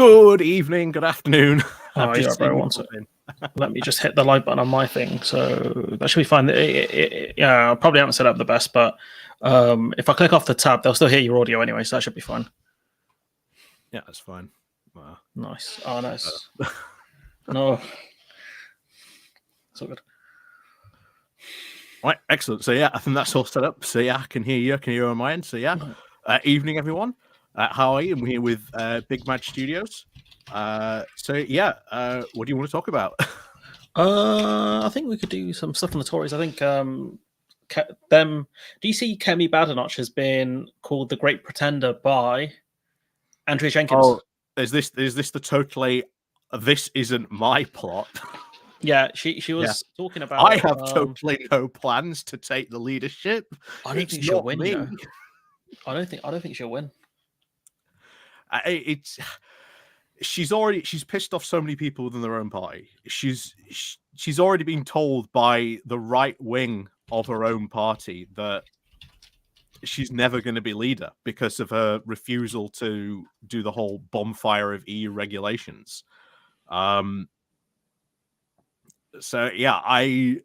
Good evening, good afternoon. Oh, yeah, bro. One second. Let me just hit the like button on my thing, so that should be fine. Yeah, I probably haven't set up the best, but if I click off the tab, they'll still hear your audio anyway, so that should be fine. Yeah, that's fine. Wow. Nice. Oh, nice. No. It's all good. Right, excellent. So yeah, I think that's all set up. So yeah, I can hear you. I can hear you on my end. So yeah, evening everyone. How are you? I'm here with Big Maj Studios. So yeah, what do you want to talk about? I think we could do some stuff on the Tories. I think them. Do you see Kemi Badenoch has been called the Great Pretender by Andrea Jenkins? Oh, is this the totally? This isn't my plot. Yeah, she was talking about. I have totally no plans to take the leadership. I don't think she'll win. You know? I don't think she'll win. She's pissed off so many people within their own party. She's already been told by the right wing of her own party that she's never going to be leader because of her refusal to do the whole bonfire of EU regulations. So yeah, I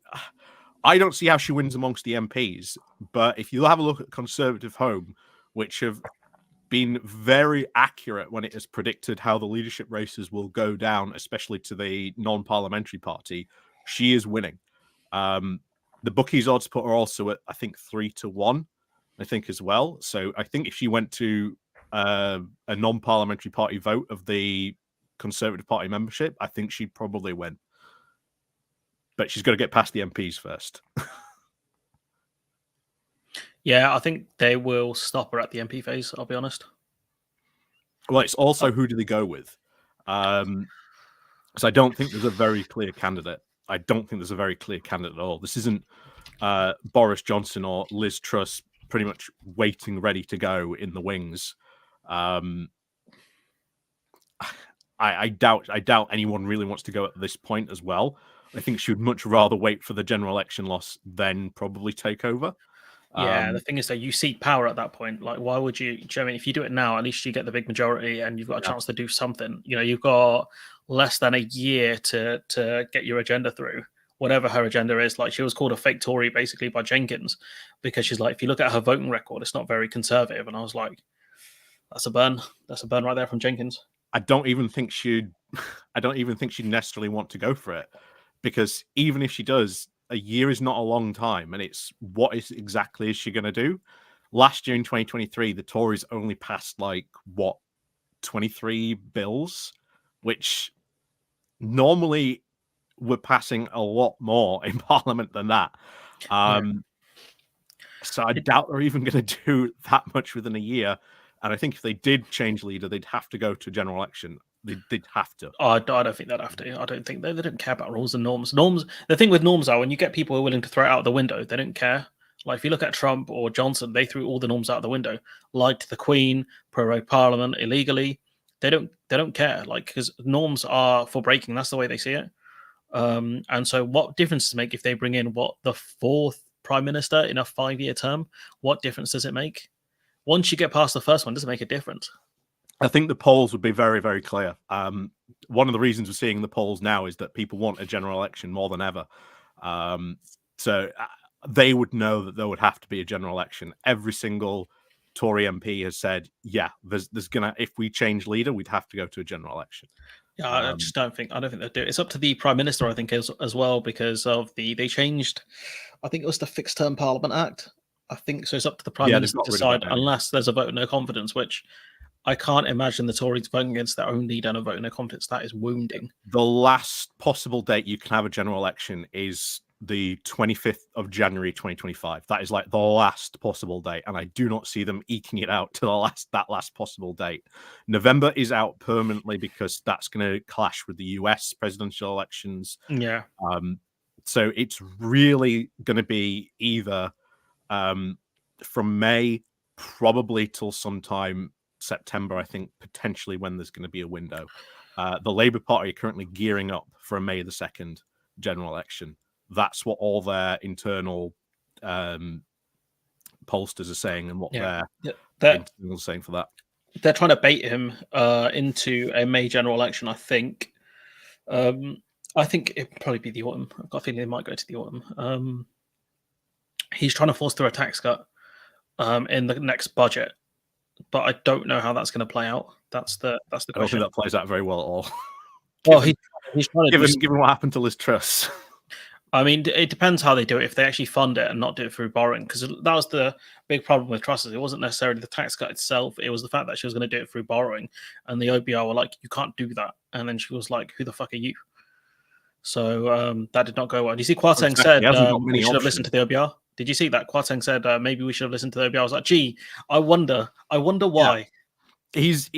don't see how she wins amongst the MPs. But if you have a look at Conservative Home, which have been very accurate when it has predicted how the leadership races will go down, especially to the non-parliamentary party, she is winning. The bookies odds put her also at, I think, 3-1, I think, as well. So I think if she went to a non-parliamentary party vote of the Conservative Party membership, I think she'd probably win. But she's got to get past the MPs first. Yeah, I think they will stop her at the MP phase, I'll be honest. Well, it's also who do they go with? So I don't think there's a very clear candidate. I don't think there's a very clear candidate at all. This isn't Boris Johnson or Liz Truss pretty much waiting, ready to go in the wings. I doubt anyone really wants to go at this point as well. I think she would much rather wait for the general election loss than probably take over. Yeah, the thing is that you seek power at that point. Like, why would you? I mean, if you do it now, at least you get the big majority, and you've got a chance to do something. You know, you've got less than a year to get your agenda through, whatever her agenda is. Like, she was called a fake Tory basically by Jenkins because she's like, if you look at her voting record, it's not very conservative. And I was like, that's a burn. That's a burn right there from Jenkins. I don't even think she'd necessarily want to go for it, because even if she does, a year is not a long time, and it's what is exactly is she going to do? Last year in 2023, the Tories only passed 23 bills, which normally we're passing a lot more in Parliament than that. So I doubt they're even going to do that much within a year. And I think if they did change leader, they'd have to go to a general election. They'd have to. I don't think they'd have to. I don't think they don't care about rules and norms. The thing with norms are when you get people who are willing to throw it out the window, they don't care. Like if you look at Trump or Johnson, they threw all the norms out the window. Liked the Queen, prorogued Parliament illegally. They don't care. Like, because norms are for breaking. That's the way they see it. And so what difference does it make if they bring in the fourth prime minister in a 5-year term? What difference does it make? Once you get past the first one, does it make a difference? I think the polls would be very, very clear. One of the reasons we're seeing the polls now is that people want a general election more than ever. So they would know that there would have to be a general election. Every single Tory MP has said, yeah, there's gonna, if we change leader, we'd have to go to a general election. Yeah, I don't think they'll do it. It's up to the Prime Minister, I think, as well, because of they changed, I think it was the Fixed Term Parliament Act. I think so. It's up to the Prime Minister to decide, unless there's a vote of no confidence, which I can't imagine the Tories voting against their own leader and a vote of no confidence. That is wounding. The last possible date you can have a general election is the 25th of January 2025. That is like the last possible date, and I do not see them eking it out to that last possible date. November is out permanently because that's going to clash with the US presidential elections. Yeah. So it's really going to be either from May probably till sometime September, I think, potentially, when there's going to be a window. The Labour Party are currently gearing up for a May the 2nd general election. That's what all their internal pollsters are saying, and what their internals are saying for that. they're trying to bait him into a May general election. I think. I think it'd probably be the autumn. I've got a feeling they might go to the autumn. He's trying to force through a tax cut in the next budget, but I don't know how that's going to play out. That's the I don't think question. that plays out very well at all. Well, he's trying to given what happened to Liz Truss. I mean, it depends how they do it. If they actually fund it and not do it through borrowing, because that was the big problem with Truss. It wasn't necessarily the tax cut itself; it was the fact that she was going to do it through borrowing, and the OBR were like, "You can't do that." And then she was like, "Who the fuck are you?" So that did not go well. Do you see Kwarteng said we should have listened to the OBR? Did you see that? Kwarteng said maybe we should have listened to the OBR. I was like, gee, I wonder why. Yeah. He's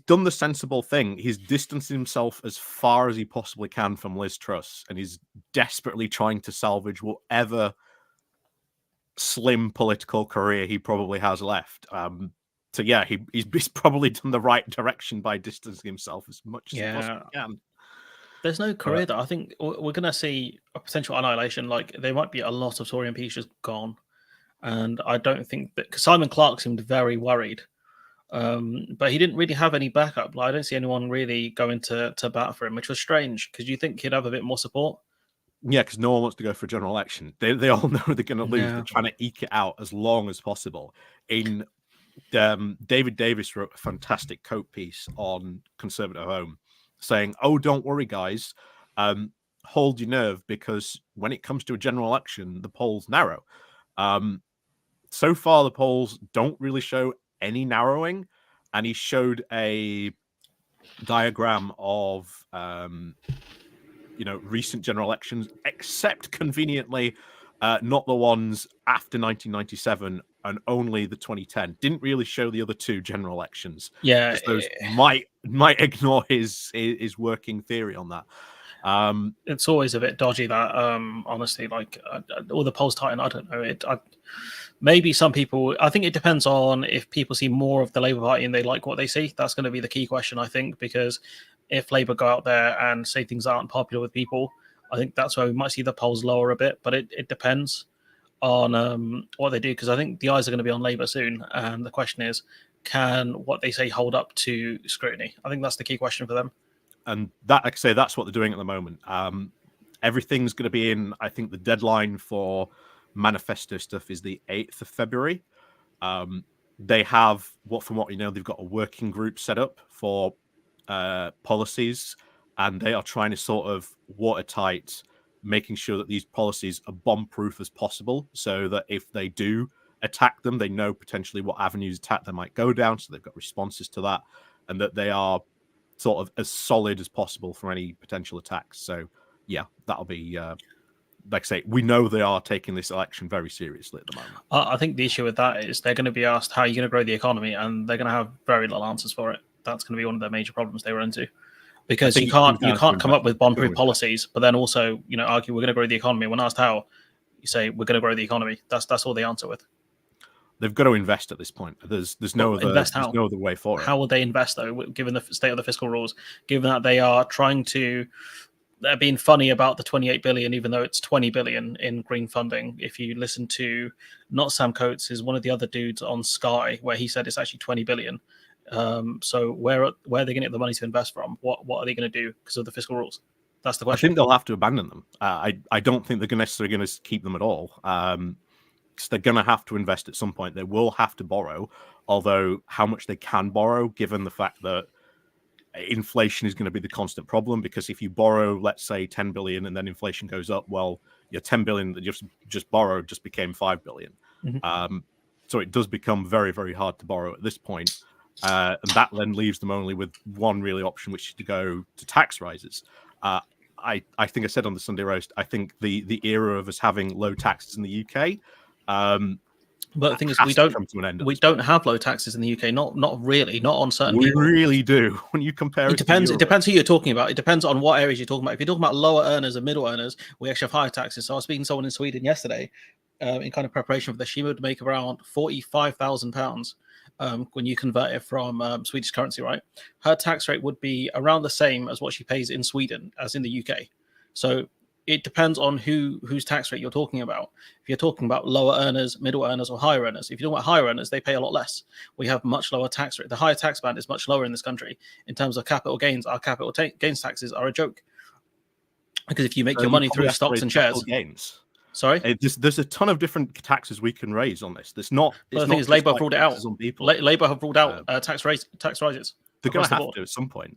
done the sensible thing. He's distanced himself as far as he possibly can from Liz Truss, and he's desperately trying to salvage whatever slim political career he probably has left. So yeah, he's probably done the right direction by distancing himself as much as he possibly can. There's no career that I think we're going to see a potential annihilation. Like there might be a lot of Tory MPs just gone, and I don't think that because Simon Clarke seemed very worried. But he didn't really have any backup. Like, I don't see anyone really going to bat for him, which was strange because you think he'd have a bit more support. Yeah, because no one wants to go for a general election. They all know they're going to lose. They're trying to eke it out as long as possible. David Davis wrote a fantastic coat piece on Conservative Home saying, "Oh, don't worry, guys. Hold your nerve because when it comes to a general election, the polls narrow." So far, the polls don't really show any narrowing, and he showed a diagram of recent general elections, except conveniently not the ones after 1997 and only the 2010. Didn't really show the other two general elections. Yeah, those might ignore his working theory on that. It's always a bit dodgy that honestly, like all the polls tighten. I don't know maybe some people, I think it depends on if people see more of the Labour Party and they like what they see. That's going to be the key question, I think, because if Labour go out there and say things aren't popular with people, I think that's where we might see the polls lower a bit, but it depends on what they do, because I think the eyes are going to be on Labour soon, and the question is, can what they say hold up to scrutiny? I think that's the key question for them. And that, like I say, that's what they're doing at the moment. Everything's going to be in, I think the deadline for manifesto stuff is the 8th of February. They have, from what you know, they've got a working group set up for policies, and they are trying to sort of watertight, making sure that these policies are bomb-proof as possible, so that if they do attack them, they know potentially what avenues attack they might go down, so they've got responses to that, and that they are sort of as solid as possible for any potential attacks. So yeah, that'll be like I say, we know they are taking this election very seriously at the moment. I think the issue with that is they're going to be asked how are you going to grow the economy, and they're going to have very little answers for it. That's going to be one of the major problems they run into, because you can't come up with bomb-proof policies, but then also argue we're going to grow the economy. When asked how, you say we're going to grow the economy. That's all they answer with. They've got to invest at this point. There's no other way forward. How would they invest though, given the state of the fiscal rules? Given that they are trying to. They're being funny about the 28 billion, even though it's 20 billion in green funding. If you listen to not Sam Coates, is one of the other dudes on Sky, where he said it's actually 20 billion. So where are they going to get the money to invest from? What are they going to do because of the fiscal rules? That's the question. I think they'll have to abandon them. I don't think they're necessarily going to keep them at all. Because they're going to have to invest at some point. They will have to borrow, although how much they can borrow, given the fact that inflation is going to be the constant problem, because if you borrow, let's say 10 billion and then inflation goes up, well, your 10 billion that you just borrowed just became 5 billion. Mm-hmm. So it does become very, very hard to borrow at this point. And that then leaves them only with one really option, which is to go to tax rises. I think I said on the Sunday roast, I think the era of us having low taxes in the UK, but the thing is, we don't have low taxes in the UK. Not really. Not on certain people. We really do. When you compare it depends. It depends who you're talking about. It depends on what areas you're talking about. If you're talking about lower earners and middle earners, we actually have higher taxes. So I was speaking to someone in Sweden yesterday, in kind of preparation for this. She would make around £45,000 when you convert it from Swedish currency. Right, her tax rate would be around the same as what she pays in Sweden as in the UK. So it depends on whose tax rate you're talking about. If you're talking about lower earners, middle earners, or higher earners, if you're talking about higher earners, they pay a lot less. We have much lower tax rate. The higher tax band is much lower in this country. In terms of capital gains, our capital gains taxes are a joke. Because if you make your money through stocks and shares, gains. Sorry, there's a ton of different taxes we can raise on this. There's not. But the thing is, Labour have ruled it out. Labour have ruled out tax rises. They're going to have to at some point.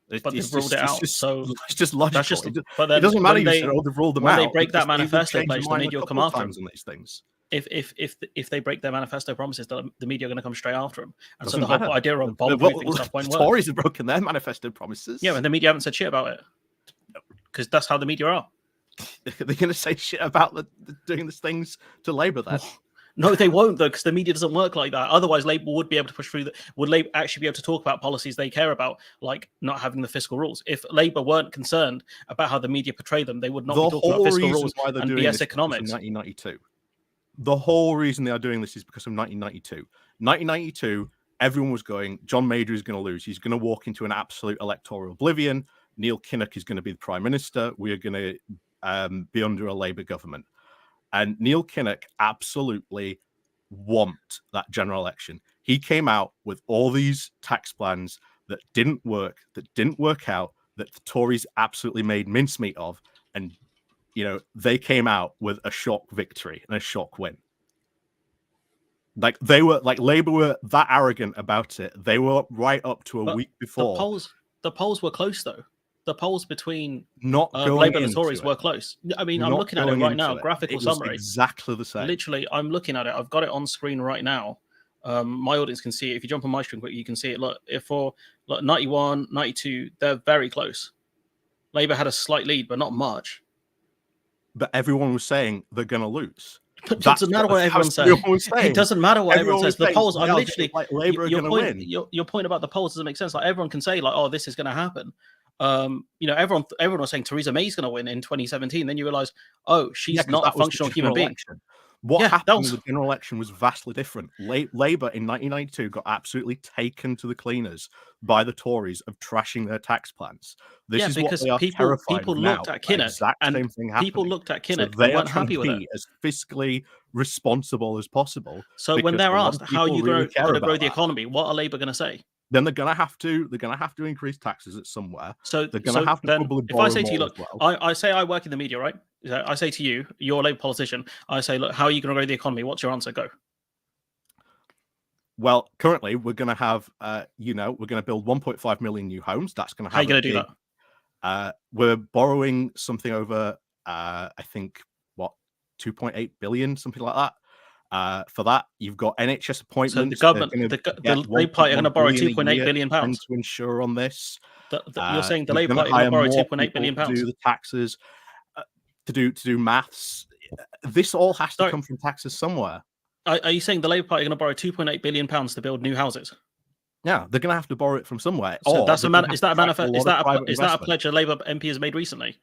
But they've ruled it out. So it's just logical. But then it doesn't matter. They've ruled them out. When they break that manifesto pledge, the media will come after them. On these things. If they break their manifesto promises, the media are going to come straight after them. And so the whole idea of bomb stuff won't work. Tories have broken their manifesto promises. Yeah, and the media haven't said shit about it because that's how the media are. They're going to say shit about doing these things to Labour then. No, they won't though, because the media doesn't work like that. Otherwise, Labour would be able to push through. Would Labour actually be able to talk about policies they care about, like not having the fiscal rules? If Labour weren't concerned about how the media portray them, they would not be talking about fiscal rules and BS economics. 1992. The whole reason they are doing this is because of 1992. 1992, everyone was going, John Major is going to lose. He's going to walk into an absolute electoral oblivion. Neil Kinnock is going to be the Prime Minister. We are going to be under a Labour government. And Neil Kinnock absolutely won that general election. He came out with all these tax plans that didn't work out, that the Tories absolutely made mincemeat of. And, they came out with a shock victory and a shock win. Labour were that arrogant about it. They were right up to a week before. The polls were close, though. The polls between Labour and the Tories were close. I mean, I'm looking at it right now. Graphical summary. Exactly the same. Literally, I'm looking at it. I've got it on screen right now. My audience can see it. If you jump on my screen quick, you can see it. Look, for 91, 92, they're very close. Labour had a slight lead, but not much. But everyone was saying they're going to lose. But it doesn't matter what everyone's saying. It doesn't matter what everyone says. The polls, I'm literally Labour are going to win. Your point about the polls doesn't make sense. Like everyone can say, like, oh, this is going to happen. Everyone was saying Theresa May's going to win in 2017. Then you realize, oh, she's not a functional human being. What happened in the general election was vastly different. Labour in 1992 got absolutely taken to the cleaners by the Tories of trashing their tax plans. This is because what they are people looked at Kinnock and people looked at Kinnock and weren't happy with it. As fiscally responsible as possible. So when they're asked how are you going to grow the economy, what are Labour going to say? Then they're going to have to increase taxes at somewhere. So they're going to have to probably if I say to you, look, I say I work in the media, right? I say to you, you're a Labour politician. I say, look, how are you going to grow the economy? What's your answer? Go. Well, currently we're going to have, we're going to build 1.5 million new homes. That's going to have. How are you going to do that? We're borrowing something over, I think, 2.8 billion, something like that. For that, you've got NHS appointments. So the government, the Labour Party are going to borrow 2.8 billion pounds to insure on this. You're saying the Labour Party are going to borrow 2.8 billion pounds to do the taxes, to do maths. This all has to come from taxes somewhere. Are you saying the Labour Party are going to borrow 2.8 billion pounds to build new houses? Yeah, they're going to have to borrow it from somewhere. So is that a pledge a Labour MP has made recently?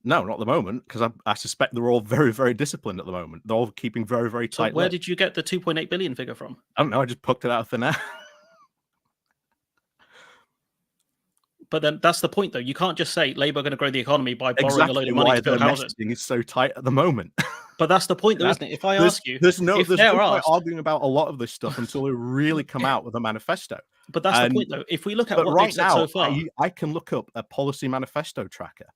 No, not at the moment, because I suspect they're all very, very disciplined at the moment. They're all keeping very, very tight. So where did you get the 2.8 billion figure from? I don't know. I just plucked it out of thin air. But then that's the point, though. You can't just say Labour are going to grow the economy by borrowing a load of money to build houses. It's so tight at the moment. But that's the point, though, isn't it? If I ask you, there's no point arguing about a lot of this stuff until we really come out with a manifesto. But that's the point, though. If we look at what they've said so far, I can look up a policy manifesto tracker,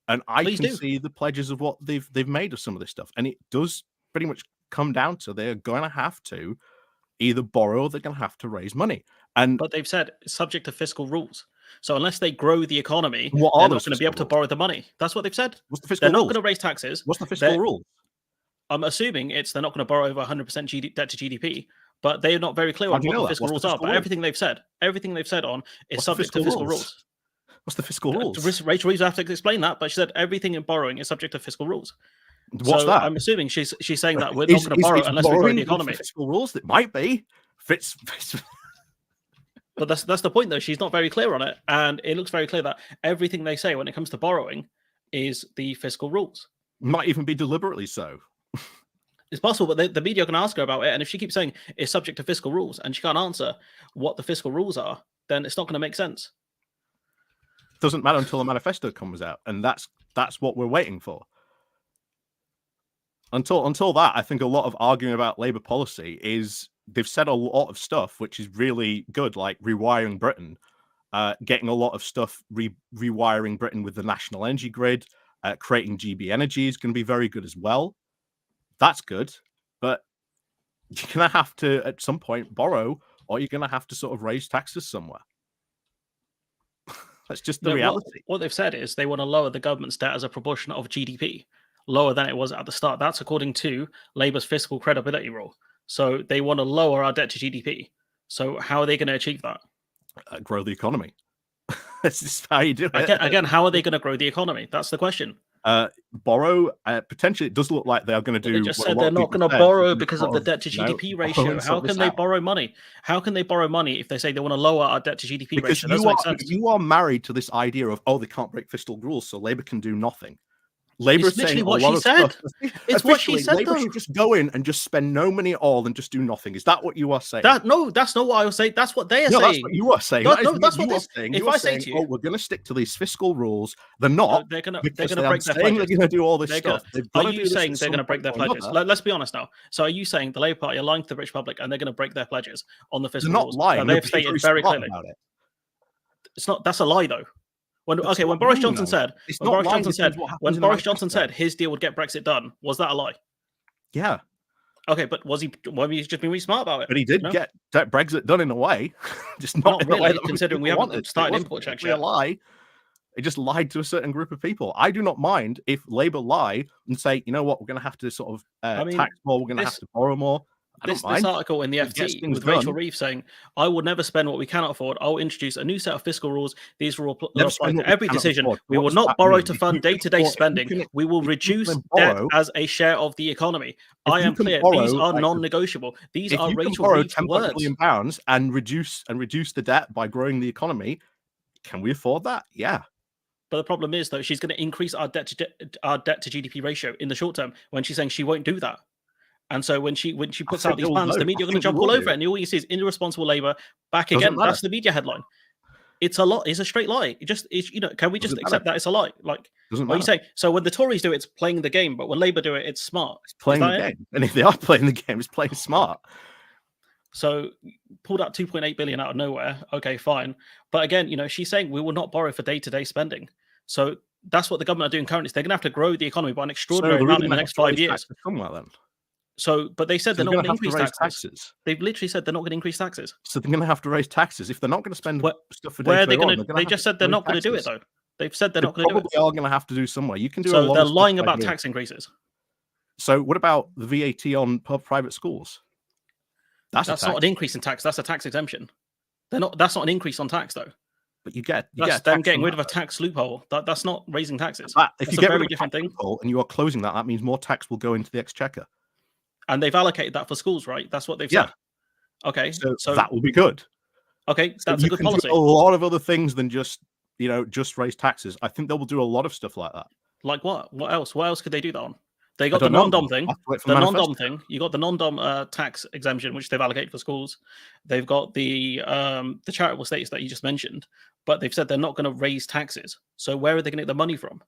and I can see the pledges of what they've made of some of this stuff, and it does pretty much come down to they're going to have to either borrow or they're going to have to raise money. But they've said it's subject to fiscal rules. So unless they grow the economy, they're not going to be able to borrow the money. That's what they've said. What's the fiscal They're not rules? going to raise taxes. What's the fiscal rule? I'm assuming they're not going to borrow over 100% debt to GDP, but they're not very clear on what the fiscal rules are. But everything they've said on is subject to fiscal rules. What's the fiscal rules? Rachel Reeves have to explain that, but she said everything in borrowing is subject to fiscal rules. What's that? I'm assuming she's saying that we're not going to borrow unless we grow the economy. Fiscal rules that might be fits. But that's the point, though. She's not very clear on it, and it looks very clear that everything they say when it comes to borrowing is the fiscal rules. Might even be deliberately so. It's possible, but the media can ask her about it, and if she keeps saying it's subject to fiscal rules and she can't answer what the fiscal rules are, then it's not going to make sense. Doesn't matter until a manifesto comes out, and that's that's what we're waiting for. Until that, I think a lot of arguing about Labour policy is they've said a lot of stuff which is really good, like rewiring Britain, getting a lot of stuff rewiring Britain with the national energy grid, creating GB energy is going to be very good as well. That's good, but you're going to have to at some point borrow, or you're going to have to sort of raise taxes somewhere. That's just the reality. What they've said is they want to lower the government's debt as a proportion of GDP, lower than it was at the start. That's according to Labour's fiscal credibility rule. So they want to lower our debt to GDP. So how are they going to achieve that? Grow the economy. That's just how you do it. Again, how are they going to grow the economy? That's the question. Borrow. Potentially, it does look like they are going to do. They just said they're not going to borrow because of the debt to GDP ratio. How can they borrow money? How can they borrow money if they say they want to lower our debt to GDP ratio? You are married to this idea of, oh, they can't break fiscal rules, so Labour can do nothing. Labour is literally saying what she said. It's what she said. Labour should just go in and just spend no money at all and just do nothing. Is that what you are saying? No, that's not what I was saying. That's what they are saying. That's what you are saying. That's what they're saying. If I say to you, we're going to stick to these fiscal rules, they're not. They're going to break their pledges. They're going to do all this stuff. Are you saying they're going to break their pledges? Let's be honest now. So are you saying the Labour Party are lying to the British public and they're going to break their pledges on the fiscal rules? They're not lying. They've stated very clearly. It's not. That's a lie, though. When Boris Johnson said his deal would get Brexit done, was that a lie? Yeah. Okay, but was he? Maybe he's just been really smart about it. But he did get Brexit done in a way, just not in really, a way that considering we haven't started import checks yet. A lie. It just lied to a certain group of people. I do not mind if Labour lie and say, you know what, we're going to have to sort of tax more, we're going to have to borrow more. This article in the FT with Rachel Reeves saying, I will never spend what we cannot afford. I will introduce a new set of fiscal rules. These will apply to every decision. We will not borrow to fund day-to-day spending. We will reduce debt as a share of the economy. I am clear. These are non-negotiable. Ththese are Rachel Reeves' words. £10 and reduce the debt by growing the economy. Can we afford that? Yeah. But the problem is, though, she's going to increase our debt to GDP ratio in the short term when she's saying she won't do that. And so when she puts out these plans, the media are going to jump all over it. And all you see is irresponsible Labour back again. That's the media headline. It's a lot. It's a straight lie. Can we just accept that it's a lie? Like, what are you saying? So when the Tories do it, it's playing the game. But when Labour do it, it's smart. It's playing the game. And if they are playing the game, it's playing smart. So pulled out 2.8 billion out of nowhere. Okay, fine. But again, she's saying we will not borrow for day-to-day spending. So that's what the government are doing currently. They're going to have to grow the economy by an extraordinary amount in the next 5 years. Somewhere then. So, but they said they're not going to increase taxes. They've literally said they're not going to increase taxes. So they're going to have to raise taxes if they're not going to spend stuff for where are they going to? They just said they're not going to do it though. They've said they're not going to do it. Probably are going to have to do somewhere. You can do. So they're lying about tax increases. So what about the VAT on private schools? That's not an increase in tax. That's a tax exemption. That's not an increase on tax though. But you get them getting rid of a tax loophole. That's not raising taxes. If you get a very different thing, and you are closing that means more tax will go into the exchequer. And they've allocated that for schools, right? That's what they've said. Okay, so that will be good. Okay, that's a good policy. Do a lot of other things than just raise taxes. I think they will do a lot of stuff like that. Like what? What else? What else could they do that on? They got the non-dom thing. The non-dom thing. You got the non-dom tax exemption, which they've allocated for schools. They've got the charitable status that you just mentioned, but they've said they're not going to raise taxes. So where are they going to get the money from?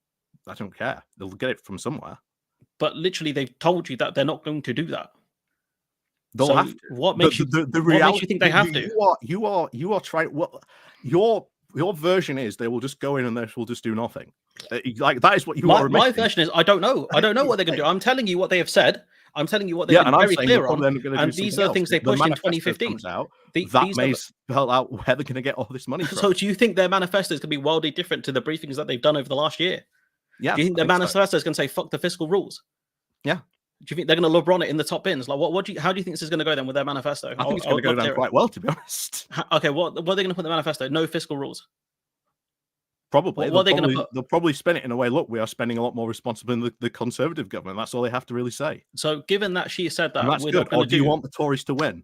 I don't care. They'll get it from somewhere. But literally, they've told you that they're not going to do that. They'll have to. What makes you think they have to? You are trying. Well, your version is they will just go in and they will just do nothing. Like that is what you are. My version is I don't know. I don't know what they're going to do. I'm telling you what they have said. I'm telling you what they've been very clear on. And these are the things they pushed in 2015. That may spell out where they're going to get all this money from. So do you think their manifesto is going to be wildly different to the briefings that they've done over the last year? Yeah. Do you think their manifesto is going to say fuck the fiscal rules? Yeah. Do you think they're going to LeBron it in the top bins? Like, how do you think this is going to go then with their manifesto? I think it's going to go down quite well, to be honest. Okay, what are they going to put in the manifesto? No fiscal rules. Probably. What are they going to put? They'll probably spin it in a way. Look, we are spending a lot more responsibly than the Conservative government. That's all they have to really say. So, given that she said that, that's good. Or do you want the Tories to win?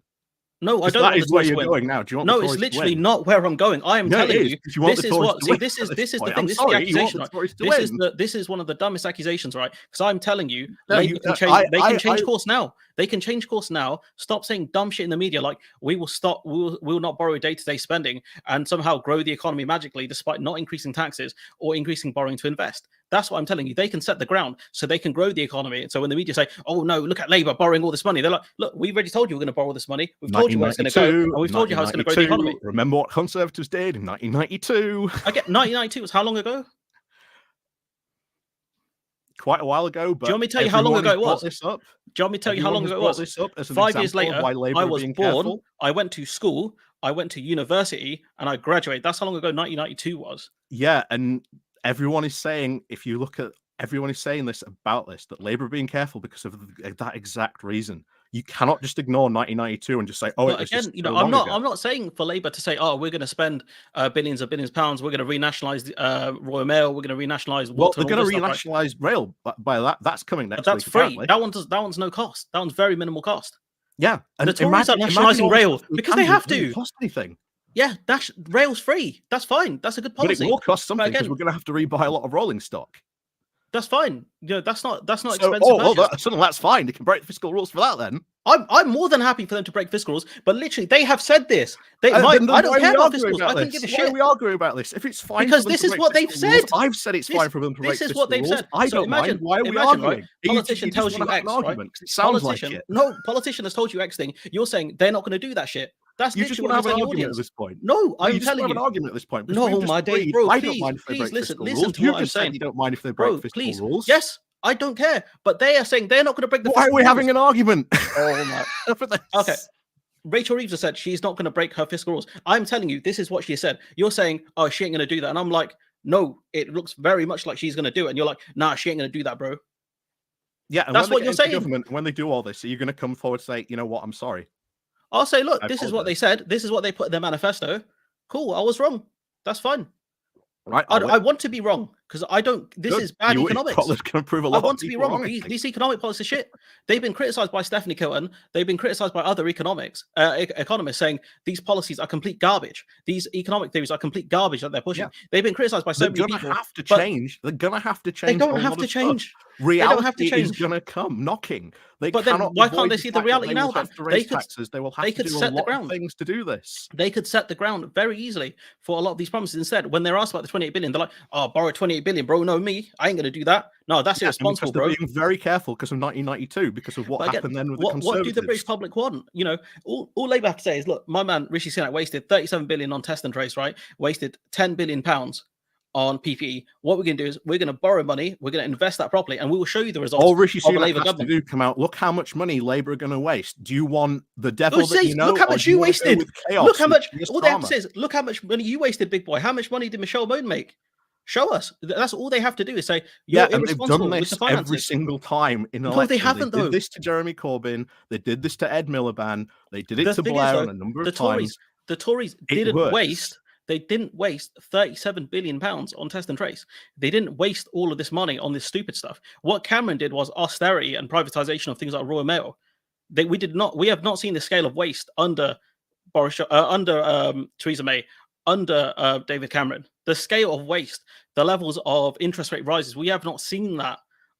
No, I don't. That is where you're going now. Do you want? No, it's literally not where I'm going. I am telling you. This is what. See, this is the thing. This is the accusation. This is one of the dumbest accusations, right? Because I'm telling you, they can change course now. They can change course now. Stop saying dumb shit in the media like we will not borrow day-to-day spending and somehow grow the economy magically despite not increasing taxes or increasing borrowing to invest. That's what I'm telling you. They can set the ground so they can grow the economy. And so when the media say, "Oh no, look at Labour borrowing all this money," they're like, "Look, we've already told you we're going to borrow this money. We've told you where it's going to go, and we've told you how it's going to grow the economy." Remember what Conservatives did in 1992? I get 1992 was how long ago? Quite a while ago. But do you want me to tell you how long ago it was? This up. Do you want me to tell you how long ago it was? This up as 5 years later, why Labour I was born. Careful. I went to school. I went to university, and I graduated. That's how long ago 1992 was. Yeah, and everyone is saying, if you look at everyone is saying this about this, that Labour are being careful because of that exact reason. You cannot just ignore 1992 and just say, "Oh, but it was again, just you know, I'm not saying for Labour to say, "Oh, we're going to spend billions of pounds. We're going to renationalise Royal Mail. We're going to renationalise." Well, they're going to renationalise rail by that. That's coming next. But that's week, free. apparently. That one's no cost. That one's very minimal cost. Yeah, and the Tories are nationalising rail because they have to. It doesn't cost anything. Yeah, rail's free. That's fine. That's a good policy. But it will cost something because we're going to have to rebuy a lot of rolling stock. That's fine. You know, that's not expensive. Suddenly that's fine. They can break the fiscal rules for that then. I'm more than happy for them to break fiscal rules, but literally they have said this. I don't care about fiscal rules. I don't give a shit. Why are we arguing about this? If it's fine, because this is what they've said. I've said it's fine for them to break fiscal rules. This is what they've said. I don't mind. Why are we arguing? Politician tells you X, right? It sounds like it. No, politician has told you X thing. You're saying they're not going to do that shit. That's you just want to have an argument at this point. No, I'm telling you. An argument at this point. No, my days, bro. I don't mind if they break fiscal rules. You just said you don't mind if they break fiscal rules. Yes. I don't care, but they are saying they're not going to break the. Why are we having an argument? Oh my! Okay, Rachel Reeves has said she's not going to break her fiscal rules. I'm telling you, this is what she said. You're saying, "Oh, she ain't going to do that," and I'm like, "No, it looks very much like she's going to do it." And you're like, "Nah, she ain't going to do that, bro." Yeah, and that's what you're saying. Government, when they do all this, are you going to come forward and say, "You know what? I'm sorry." I'll say, "Look, this is what they said. This is what they put in their manifesto. Cool, I was wrong. That's fine." Right, I want to be wrong because I don't. This is bad economics. Can prove a lot I want to be wrong. These economic policies shit. They've been criticised by Stephanie Kilton. They've been criticised by other economists saying these policies are complete garbage. These economic theories are complete garbage that they're pushing. Yeah. They've been criticised by so many people. They're going to have to change. They don't have to change. Reality is going to come knocking. But then why can't they see the reality now? They will have to do a lot of things to do this. They could set the ground very easily for a lot of these promises. Instead, when they're asked about the 28 billion, they're like, "Oh, borrow 28 billion, bro. No, me. I ain't going to do that. No, that's irresponsible, bro." They're being very careful because of 1992, because of what happened then with the Conservatives. What do the British public want? You know, all Labour have to say is, look, my man Rishi Sunak wasted 37 billion on test and trace, right? Wasted 10 billion pounds on PPE. What we're going to do is we're going to borrow money, we're going to invest that properly, and we will show you the results. All Rishi Sunak has to do come out. Look how much money Labour are going to waste. Do you want the devil that you know? Look how much you wasted. Look how much. All they have to say is, look how much money you wasted, big boy. How much money did Michelle Moan make? Show us. That's all they have to do is say, "You're irresponsible and they've done this with the finances." every single time in election. No, they haven't. They did this to Jeremy Corbyn. They did this to Ed Miliband. They did it to Blair a number of times. The Tories didn't waste. They didn't waste 37 billion pounds on test and trace. They didn't waste all of this money on this stupid stuff. What Cameron did was austerity and privatization of things like Royal Mail. We have not seen the scale of waste under Theresa May, under David Cameron. The scale of waste, the levels of interest rate rises, we have not seen that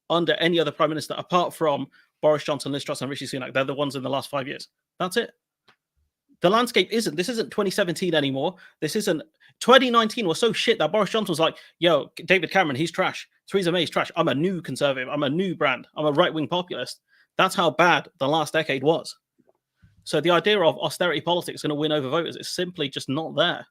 under any other prime minister apart from Boris Johnson, Liz Truss, and Rishi Sunak. They're the ones in the last 5 years. That's it. The landscape isn't 2017 anymore. This isn't 2019 was so shit that Boris Johnson was like, "Yo, David Cameron, he's trash. Theresa May's trash. I'm a new conservative. I'm a new brand. I'm a right-wing populist." That's how bad the last decade was. So the idea of austerity politics is going to win over voters is simply just not there.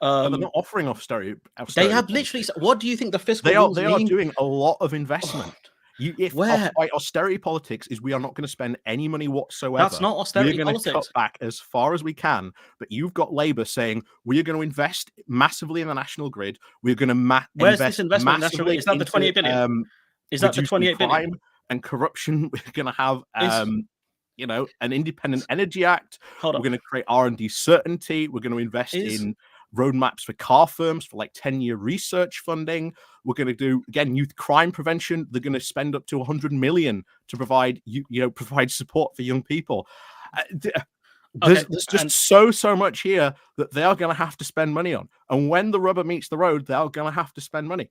They're not offering austerity. They have literally. What do you think the fiscal? They are doing a lot of investment. Austerity politics is we are not going to spend any money whatsoever. That's not austerity politics. We're going to cut back as far as we can. But you've got Labour saying we are going to invest massively in the national grid. We're going to Where's this investment massively? Is that the 28 billion? Is that the 28 billion? Crime and corruption. We're going to have an independent energy act. We're going to create R&D certainty. We're going to invest in roadmaps for car firms for like 10-year research funding. We're going to do, again, youth crime prevention. They're going to spend up to 100 million to provide provide support for young people. There's just so much here that they are going to have to spend money on. And when the rubber meets the road, they are going to have to spend money.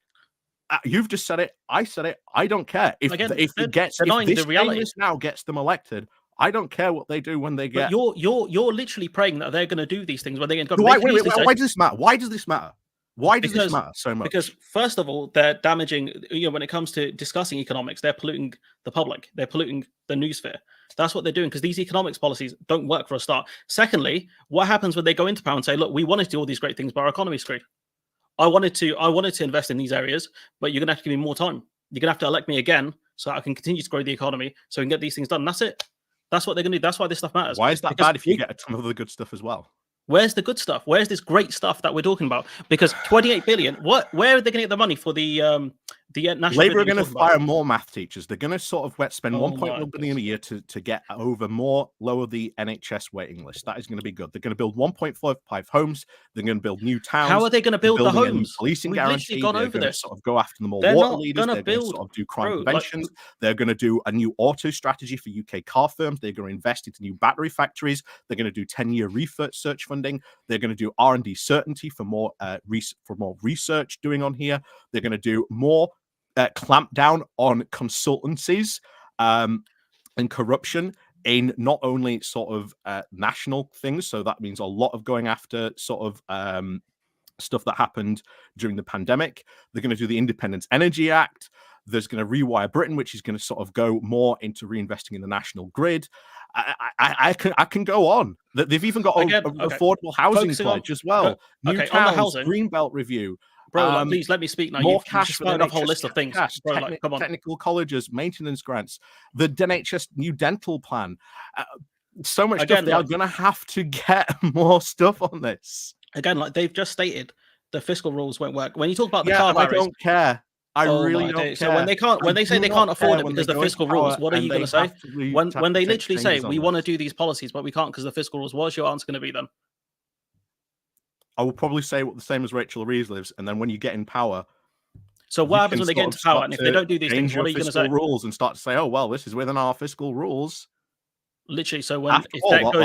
You've just said it. I said it. I don't care if this reality now gets them elected. I don't care what they do when they get. But you're literally praying that they're going to do these things when they get. Why does this matter? Why does this matter? Why does this matter so much? Because first of all, they're damaging. When it comes to discussing economics, they're polluting the public. They're polluting the newsphere. That's what they're doing because these economics policies don't work for a start. Secondly, what happens when they go into power and say, "Look, we wanted to do all these great things, but our economy's screwed. I wanted to invest in these areas, but you're gonna have to give me more time. You're gonna have to elect me again so I can continue to grow the economy, so we can get these things done." And that's it. That's what they're gonna do. That's why this stuff matters. Why is that bad if you get a ton of other good stuff as well? Where's the good stuff? Where's this great stuff that we're talking about? Because 28 billion. Where are they going to get the money for the national? Labour are going to fire more math teachers. They're going to sort of spend 1.1 billion a year to get lower the NHS waiting list. That is going to be good. They're going to build 1.55 homes. They're going to build new towns. How are they going to build the homes? Policing guarantee. Gone they're over going this. to sort of go after the more They're water not leaders. They're going to sort of do crime preventions. They're going to do a new auto strategy for UK car firms. They're going to invest into new battery factories. They're going to do 10-year research funding. They're going to do R&D certainty for more research doing on here. They're going to do more clamp down on consultancies and corruption in not only sort of national things. So that means a lot of going after sort of stuff that happened during the pandemic. They're going to do the Independent Energy Act. There's going to rewire Britain, which is going to sort of go more into reinvesting in the national grid. I can go on. They've even got affordable housing pledge as well. New towns, Greenbelt review. Bro, please let me speak now. More cash for the whole list of things. Bro, come on. Technical colleges, maintenance grants, the NHS new dental plan. So much stuff. They are going to have to get more stuff on this. Again, like they've just stated, the fiscal rules won't work. When you talk about the car barriers, I don't care. I really don't care. So when they say they can't afford it because the fiscal rules, what are you going to say? When they literally say we want to do these policies, but we can't because the fiscal rules, what's your answer going to be then? I will probably say the same as Rachel Reeves lives, and then when you get in power. So what happens when they get into power, and if they don't do these things, what are you going to say? Rules and start to say, oh well, this is within our fiscal rules. Literally, so when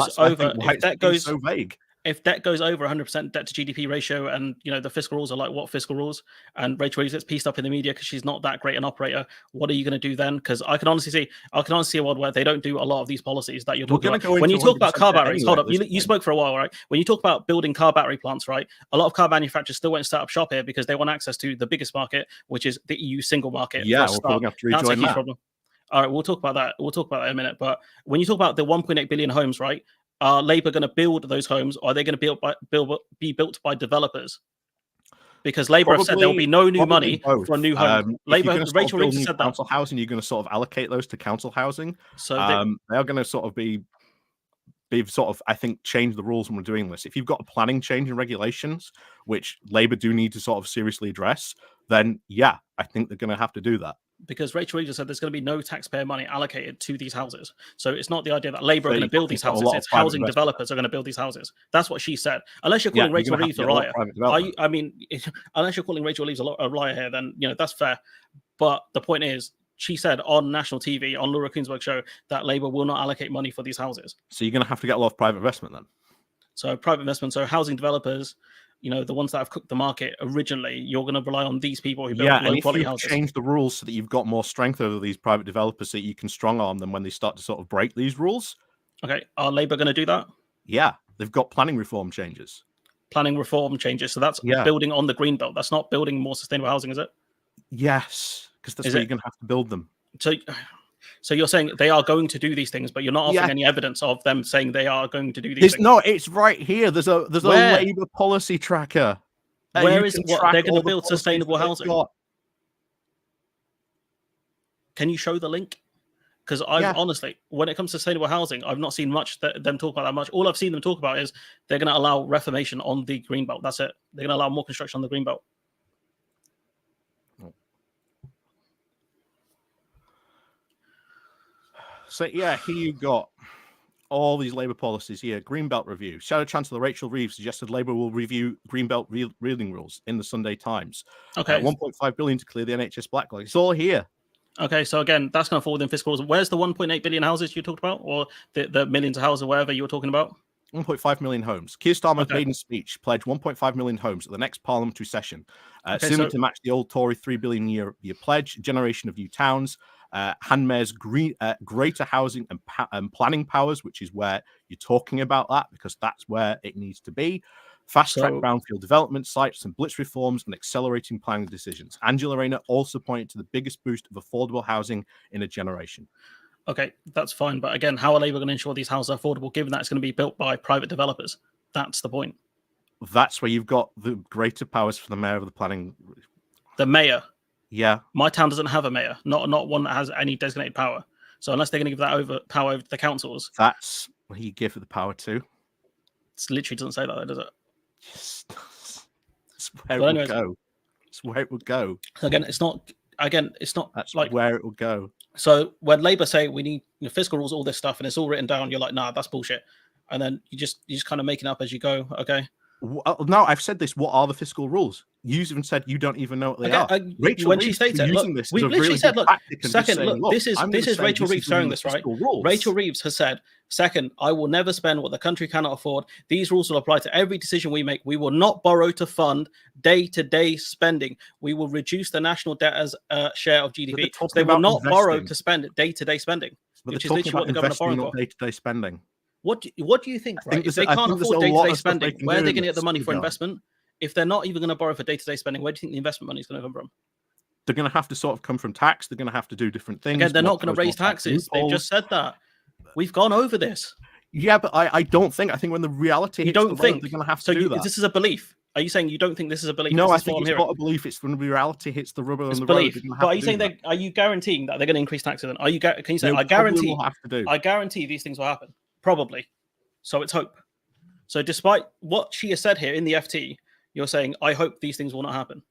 so vague. If debt goes over 100% debt to GDP ratio, and the fiscal rules are like what fiscal rules, and Rachel Reeves gets pieced up in the media because she's not that great an operator, what are you going to do then? Because I can honestly see a world where they don't do a lot of these policies that you're talking about. When you talk about car batteries, hold up, you spoke for a while, right? When you talk about building car battery plants, right? A lot of car manufacturers still won't set up shop here because they want access to the biggest market, which is the EU single market. Yeah, we're probably have to rejoin That's a huge problem. All right, we'll talk about that. We'll talk about that in a minute. But when you talk about the 1.8 billion homes, right? Are Labour going to build those homes, or are they going to be built by developers? Because Labour have said there will be no new money for a new home. Rachel Reeves said that. Council housing, you're going to sort of allocate those to council housing. So they are going to sort of be sort of, I think, change the rules when we're doing this. If you've got a planning change in regulations, which Labour do need to sort of seriously address, then yeah, I think they're going to have to do that. Because Rachel Reeves said there's going to be no taxpayer money allocated to these houses. So it's not the idea that Labour are going to build these houses. It's housing developers are going to build these houses. That's what she said. Unless you're calling Rachel Reeves a liar. I mean, unless you're calling Rachel Reeves a liar here, then that's fair. But the point is, she said on national TV, on Laura Kuenssberg's show, that Labour will not allocate money for these houses. So you're going to have to get a lot of private investment then? So private investment, so housing developers, the ones that have cooked the market originally, you're going to rely on these people who build low-quality houses. Change the rules so that you've got more strength over these private developers so that you can strong-arm them when they start to sort of break these rules. Okay, are Labour going to do that? Yeah, they've got planning reform changes. Planning reform changes, so that's building on the green belt. That's not building more sustainable housing, is it? Yes, because that's where you're going to have to build them. So you're saying they are going to do these things, but you're not offering any evidence of them saying they are going to do these things. No, it's right here. There's a Labour policy tracker. Where is what they're going to build sustainable housing? Can you show the link? Because honestly, when it comes to sustainable housing, I've not seen much them talk about that much. All I've seen them talk about is they're going to allow reformation on the greenbelt. That's it. They're going to allow more construction on the greenbelt. So here you got all these Labour policies here. Greenbelt review. Shadow Chancellor Rachel Reeves suggested Labour will review Greenbelt reading rules in the Sunday Times. Okay. 1.5 billion to clear the NHS backlog. It's all here. Okay, so again, that's going to fall within fiscal rules. Where's the 1.8 billion houses you talked about, or the millions of houses, or whatever you were talking about? 1.5 million homes. Keir Starmer's maiden speech pledged 1.5 million homes at the next parliamentary session, similar to match the old Tory $3 billion year pledge. Generation of new towns. Handmaid's greater housing and planning powers, which is where you're talking about that, because that's where it needs to be. fast-track brownfield development sites and blitz reforms and accelerating planning decisions. Angela Rayner also pointed to the biggest boost of affordable housing in a generation. Okay, that's fine. But again, how are Labour going to ensure these houses are affordable, given that it's going to be built by private developers? That's the point. That's where you've got the greater powers for the mayor of the planning. The mayor. Yeah. My town doesn't have a mayor, not one that has any designated power. So unless they're going to give that power over to the councils, that's what you give the power to. It literally doesn't say that, though, does it? Yes. That's where it would go. It's where it would go. Again, it's not. That's like where it would go. So when Labour say we need fiscal rules, all this stuff, and it's all written down, you're like, nah, that's bullshit. And then you just kind of make it up as you go. Okay. No, I've said this. What are the fiscal rules? You even said you don't even know what they are. Rachel, when she states it, look, we literally said, look, second, look, this is Rachel Reeves saying this, right? Rachel Reeves has said, second, I will never spend what the country cannot afford. These rules will apply to every decision we make. We will not borrow to fund day-to-day spending. We will reduce the national debt as a share of GDP. So they will not borrow to spend day-to-day spending, which is literally what the government borrowing for. Day-to-day spending. What do you think, right? If they can't afford day-to-day spending, where are they going to get the money for investment? If they're not even going to borrow for day-to-day spending, where do you think the investment money is going to come from? They're going to have to sort of come from tax. They're going to have to do different things. Again, they're not going to raise taxes. They've just said that. We've gone over this. Yeah, but I don't think. I think when the reality you don't think they're going to have to do that. This is a belief. Are you saying you don't think this is a belief? No, I think it's not a belief. It's when the reality hits the rubber on the belief. road. But are you saying are you guaranteeing that they're going to increase taxes? Then are you? Can you say I guarantee? I guarantee these things will happen. Probably. So it's hope. So despite what she has said here in the FT, you're saying, I hope these things will not happen.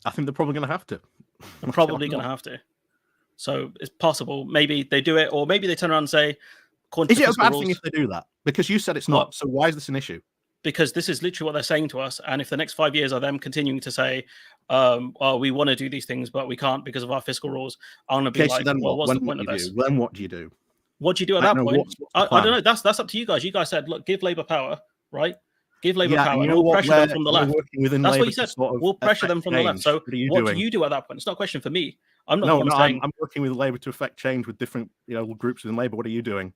I think they're probably going to have to. They're probably going to have to. So it's possible. Maybe they do it, or maybe they turn around and say, is it a bad thing if they do that? Because you said it's not. So why is this an issue? Because this is literally what they're saying to us. And if the next 5 years are them continuing to say, well, we want to do these things, but we can't because of our fiscal rules, I'm going to be like, well, what's the point of this? Then what do you do? What do you do at that point? I don't know. That's up to you guys. You guys said, look, give Labour power, right? Give Labour power, and we'll pressure them from the left. That's what you said. We'll pressure them from the left. So what do you do at that point? It's not a question for me. I'm not saying I'm working with Labour to affect change with different groups within Labour. What are you doing?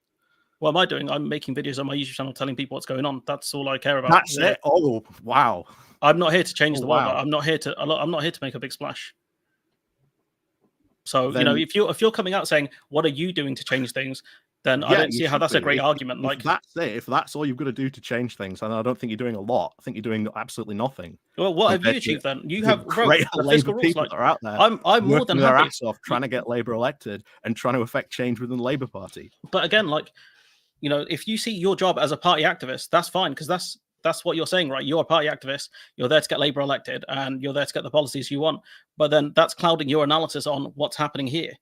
What am I doing? I'm making videos on my YouTube channel telling people what's going on. That's all I care about. That's it. Oh wow! I'm not here to change the world. I'm not here to make a big splash. So if you're coming out saying what are you doing to change things, then I don't see how that's a great argument. Like that's it. If that's all you've got to do to change things, then I don't think you're doing a lot. I think you're doing absolutely nothing. Well, what have you achieved then? You have great Labour people that are out there. I'm more than happy. Their ass off trying to get Labour elected and trying to affect change within the Labour Party. But again, if you see your job as a party activist, that's fine, because that's what you're saying, right? You're a party activist. You're there to get Labour elected, and you're there to get the policies you want. But then that's clouding your analysis on what's happening here.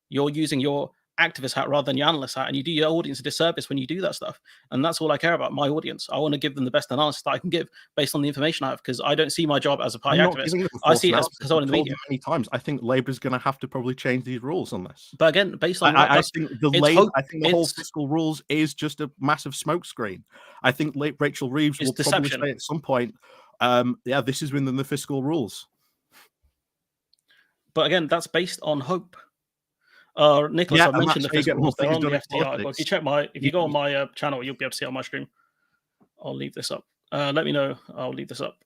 You're using your activist hat rather than your analyst hat, and you do your audience a disservice when you do that stuff. And that's all I care about, my audience. I want to give them the best analysis that I can give based on the information I have, because I don't see my job as a party activist. I see it as someone in the media. Many times, I think Labour's going to have to probably change these rules on this. But again, based on I think the whole fiscal rules is just a massive smokescreen. I think Rachel Reeves will probably say at some point, this is within the fiscal rules. But again, that's based on hope. Nicholas, I've mentioned the fiscal rules. They're on the FT article. If you go on my channel, you'll be able to see it on my stream. I'll leave this up. Let me know. I'll leave this up.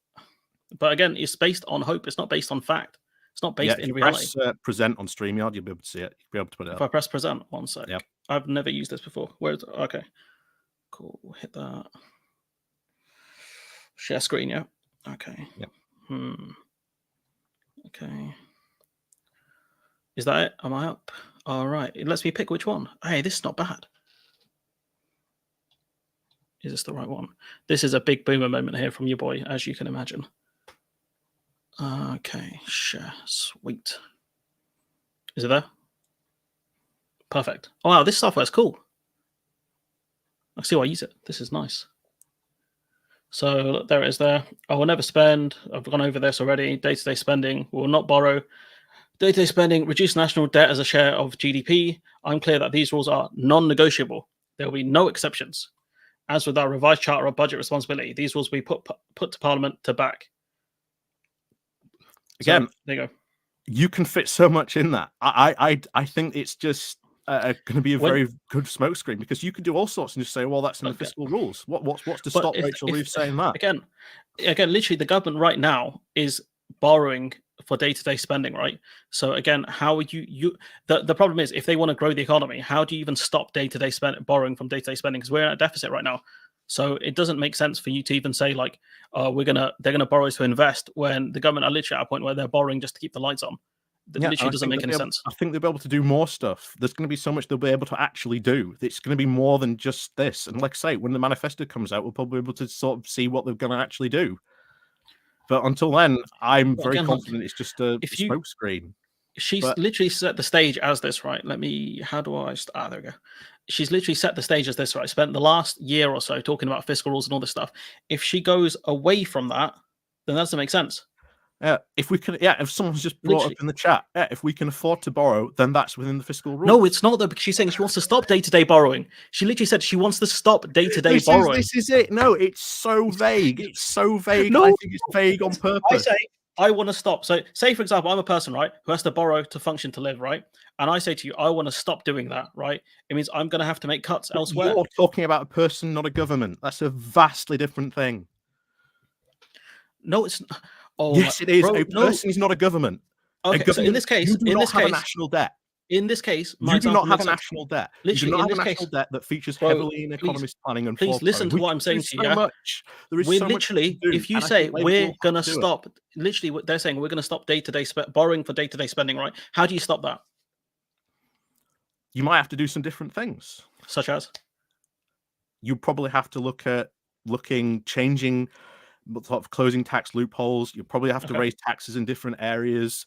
But again, it's based on hope. It's not based on fact. It's not based in reality. Press present on StreamYard, you'll be able to see it. You'll be able to put it up. If I press present, one sec. Yeah. I've never used this before. Okay. Cool. Hit that. Share screen, yeah. Okay. Yep. Okay. Is that it? Am I up? All right. It lets me pick which one. Hey, this is not bad. Is this the right one? This is a big boomer moment here from your boy, as you can imagine. Okay. Share. Sweet. Is it there? Perfect. Oh, wow. This software is cool. I see why I use it. This is nice. So there it is there. I will never spend. I've gone over this already. Day-to-day spending. We will not borrow. Day-to-day spending, reduce national debt as a share of GDP. I'm clear that these rules are non-negotiable. There will be no exceptions. As with our revised charter of budget responsibility, these rules will be put to Parliament to back. Again, so, there you go. You can fit so much in that. I think it's just are going to be a When very good smokescreen, because you could do all sorts and just say, well, that's in the okay, fiscal rules. What's to but stop if Rachel Reeves saying that? again, literally, the government right now is borrowing for day-to-day spending, right? So again, how would you the problem is, if they want to grow the economy, how do you even stop day-to-day borrowing from day-to-day spending? Because we're at a deficit right now. So it doesn't make sense for you to even say like, they're gonna borrow to invest, when the government are literally at a point where they're borrowing just to keep the lights on. That Yeah, literally doesn't make any sense. I think they'll be able to do more stuff. There's going to be so much they'll be able to actually do. It's going to be more than just this. And like I say, when the manifesto comes out, we'll probably be able to sort of see what they're going to actually do. But until then, I'm But very again, like, confident it's just a if you smokescreen. she's But literally set the stage as this, right? How do I there we go. She's literally set the stage as this, right? Spent the last year or so talking about fiscal rules and all this stuff. If she goes away from that, then that doesn't make sense. if we can, if someone's just brought Literally. up in the chat, if we can afford to borrow, then that's within the fiscal rules. No, it's not though, because she's saying she wants to stop day-to-day borrowing. She literally said she wants to stop day-to-day borrowing. This is it. No, it's so vague. It's so vague. No, I think it's vague on purpose. I say I want to stop. So, say for example, I'm a person, right, who has to borrow to function, to live, right? And I say to you, I want to stop doing that, right? It means I'm going to have to make cuts elsewhere. You're talking about a person, not a government. That's a vastly different thing. No, it's. Oh, yes, it is. Bro, a person is not a government. Okay, so in this case, you do not have a national debt. In this case, you do not have a national debt. You do Literally, not have a national debt that features heavily in economist planning and please listen to what I'm saying to you. Yeah? There is we're so literally, much to do, if you and I say think Labour we're will gonna have to do it. stop, literally, what they're saying, we're gonna stop day-to-day borrowing for day-to-day spending, right? How do you stop that? You might have to do some different things. Such as? You probably have to look at changing, sort of closing tax loopholes. You probably have to raise taxes in different areas.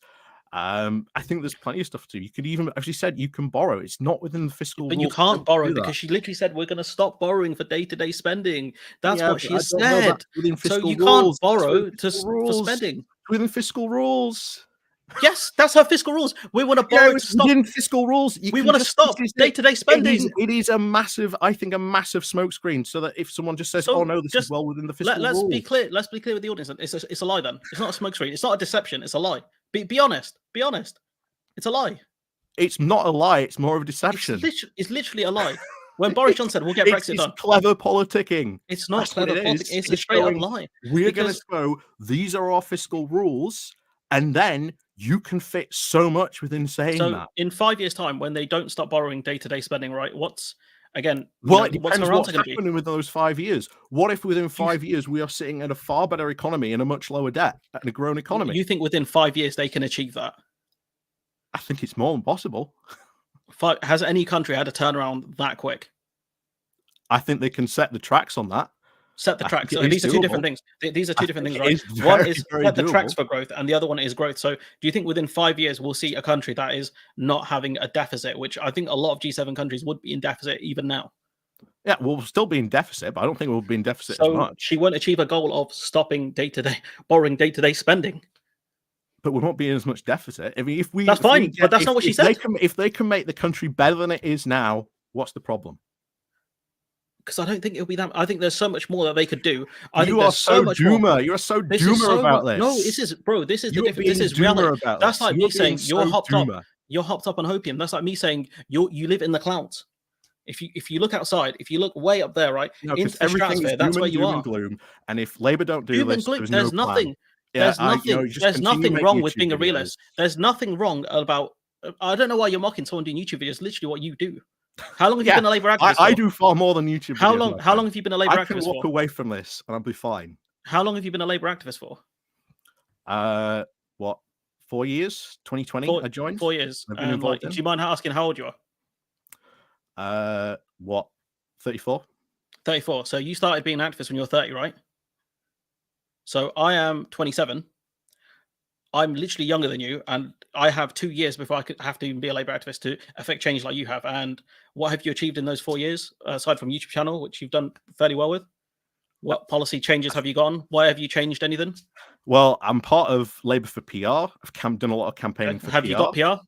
I think there's plenty of stuff to do. You could even, as you said, you can borrow. It's not within the fiscal But rules. you can't borrow, because she literally said we're going to stop borrowing for day-to-day spending. That's what she has said. So you can't borrow for spending. Within fiscal rules. Yes, that's her fiscal rules. We want to borrow to stop. Within fiscal rules. We want to stop day-to-day spending. It is a massive, I think, a massive smokescreen. So that if someone just says, "Oh no, this is well within the fiscal rules," let's be clear. Let's be clear with the audience. It's a lie. Then it's not a smokescreen. It's not a deception. It's a lie. Be honest. Be honest. It's a lie. It's not a lie. It's more of a deception. It's literally a lie. When Boris Johnson said, "We'll get Brexit done," clever politicking. It's not clever politicking. It's a straight up lie. We're going to go. These are our fiscal rules, and then you can fit so much within saying that. In 5 years' time, when they don't stop borrowing day-to-day spending, right? What's again? It depends what's happening with those 5 years. What if within 5 years we are sitting at a far better economy and a much lower debt and a grown economy? You think within 5 years they can achieve that? I think it's more than possible. Has any country had a turnaround that quick? I think they can set the tracks on that. Set the tracks. So these are two different things. These are two different things, right? One is set the tracks for growth, and the other one is growth. So, do you think within 5 years we'll see a country that is not having a deficit, which I think a lot of G7 countries would be in deficit even now? Yeah, we'll still be in deficit, but I don't think we'll be in deficit as much. She won't achieve a goal of stopping borrowing day-to-day spending. But we won't be in as much deficit. I mean, that's fine, but that's not what she said. If they can make the country better than it is now, what's the problem? Because I don't think it'll be that. I think there's so much more that they could do. You are so doomer. You're so doomer about this. No, this is, bro. This is the difference. This is reality. That's like me saying you're hopped up. You're hopped up on opium. That's like me saying you live in the clouds. If you look outside, if you look way up there, right, into the stratosphere, that's where you are. Gloom. And if Labour don't do this, there's nothing. There's nothing wrong with being a realist. There's nothing wrong about. I don't know why you're mocking someone doing YouTube videos. It's literally what you do. How long have you been a Labour activist? I do far more than YouTube. How long have you been a Labour activist for? I can walk away from this and I'll be fine. How long have you been a Labour activist for? 4 years? 2020 I joined. 4 years. And do you mind asking how old you are? 34? 34. So you started being an activist when you were 30, right? So I am 27. I'm literally younger than you, and I have 2 years before I could have to even be a Labour activist to affect change like you have. And what have you achieved in those 4 years, aside from YouTube channel, which you've done fairly well with? What policy changes have you gone? Why have you changed anything? Well, I'm part of Labour for PR. I've done a lot of campaigning for PR. Have you got PR?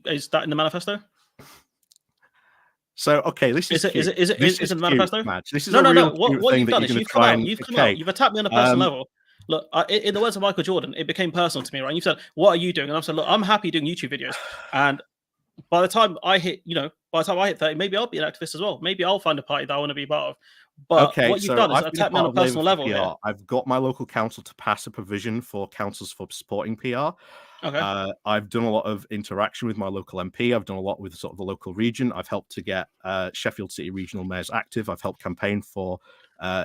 Is that in the manifesto? So okay, this is is it the manifesto? This is no. What you've done is you've come out. You've attacked me on a personal level. Look, in the words of Michael Jordan, it became personal to me, right? And you said, "What are you doing?" And I said, "Look, I'm happy doing YouTube videos." And by the time I hit, by the time I hit 30, maybe I'll be an activist as well. Maybe I'll find a party that I want to be part of. But Okay, what you've so done is I've been a attack me on part a of Labour personal for level PR. here. I've got my local council to pass a provision for councils for supporting PR. Okay. I've done a lot of interaction with my local MP. I've done a lot with sort of the local region. I've helped to get Sheffield City regional mayors active. I've helped campaign for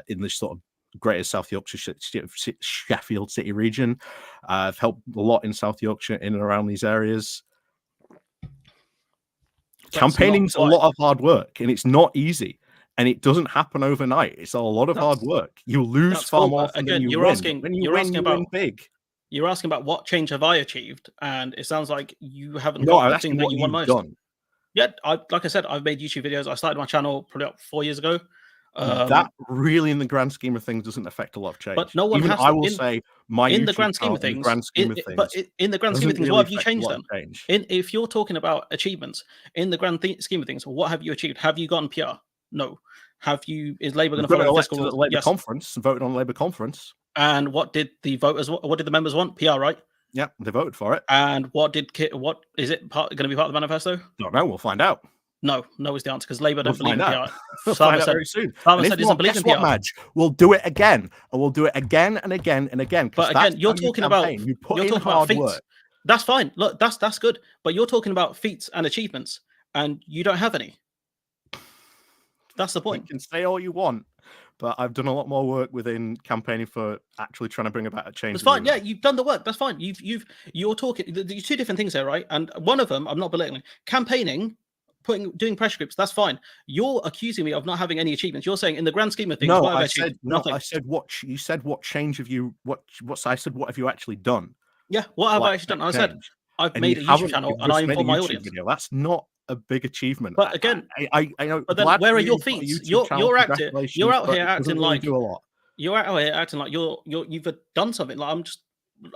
in this sort of greater South Yorkshire Sheffield City region. I've helped a lot in South Yorkshire in and around these areas. Campaigning's a lot of hard work, and it's not easy, and it doesn't happen overnight. It's a lot of hard work. You lose far more often than you win. When you win, you win big. You're asking about what change have I achieved, and it sounds like you haven't No, got I'm the asking thing that what you want you've most. done. Yeah, like I said, I've made YouTube videos. I started my channel probably about 4 years ago. That really, in the grand scheme of things, doesn't affect a lot of change. But no one Even has I to. will say my In YouTube the grand scheme channel, of things, in the grand scheme of but things, in the grand scheme of doesn't things, really what have you affect a changed lot of then? change. If you're talking about achievements in the grand scheme of things, what have you achieved? Have you gotten PR? No. Have you? Is Labour going to follow fiscal rules? Labour Yes. conference, voted on Labour conference. And what did the voters? What did the members want? PR, right? Yeah, they voted for it. And what is it going to be part of the manifesto? Don't know. We'll find out. No is the answer because Labour don't believe in PR. We'll find out very soon. Starmer said he doesn't believe in PR. Madge? We'll do it again, and we'll do it again and again and again. But again, you're talking about feats. Work. That's fine. Look, that's good. But you're talking about feats and achievements, and you don't have any. That's the point. You can say all you want, but I've done a lot more work within campaigning for actually trying to bring about a change. That's fine. Yeah, you've done the work. That's fine. You're talking. There's two different things there, right? And one of them, I'm not belittling. Campaigning, doing pressure groups. That's fine. You're accusing me of not having any achievements. You're saying in the grand scheme of things, no, what have I achieved? said no. Nothing. I said what you said. What change have you? I said what have you actually done? Yeah, what have I actually done? I said I've made a YouTube channel and I inform my audience. Video. That's not a big achievement. But again, I know. But then where are your feats? You're acting. You're out here acting like do a lot. You're out here acting like you've done something. Like I'm just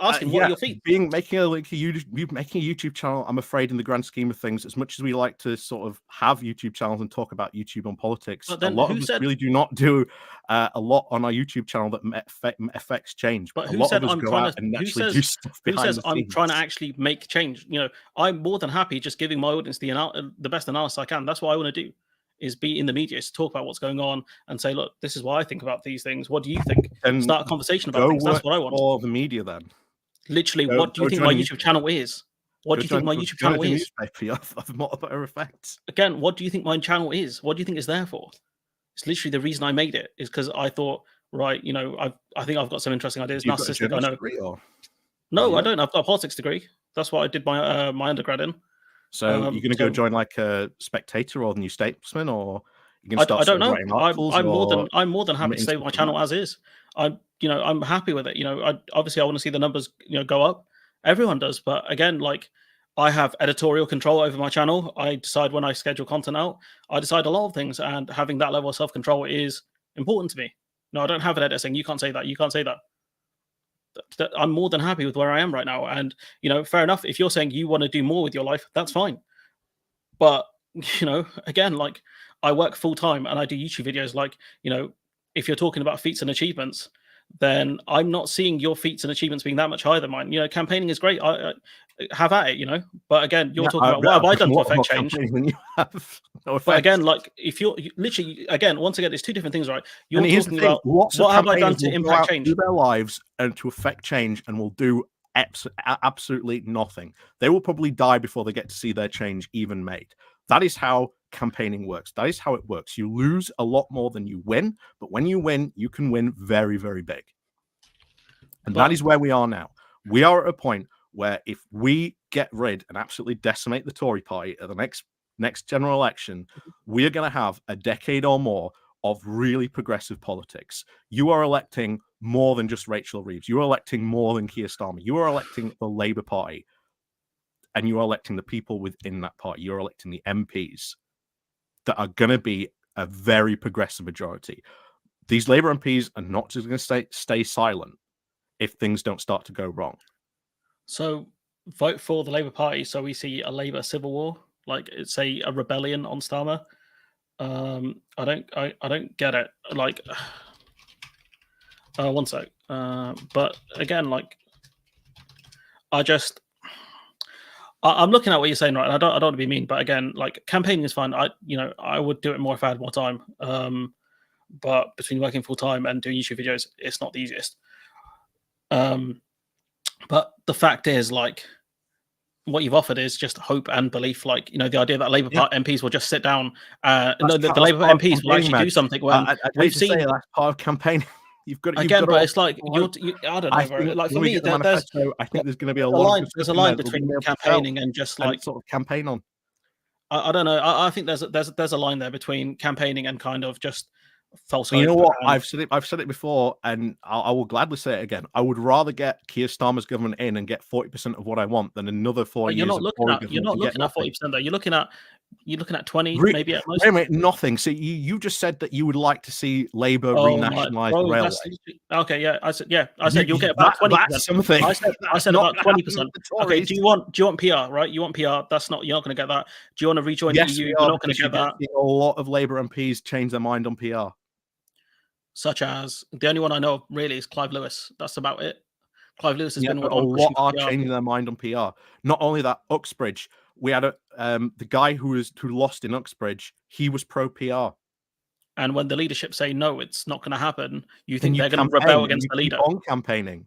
asking, what are your feats? Making a YouTube channel, I'm afraid, in the grand scheme of things, as much as we like to sort of have YouTube channels and talk about YouTube on politics, a lot of us really do not do a lot on our YouTube channel that affects change. But who said I'm trying to? Who says I'm trying to actually make change? You know, I'm more than happy just giving my audience the best analysis I can. That's what I want to do. Is be in the media, to talk about what's going on and say, look, this is what I think about these things. What do you think? And start a conversation about things. That's what I want. Or the media, then. Literally, what do you think my YouTube channel is? What do you think my YouTube channel is? Again, what do you think my channel is? What do you think it's there for? It's literally the reason I made it is because I thought, right, you know, I think I've got some interesting ideas. Narcissistic, I know. No, I don't. I've got a politics degree. That's what I did my my undergrad in. So you're going to go join like a Spectator or the New Statesman, or you can start? I don't know. I'm more than happy to stay with my channel as is. I'm happy with it. You know, obviously I want to see the numbers, go up. Everyone does, but again, like I have editorial control over my channel. I decide when I schedule content out. I decide a lot of things, and having that level of self-control is important to me. No, I don't have an editor saying you can't say that. You can't say that. I'm more than happy with where I am right now. And, fair enough. If you're saying you want to do more with your life, that's fine. But, again, like I work full time and I do YouTube videos. Like, if you're talking about feats and achievements, then I'm not seeing your feats and achievements being that much higher than mine. Campaigning is great. I have at it, But again, you're talking about what have I done to affect change? Than you have. No, but again, like if you're literally, again, once again, it's two different things, right? You're talking about what have I done to impact change? Do their lives and to affect change, and will do absolutely nothing. They will probably die before they get to see their change even made. That is how campaigning works. That is how it works. You lose a lot more than you win, but when you win, you can win very, very big. And that is where we are now. We are at a point where if we get rid and absolutely decimate the Tory party at the next general election, we are going to have a decade or more of really progressive politics. You are electing more than just Rachel Reeves. You are electing more than Keir Starmer. You are electing the Labour Party. And you are electing the people within that party. You're electing the MPs that are going to be a very progressive majority. These Labour MPs are not just going to stay silent if things don't start to go wrong. So vote for the Labour Party so we see a Labour civil war, like it's a rebellion on Starmer. I don't get it. Like, one sec. But again, like, I'm looking at what you're saying, right? And I don't want to be mean, but again, like campaigning is fine. I would do it more if I had more time. But between working full time and doing YouTube videos, it's not the easiest. But the fact is, like, what you've offered is just hope and belief. Like, the idea that Labour Party MPs will just sit down. The Labour MPs will actually do something when I'd we've hate to seen. say that's part of campaigning. You've got Again, to but it's like hope. I don't I know, bro. think Like for when we me, get the there's manifesto, I think there's going to be a a lot line. of There's a stuff in there line that we're going to be between able to sell campaigning and just and like sort of campaign on. I don't know. I think there's a line there between campaigning and kind of just false You know hope. what? And I've said it before, and I will gladly say it again. I would rather get Keir Starmer's government in and get 40% of what I want than another 4 but you're years not of looking Tory at government and get 40% nothing. though. You're looking at 20 Wait maybe at most. a minute, nothing. So you just said that you would like to see Labour Oh my, renationalise the bro, railway. that's okay. Yeah, I said you'll get about That's 20%. something. I said That's about not gonna happen 20%. with the Okay, Tories. do you want PR, right? You want PR? You're not going to get that. Do you want to rejoin the Yes, EU? we You're are, not going because to you're get going to that. see a lot of Labour MPs change their mind on PR. Such as the only one I know of really is Clive Lewis. That's about it. Clive Lewis has Yeah, been but the a one lot pushing are for PR. changing their mind on PR. Not only that, Uxbridge, we had the guy who lost in Uxbridge, he was pro PR. And when the leadership say no, it's not going to happen. You Then think you they're going to campaign rebel and against you the keep leader? on campaigning.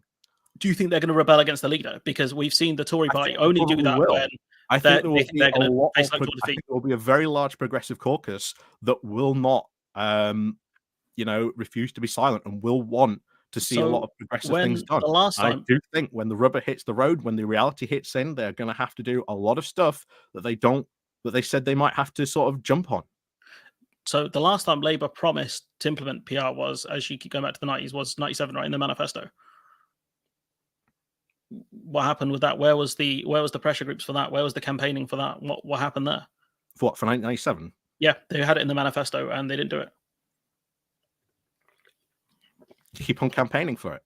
Do you think they're going to rebel against the leader? Because we've seen the Tory I party think they only do probably that will. when I think there they will think be they're a going to lot face of. electoral I defeat. think there will be a very large progressive caucus that will not, refuse to be silent and will want to see a lot So of progressive when things done. the last And I time, do think when the rubber hits the road, when the reality hits in, they're going to have to do a lot of stuff that they said they might have to sort of jump on. so the last time Labour promised to implement PR was, as you keep going back to the 90s, was 97, right, in the manifesto. What happened with that? Where was the pressure groups for that? Where was the campaigning for that? What happened there? For what, for 1997? Yeah, they had it in the manifesto and they didn't do it. Keep on campaigning for it.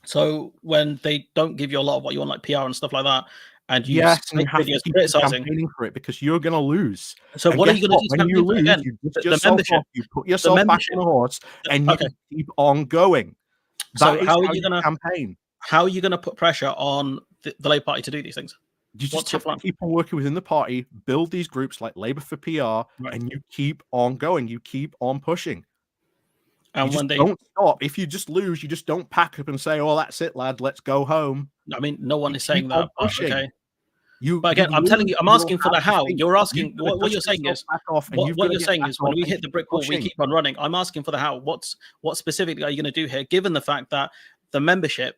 So when they don't give you a lot of what you want, like PR and stuff like that, and you Yes, and you make have to videos keep criticizing. campaigning for it because you're going to lose. So And what are guess you going what? to do to When you campaign for it? lose, Again? you dust The yourself membership, off, you put yourself back on a horse, and you okay. keep on going. That So is how are how you you gonna campaign. put pressure on the Labour Party to do these things? You just What's your have plan? to keep on working within the party, build these groups like Labour for PR, Right. and you keep on going. You keep on pushing. You And just when they, don't stop. If you just lose, you just don't pack up and say, "Oh, that's it, lad. Let's go home." I mean, no one You is keep saying on that, but pushing. okay. You But again, I'm telling lose, you, I'm you'll asking for have the how. defeat. You're You've asking got to what you're dust saying yourself is back off, and you've got what to you're get saying back is on, when we and hit the keep brick wall, we pushing. keep on running. I'm asking for the how. What specifically are you going to do here, given the fact that the membership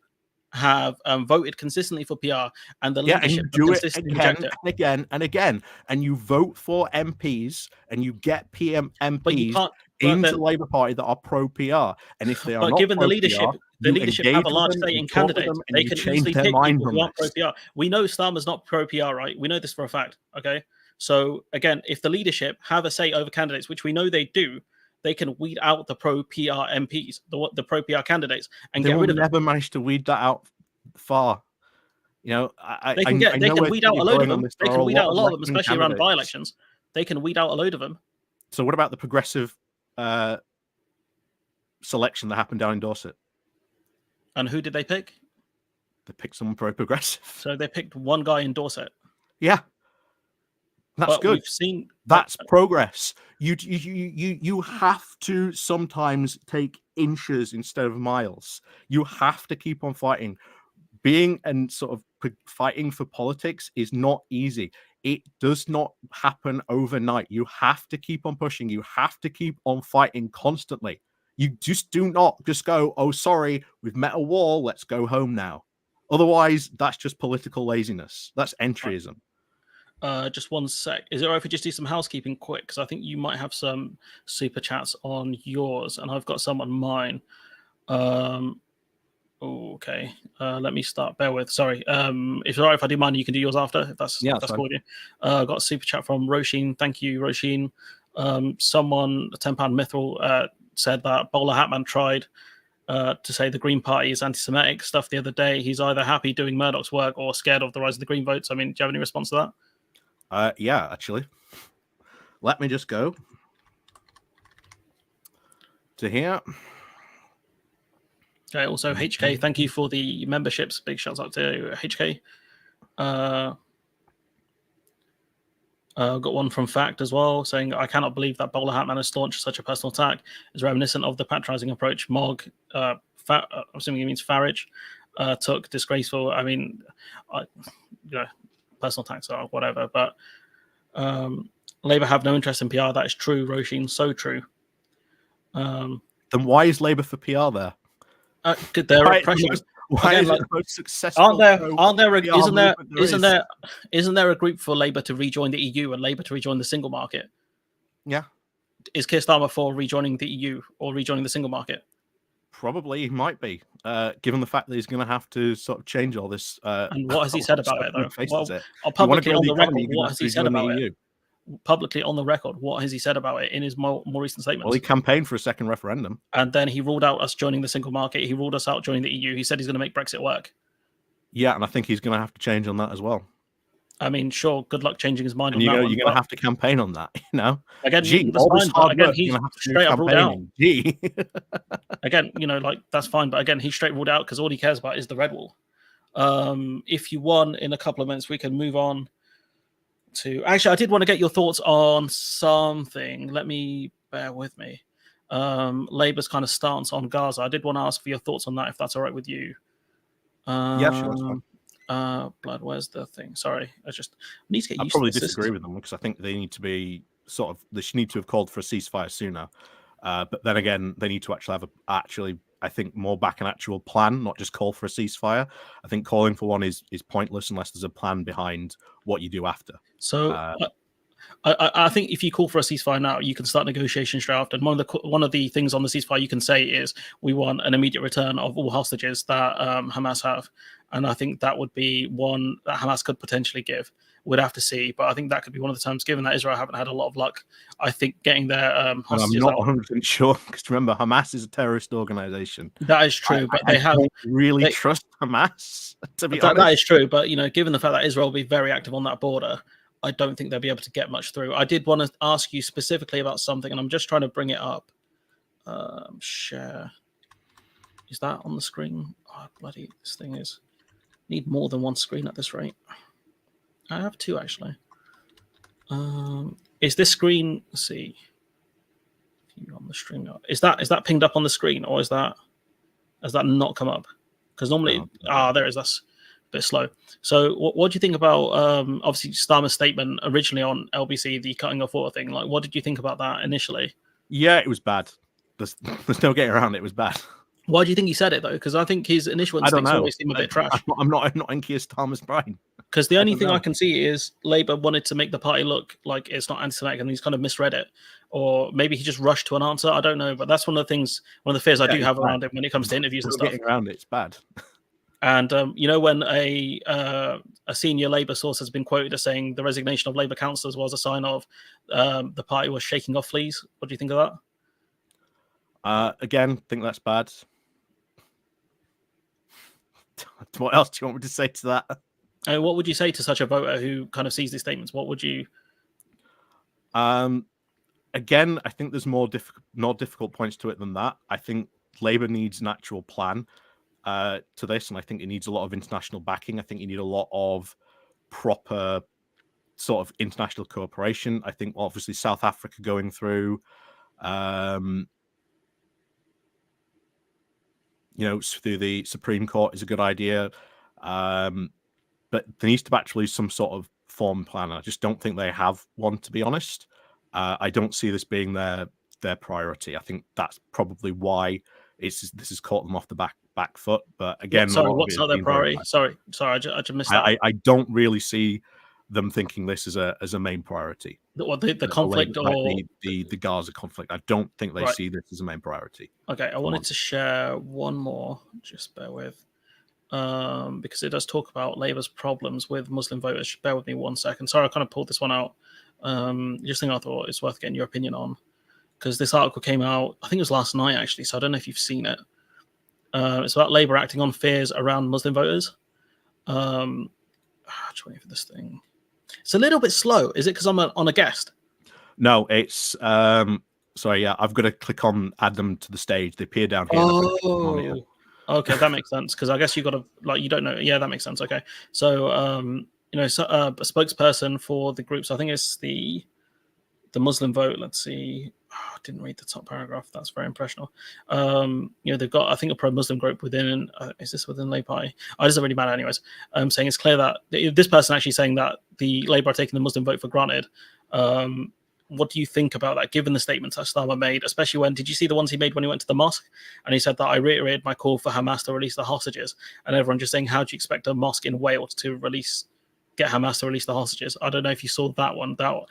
have voted consistently for PR and the Yeah, and you leadership have do it consistently again rejected it? and again and again, and you vote for MPs and you get PM But you MPs can't. But into the then, Labour Party that are pro PR, and if they are but not given pro PR, the you leadership have engage a with large them, say you in talk with candidates. them, and They you can change easily their pick mind people on who aren't pro this. PR. We know Starmer's not pro PR, right? We know this for a fact. Okay, so again, if the leadership have a say over candidates, which we know they do, they can weed out the pro PR MPs, the pro PR candidates, and They get will rid of them. never manage to weed that out far. You know, I They know can where weed out a you're load of going on them. this. They There are can a weed lot out a of lot of them, left-wing especially around candidates. by-elections. They can weed out a load of them. So what about the progressive selection that happened down in Dorset? And who did they pick? They picked someone pro-progressive. So they picked one guy in Dorset. Yeah, that's But good. we've seen That's progress. You have to sometimes take inches instead of miles. You have to keep on fighting. Being and sort of fighting for politics is not easy. It does not happen overnight. You have to keep on pushing. You have to keep on fighting constantly. You just do not just go, "Oh, sorry, we've met a wall. Let's go home now." Otherwise, that's just political laziness. That's entryism. just one sec. Is it all right if we just do some housekeeping quick? Because I think you might have some super chats on yours, and I've got some on mine. Okay. Let me start. Bear with. Sorry. If it's all right if I do mine, you can do yours after. If that's cool with you. Got a super chat from Roisin. Thank you, Roisin. Someone, a £10 Mithril, said that Bowler Hatman tried to say the Green Party is anti-Semitic stuff the other day. He's either happy doing Murdoch's work or scared of the rise of the Green votes. I mean, do you have any response to that? Yeah, actually. Let me just go to here. Okay, also HK, thank you for the memberships. Big shouts out to HK. Got one from Fact as well, saying, I cannot believe that Bowler Hatman has launched such a personal attack. It's reminiscent of the patronizing approach Mog, I'm assuming he means Farage, took. Disgraceful. I mean, personal attacks are whatever, but Labour have no interest in PR. That is true, Roshin, so true. Then why is Labour for PR there? There are pressures. Why Again, is like, it the most successful? Isn't there a group for Labour to rejoin the EU and Labour to rejoin the single market? Yeah. Is Keir Starmer for rejoining the EU or rejoining the single market? Probably he might be, given the fact that he's going to have to sort of change all this. And what has he said about it, though? Publicly on the record, what has he said about it? Publicly on the record, what has he said about it in his more recent statements? Well, he campaigned for a second referendum. And then he ruled out us joining the single market. He ruled us out joining the EU. He said he's going to make Brexit work. Yeah, and I think he's going to have to change on that as well. I mean, sure, good luck changing his mind on that one. You're going to have to campaign on that, Again, he's straight up ruled out. Again, that's fine. But again, he's straight ruled out because all he cares about is the red wall. If you want, in a couple of minutes, we can move on to... Actually, I did want to get your thoughts on something. Bear with me. Labour's kind of stance on Gaza. I did want to ask for your thoughts on that, if that's all right with you. Yeah, sure. That's fine. Blood, where's the thing? Sorry, I need to get used to probably this. disagree with them because I think they need to be they need to have called for a ceasefire sooner. But then again, they need to actually have I think, more back an actual plan, not just call for a ceasefire. I think calling for one is pointless unless there's a plan behind what you do after. So I think if you call for a ceasefire now, you can start negotiations straight after. And one of the things on the ceasefire you can say is we want an immediate return of all hostages that Hamas have. And I think that would be one that Hamas could potentially give. We'd have to see, but I think that could be one of the terms. Given that Israel haven't had a lot of luck, I think getting their hostages. I'm not 100% sure because remember, Hamas is a terrorist organization. That is true, but they don't really trust Hamas. To be honest, that is true, but given the fact that Israel will be very active on that border, I don't think they'll be able to get much through. I did want to ask you specifically about something, and I'm just trying to bring it up. Share. Is that on the screen? Oh, bloody! This thing is. Need more than one screen at this rate. I have two actually. Is this screen? Let's see. On the stream, is that pinged up on the screen, or has that not come up? Because normally, there is. That's a bit slow. So, what do you think about obviously Starmer's statement originally on LBC, the cutting off water thing? Like, what did you think about that initially? Yeah, it was bad. There's no getting around it. It was bad. Why do you think he said it though? Because I think his initial instincts always seem a bit trash. I'm not in Keir Starmer's brain. Because the only thing I can see is Labour wanted to make the party look like it's not anti-Semitic, and he's kind of misread it, or maybe he just rushed to an answer. I don't know, but that's one of the fears I do have around him when it comes to interviews and stuff. Getting around it's bad. And when a senior Labour source has been quoted as saying the resignation of Labour councillors was a sign of the party was shaking off fleas. What do you think of that? Again, think that's bad. What else do you want me to say to that? What would you say to such a voter who kind of sees these statements? What would you? Again, I think there's more difficult points to it than that. I think Labour needs an actual plan to this, and I think it needs a lot of international backing. I think you need a lot of proper sort of international cooperation. I think obviously South Africa going through, through the Supreme Court is a good idea. But there needs to be actually some sort of form plan. I just don't think they have one, to be honest. I don't see this being their priority. I think that's probably why this has caught them off the back foot. But again, what's not their priority? Sorry, I just missed that. I don't really see them thinking this as a main priority. The conflict or the Gaza conflict. I don't think they see this as a main priority. Okay, I wanted to share one more. Just bear with. Because it does talk about Labour's problems with Muslim voters. Just bear with me 1 second. Sorry, I kind of pulled this one out. Just think I thought it's worth getting your opinion on, because this article came out, I think it was last night actually, so I don't know if you've seen it. It's about Labour acting on fears around Muslim voters. Just waiting for this thing. It's a little bit slow. Is it because I'm on a guest? No, it's sorry, yeah, I've got to click on add them to the stage. They appear down here. Oh. Okay, that makes sense, because I guess you got to, you don't know. Yeah, that makes sense. Okay. So a spokesperson for the groups. I think it's the Muslim vote. Let's see. Oh, I didn't read the top paragraph. That's very impressionable. They've got, I think, a pro-Muslim group within. Is this within Labour Party? It doesn't really matter, anyways. Saying it's clear that this person actually saying that the Labour are taking the Muslim vote for granted. What do you think about that, given the statements that Starmer made, especially when, did you see the ones he made when he went to the mosque? And he said that I reiterated my call for Hamas to release the hostages. And everyone just saying, how do you expect a mosque in Wales to get Hamas to release the hostages? I don't know if you saw that one. I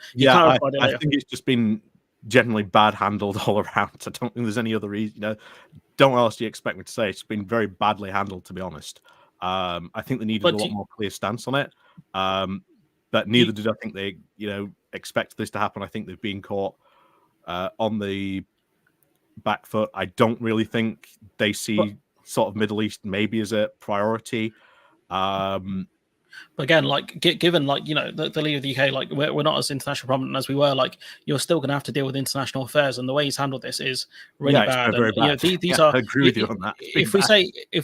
think it's just been generally bad handled all around. I don't think there's any other reason. Don't know what else do you expect me to say. It's been very badly handled, to be honest. I think they needed a lot more clear stance on it. But neither did I think they, expect this to happen. I think they've been caught on the back foot. I don't really think they see sort of Middle East maybe as a priority. But again, given the leader of the UK, we're not as international prominent as we were. You're still going to have to deal with international affairs, and the way he's handled this is really bad. Very bad. These are. I agree with you on that. If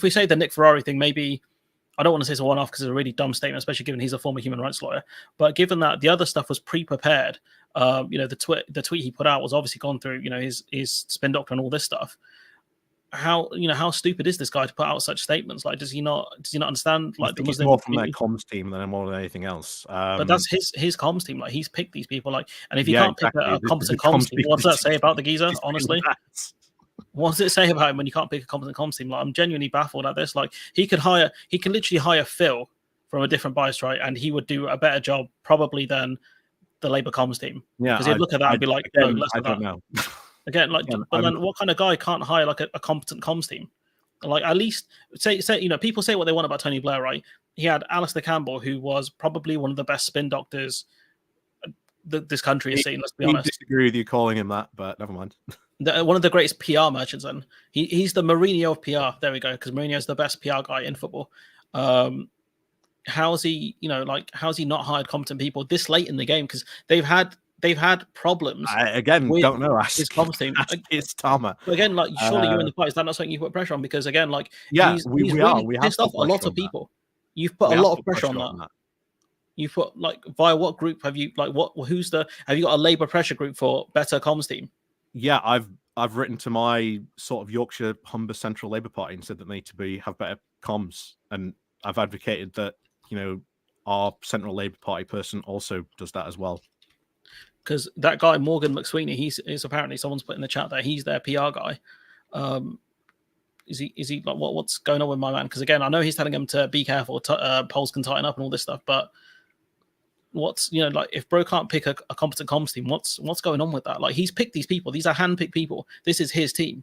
we say the Nick Ferrari thing, maybe I don't want to say it's a one-off because it's a really dumb statement, especially given he's a former human rights lawyer. But given that the other stuff was pre-prepared, the tweet he put out was obviously gone through, his spin doctor and all this stuff. How stupid is this guy to put out such statements? Does he not understand? The Muslim more from their comms team than more than anything else. But that's his comms team. He's picked these people. And if you can't pick a competent comms team, what does that say about the geezer? Honestly, what does it say about him when you can't pick a competent comms team? I'm genuinely baffled at this. He could literally hire Phil from a different bias, right? And he would do a better job probably than the Labour comms team. Yeah, because he'd look at that and be like, no, let's do that. Know. Again, but then what kind of guy can't hire a competent comms team? At least say people say what they want about Tony Blair, right? He had Alistair Campbell, who was probably one of the best spin doctors this country has seen. Let's be honest. I disagree with you calling him that, but never mind. One of the greatest PR merchants, and he's the Mourinho of PR. There we go, because Mourinho is the best PR guy in football. How's he not hired competent people this late in the game? Because they've had problems. Don't know. His comms team. It's Starmer. But again, surely you're in the fight. Is that not something you put pressure on? Because again, we really are. We have pissed off a lot of people. You've put a lot of pressure on that. You've put via what group have you have you got a Labour pressure group for better comms team? Yeah, I've written to my sort of Yorkshire Humber Central Labour Party and said that they need to have better comms, and I've advocated that our Central Labour Party person also does that as well. Because that guy Morgan McSweeney, he's apparently, someone's put in the chat that he's their PR guy. Is he what's going on with my man? Because again, I know he's telling him to be careful, polls can tighten up and all this stuff, but what's if Bro can't pick a competent comms team, what's going on with that? He's picked these people; these are hand-picked people. This is his team.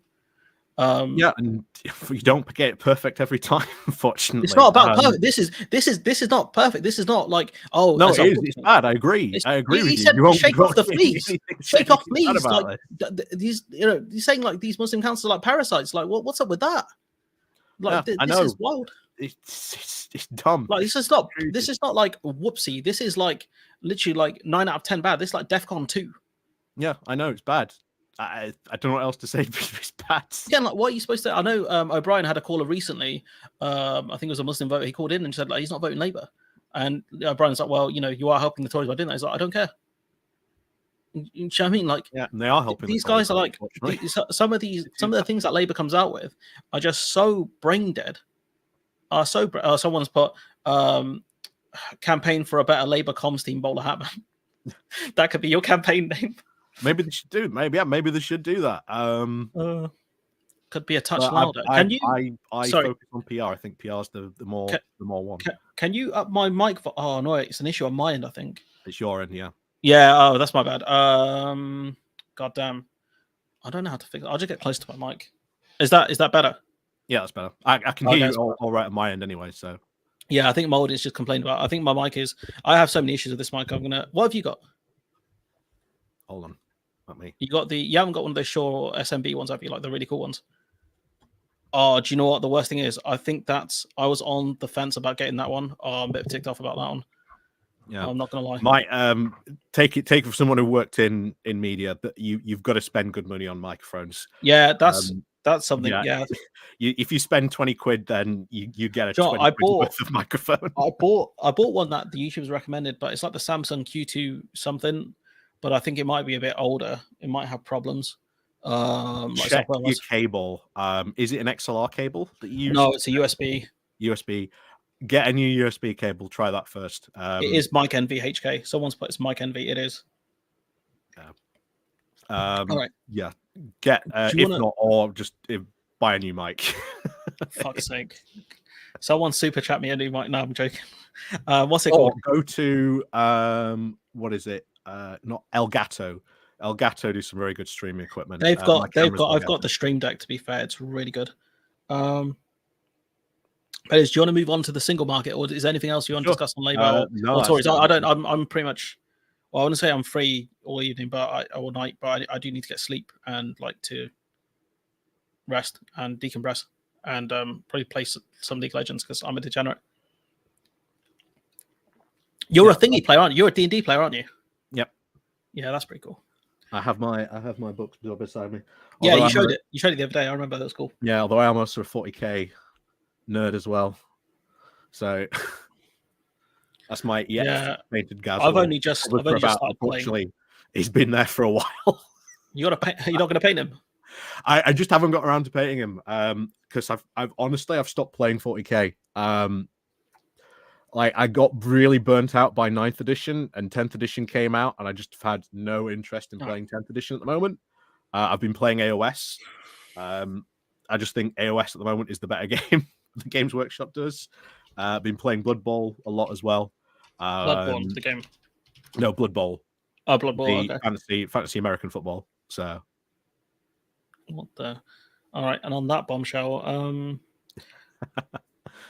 And you don't get it perfect every time. Unfortunately, it's not about perfect. This is not perfect. This is not no, it is. It's bad. I agree. I agree with you. You shake off the fleas. Shake off fleas. These, he's saying these Muslim councils are parasites. What's up with that? I know. This is wild. It's dumb. This is not whoopsie. This is literally 9 out of 10 bad. This is DEFCON 2. Yeah, I know it's bad. I don't know what else to say. It's bad. Yeah, what are you supposed to? I know O'Brien had a caller recently. I think it was a Muslim voter. He called in and said he's not voting Labour, and O'Brien's like, well, you are helping the Tories by doing that. He's like, I don't care. You know what I mean? Yeah, and they are helping. These guys are some of the things that Labour comes out with are just so brain dead. Someone's put campaign for a better Labour comms team, bowler Hatman. That could be your campaign name. Maybe they should do. Maybe they should do that. Could be a touch louder. I focus on PR. I think PR is the more one. Can you up my mic? Oh no, it's an issue on my end. I think it's your end. Yeah. Yeah. Oh, that's my bad. God damn. I don't know how to fix it. I'll just get close to my mic. Is that better? Yeah, that's better. I can hear you all right on my end anyway. So. Yeah, I think Mold is just complained about. I think my mic is. I have so many issues with this mic. What have you got? Hold on. Not me. You haven't got one of those Shure SMB ones, have you? The really cool ones. Oh, do you know what the worst thing is? I think I was on the fence about getting that one. Oh, I'm a bit ticked off about that one. Yeah, I'm not gonna lie. Might take it from someone who worked in media that you've got to spend good money on microphones. Yeah, that's That's something. Yeah. If you spend 20 quid, then you get a Sure, 20 quid worth of microphone. I bought one that the YouTube's recommended, but it's like the Samsung Q2 something, but I think it might be a bit older. It might have problems. Check your cable. Is it an XLR cable that you use? No, it's a USB. USB. Get a new USB cable. Try that first. It is Mic NV HK. Someone's put it's Mic NV. It is. All right. Yeah. Get if not, or just buy a new mic. Fuck's sake. Someone super chat me a new mic. No, I'm joking. What's it called? Go to what is it? Not Elgato. Elgato do some very good streaming equipment. I've got the Stream Deck, to be fair. It's really good. But do you want to move on to the single market, or is there anything else you want to discuss on labor? No, sorry, I don't. I'm pretty much. Well, I wouldn't say I'm free all evening, but all night. But I do need to get sleep and like to rest and decompress, and probably play some League of Legends because I'm a degenerate. You're a thingy player, aren't you? You're a D&D player, aren't you? Yep. Yeah, that's pretty cool. I have my book beside me. Yeah, you showed it. You showed it the other day. I remember that was cool. Yeah, although I am also a 40k nerd as well. So that's my painted Gaz. I've only just started unfortunately, he's been there for a while. You're not going to paint him? I just haven't got around to painting him because I've honestly stopped playing 40k. I got really burnt out by 9th edition, and 10th edition came out, and I just have had no interest in playing 10th edition at the moment. I've been playing AOS. I just think AOS at the moment is the better game the Games Workshop does. I've been playing Blood Bowl a lot as well. Blood Bowl, the game? No, Blood Bowl. Oh, Blood Bowl, okay. Fantasy American football. So, what the? All right, and on that bombshell, do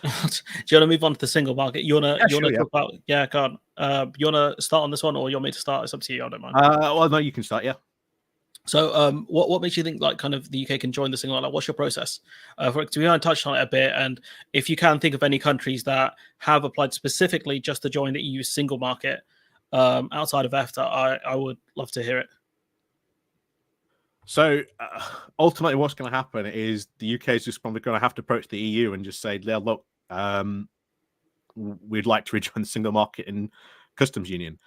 you want to move on to the single market? You want to talk about? Yeah, go on. You want to start on this one, or you want me to start? It's up to you. I don't mind. Well, no, you can start. Yeah. So, what makes you think like kind of the UK can join the single? Like, what's your process? We haven't touched on it a bit, and if you can think of any countries that have applied specifically just to join the EU single market outside of EFTA, I would love to hear it. So ultimately, what's going to happen is the UK is just probably going to have to approach the EU and just say, "Look, we'd like to rejoin the single market in customs union."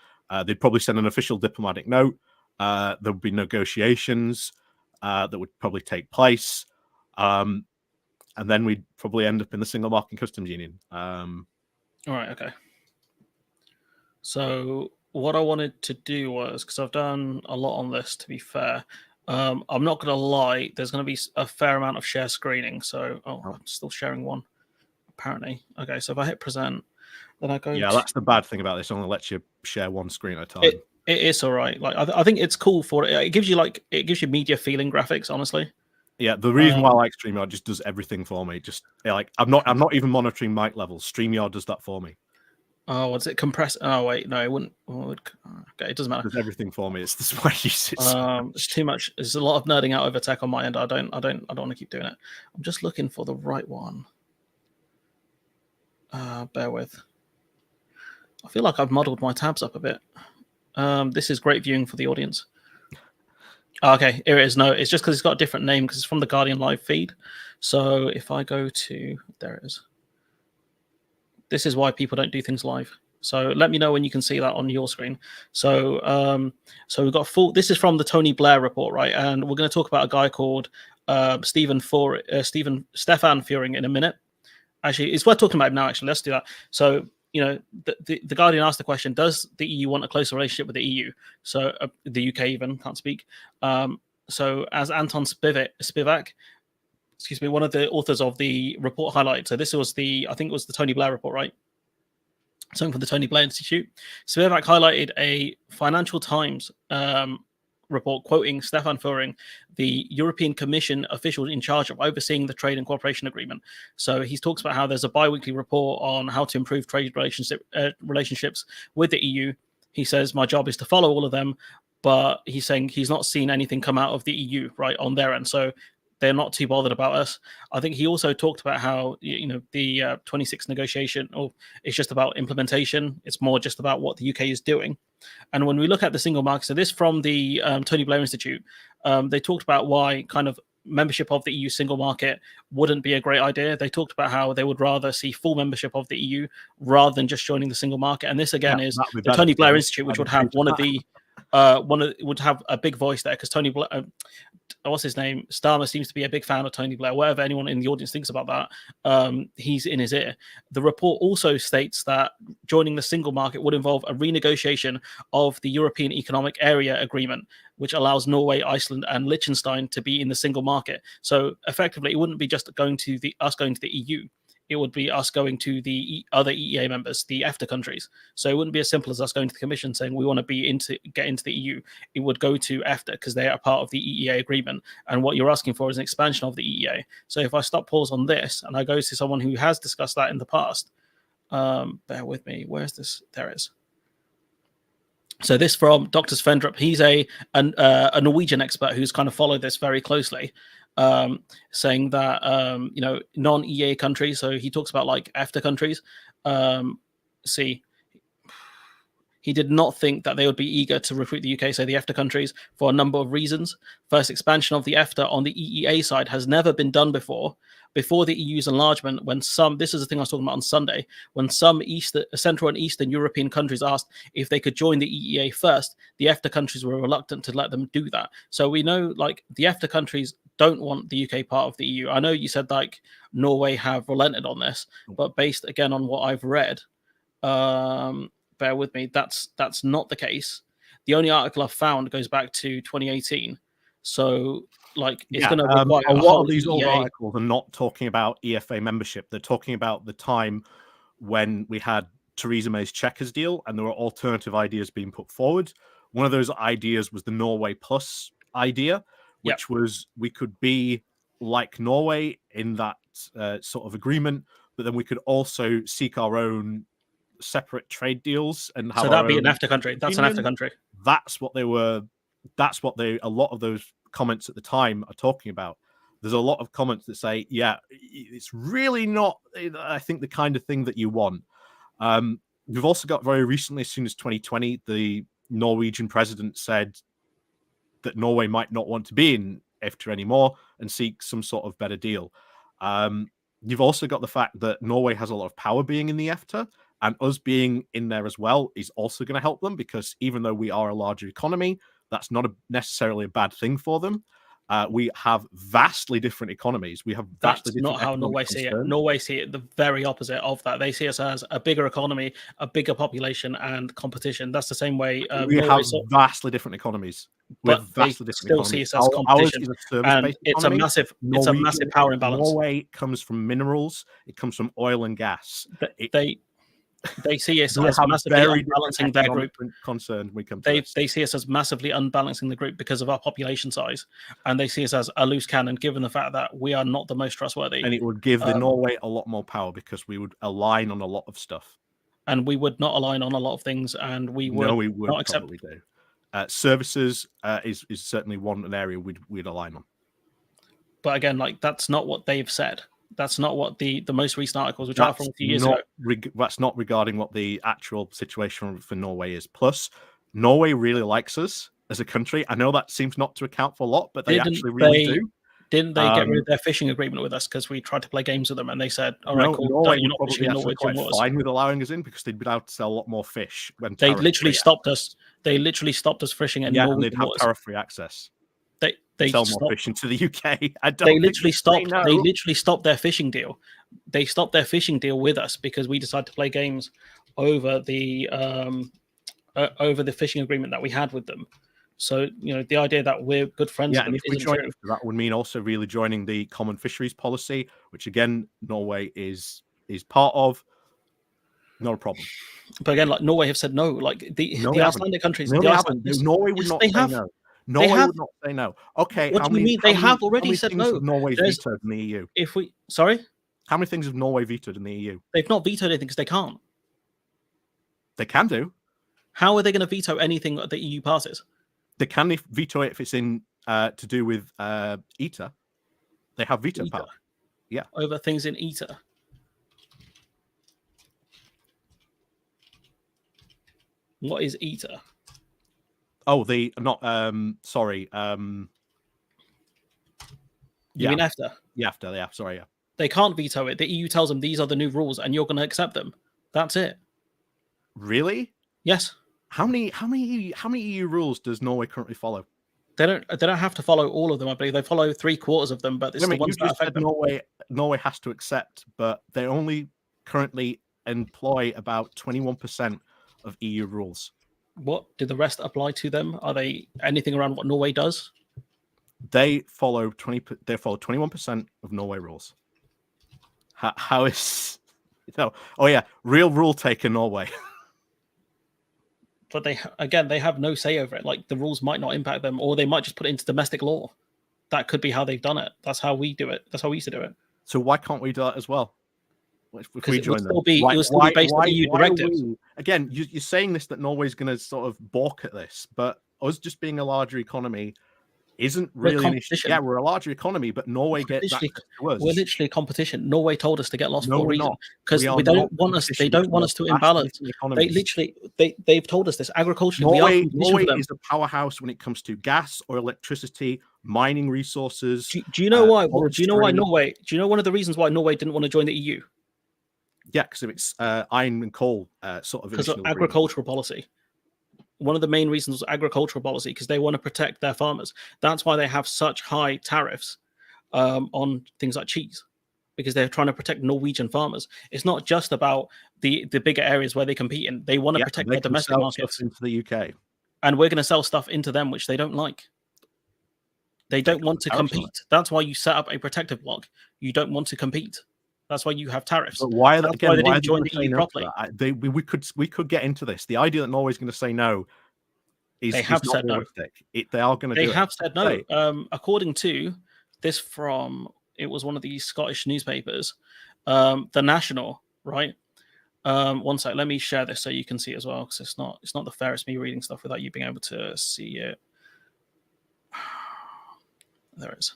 They'd probably send an official diplomatic note. There would be negotiations that would probably take place, and then we'd probably end up in the single market customs union. All right, okay. So what I wanted to do was, because I've done a lot on this, to be fair, I'm not going to lie, there's going to be a fair amount of share screening. So, I'm still sharing one, apparently. Okay, so if I hit present, then I go. Yeah, that's the bad thing about this. It only lets you share one screen at a time. It is all right. Like I think it's cool for it. It gives you media feeling graphics, honestly. Yeah, the reason why I like StreamYard just does everything for me. Just like I'm not even monitoring mic levels. StreamYard does that for me. Oh, what's it compress? Oh wait, no, it wouldn't. Okay, it doesn't matter. It does everything for me. It's this way I use it. It's too much. There's a lot of nerding out over tech on my end. I don't want to keep doing it. I'm just looking for the right one. Bear with. I feel like I've muddled my tabs up a bit. This is great viewing for the audience. Okay, here it is. No, it's just because it's got a different name because it's from the Guardian live feed. So if I go to, there it is. This is why people don't do things live. So let me know when you can see that on your screen. So we've got this is from the Tony Blair report, right? And we're going to talk about a guy called Stefan Furing in a minute. Actually, it's worth talking about him now. Actually, let's do that. So, the Guardian asked the question: does the EU want a closer relationship with the EU? So the UK even can't speak. So as Anton Spivak, one of the authors of the report highlighted. So this was I think it was the Tony Blair report, right? Something from the Tony Blair Institute. Spivak highlighted a Financial Times report quoting Stefan Furing, the European Commission official in charge of overseeing the trade and cooperation agreement. So he talks about how there's a bi-weekly report on how to improve trade relationships with the EU. He says, my job is to follow all of them, but he's saying he's not seen anything come out of the EU, right, on their end. So they're not too bothered about us. I think he also talked about how, the 26 negotiation, it's just about implementation. It's more just about what the UK is doing. And when we look at the single market, so this from the Tony Blair Institute, they talked about why kind of membership of the EU single market wouldn't be a great idea. They talked about how they would rather see full membership of the EU rather than just joining the single market. And this again is the Tony Blair Institute, which would have would have a big voice there, because Tony Blair, what's his name? Starmer seems to be a big fan of Tony Blair. Whatever anyone in the audience thinks about that, he's in his ear. The report also states that joining the single market would involve a renegotiation of the European Economic Area Agreement, which allows Norway, Iceland, and Liechtenstein to be in the single market. So effectively, it wouldn't be just going to the EU. It would be us going to the other EEA members, the EFTA countries. So it wouldn't be as simple as us going to the Commission saying we want to get into the EU. It would go to EFTA because they are part of the EEA agreement. And what you're asking for is an expansion of the EEA. So if I stop pause on this and I go to someone who has discussed that in the past, bear with me. Where's this? There it is. So this from Dr. Svendrup. He's a Norwegian expert who's kind of followed this very closely, saying that non-EA countries. So he talks about like EFTA countries. He did not think that they would be eager to recruit the UK, so the EFTA countries, for a number of reasons. First, expansion of the EFTA on the EEA side has never been done before. Before the EU's enlargement, this is the thing I was talking about on Sunday, when some Central and Eastern European countries asked if they could join the EEA first, the EFTA countries were reluctant to let them do that. So we know like the EFTA countries don't want the UK part of the EU. I know you said like Norway have relented on this, but based again on what I've read, bear with me, that's not the case. The only article I've found goes back to 2018. So like it's going to require a lot of these old articles are not talking about EFA membership. They're talking about the time when we had Theresa May's Chequers deal and there were alternative ideas being put forward. One of those ideas was the Norway Plus idea, which was we could be like Norway in that sort of agreement, but then we could also seek our own separate trade deals and have. So that'd be an EFTA country. That's an EFTA country. That's what they were. That's what a lot of those comments at the time are talking about. There's a lot of comments that say, yeah, it's really not, I think, the kind of thing that you want. We've also got very recently, as soon as 2020, the Norwegian president said that Norway might not want to be in EFTA anymore and seek some sort of better deal. You've also got the fact that Norway has a lot of power being in the EFTA, and us being in there as well is also going to help them, because even though we are a larger economy, that's not necessarily a bad thing for them. We have vastly different economies. We have vastly different. That's not how Norway see it. Norway see it the very opposite of that. They see us as a bigger economy, a bigger population, and competition. That's the same way we have vastly different economies. But they still see us as competition, and it's a massive power imbalance. Norway comes from minerals. It comes from oil and gas. They see us as massively unbalancing their group. They see us as massively unbalancing the group because of our population size, and they see us as a loose cannon, given the fact that we are not the most trustworthy. And it would give the Norway a lot more power because we would align on a lot of stuff. And we would not align on a lot of things, and we would not accept. Do. Services is certainly an area we'd align on. But again, like that's not what they've said. That's not what the most recent articles, which are from a few years ago. That's not regarding what the actual situation for Norway is. Plus, Norway really likes us as a country. I know that seems not to account for a lot, but they actually really do. Didn't they get rid of their fishing agreement with us because we tried to play games with them and they said, "All right, cool, Norway you're not fishing in Norwegian waters." Fine with allowing us in because they'd be able to sell a lot more fish. When they literally stopped us. They literally stopped us fishing in Norwegian waters. And they'd have tariff-free access. They sell more fish into the UK. They literally stopped. They literally stopped their fishing deal. They stopped their fishing deal with us because we decided to play games over the fishing agreement that we had with them. So the idea that we're good friends. Yeah, and if we join, that would mean also really joining the common fisheries policy, which again Norway is part of. Not a problem. But again, like Norway have said no. Like the Icelandic countries, Norway would not say no. Norway would not say no. Okay. What do you mean? They have already said no. Norway's vetoed in the EU. How many things have Norway vetoed in the EU? They've not vetoed anything because they can't. They can do. How are they going to veto anything that the EU passes? They can veto it if it's in to do with ETA. They have veto power. Yeah. Over things in ETA. What is ETA? Oh, sorry. You mean EFTA? Yeah, sorry, yeah. They can't veto it. The EU tells them these are the new rules, and you're going to accept them. That's it. Really? Yes. How many EU rules does Norway currently follow? They don't have to follow all of them. I believe they follow 3/4 of them, but it's the ones you that just affect said them. Norway has to accept, but they only currently employ about 21% of EU rules. What do the rest apply to them? Are they anything around what Norway does? They follow 21% of Norway rules. How is Oh yeah, real rule taker Norway. But they have no say over it. Like the rules might not impact them, or they might just put it into domestic law. That could be how they've done it. That's how we do it. That's how we used to do it. So why can't we do that as well? Because it would still be based on EU directives. Again, you're saying this that Norway's going to sort of balk at this, but us just being a larger economy isn't really an issue. Yeah, we're a larger economy, but Norway gets access to us. We're literally competition. Norway told us to get lost for a reason because they don't want us. They don't want us to imbalance. They've told us this agriculturally. Norway is a powerhouse when it comes to gas or electricity, mining resources. Do you know why? Do you know why Norway? Do you know one of the reasons why Norway didn't want to join the EU? Yeah, because of its iron and coal sort of. Because of agricultural policy. One of the main reasons was agricultural policy, because they want to protect their farmers. That's why they have such high tariffs on things like cheese, because they're trying to protect Norwegian farmers. It's not just about the bigger areas where they compete in. They want to protect their domestic markets into the UK, and we're going to sell stuff into them which they don't like. They don't want to compete. That's why you set up a protective bloc. You don't want to compete. That's why you have tariffs. But why they didn't join the EU properly? We could get into this. The idea that Norway's going to say no is not realistic. They are going to. They have said no. According to this it was one of these Scottish newspapers, The National, right? One sec. Let me share this so you can see it as well, because it's not the fairest me reading stuff without you being able to see it. There it is.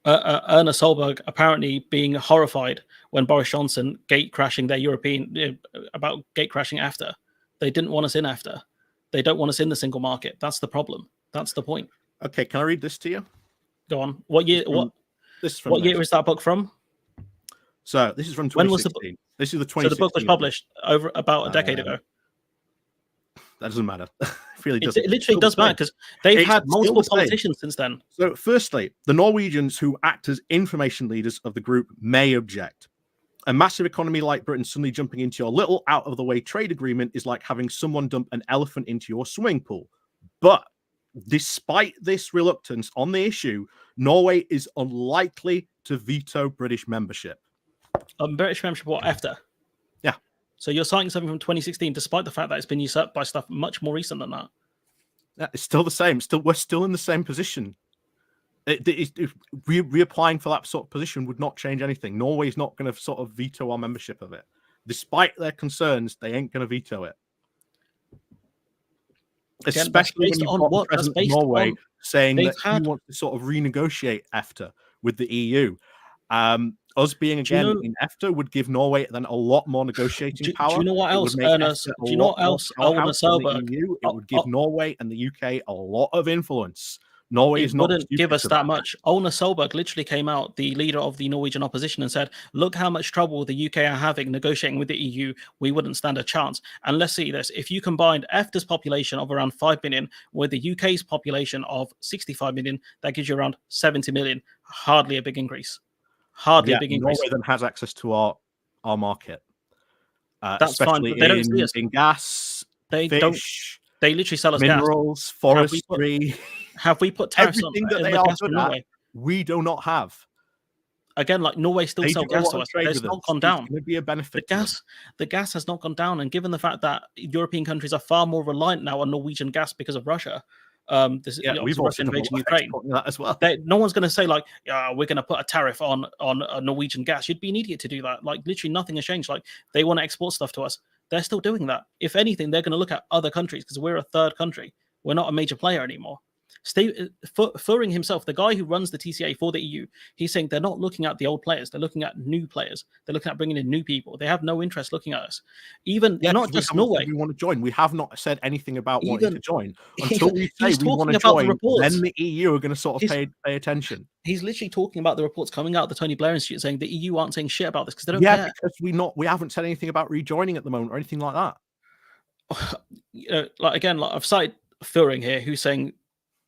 Erna Solberg apparently being horrified when Boris Johnson gatecrashing about gatecrashing EFTA. They didn't want us in EFTA. They don't want us in the single market. That's the problem. That's the point. Okay, can I read this to you? Go on. What year? What year is that book from? So this is from 2016. When was the book? This is the 2016. So the book was published over about a decade ago. That doesn't matter. It literally does matter, because they've had multiple politicians since then. So firstly, the Norwegians who act as information leaders of the group may object. A massive economy like Britain suddenly jumping into your little out-of-the-way trade agreement is like having someone dump an elephant into your swimming pool. But despite this reluctance on the issue, Norway is unlikely to veto British membership. British membership or EFTA? Yeah. So you're citing something from 2016, despite the fact that it's been usurped by stuff much more recent than that. Yeah, it's still the same. We're still in the same position. Reapplying for that sort of position would not change anything. Norway's not going to sort of veto our membership of it. Despite their concerns, they ain't going to veto it. Again, especially when you've got the president of Norway saying that he wants to sort of renegotiate EFTA with the EU. Us being again in EFTA would give Norway then a lot more negotiating power. Do you know what else, Ernest? Do you know what else, Erna Solberg? It would give Norway and the UK a lot of influence. Norway is not wouldn't give us that much. Erna Solberg literally came out, the leader of the Norwegian opposition, and said, "Look how much trouble the UK are having negotiating with the EU. We wouldn't stand a chance." And let's see this: if you combined EFTA's population of around 5 million with the UK's population of 65 million, that gives you around 70 million. Hardly a big increase. Hardly a big increase. Norway then has access to our market. That's especially fine, but they don't see us. In gas, fish, they literally sell us minerals, gas. forestry. Have we put tariffs everything on that they are good at? We do not have. Again, like Norway still sell gas to us. It's not gone down. It's going to be a benefit. The gas has not gone down, and given the fact that European countries are far more reliant now on Norwegian gas because of Russia, we've also invasion of Ukraine that as well. No one's going to say like, we're going to put a tariff on Norwegian gas. You'd be an idiot to do that. Like literally nothing has changed. Like they want to export stuff to us. They're still doing that. If anything, they're going to look at other countries because we're a third country. We're not a major player anymore. Fuhring himself, the guy who runs the TCA for the EU, he's saying they're not looking at the old players. They're looking at new players. They're looking at bringing in new people. They have no interest looking at us. Even not just Norway. We want to join. We have not said anything about wanting to join. Until we say he's we want to talking about join, then the EU are going to sort of pay attention. He's literally talking about the reports coming out of the Tony Blair Institute saying the EU aren't saying shit about this because they don't care. Because we haven't said anything about rejoining at the moment or anything like that. You know, like I've cited Fuhring here, who's saying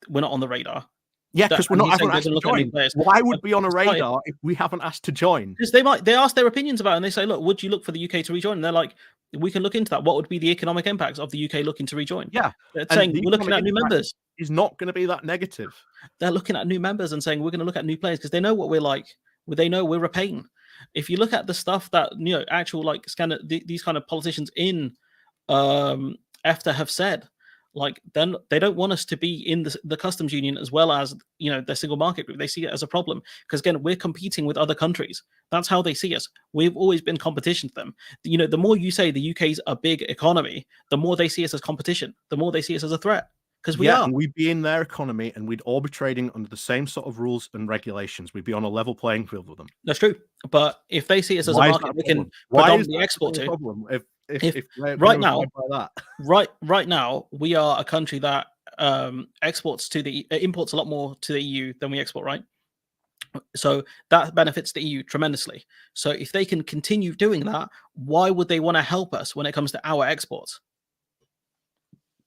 we're not on the radar. Yeah, because we're not haven't asked to join. Why would we be on a radar if we haven't asked to join? Because they ask their opinions about it and they say, look, would you look for the UK to rejoin? And they're like, we can look into that. What would be the economic impacts of the UK looking to rejoin? Yeah. They're saying we're looking at new members. Is not going to be that negative. They're looking at new members and saying we're going to look at new players because they know what we're like. They know we're a pain. If you look at the stuff that actual like these kind of politicians in EFTA have said, like then they don't want us to be in the customs union as well as the single market group. They see it as a problem because again we're competing with other countries. That's how they see us. We've always been competition to them. The more you say the UK's a big economy, the more they see us as competition. The more they see us as a threat. Because we are. And we'd be in their economy and we'd all be trading under the same sort of rules and regulations. We'd be on a level playing field with them. That's true. But if they see us as a market we can predominantly export to, if right now we are a country that imports a lot more to the EU than we export, right? So that benefits the EU tremendously. So if they can continue doing that, why would they want to help us when it comes to our exports?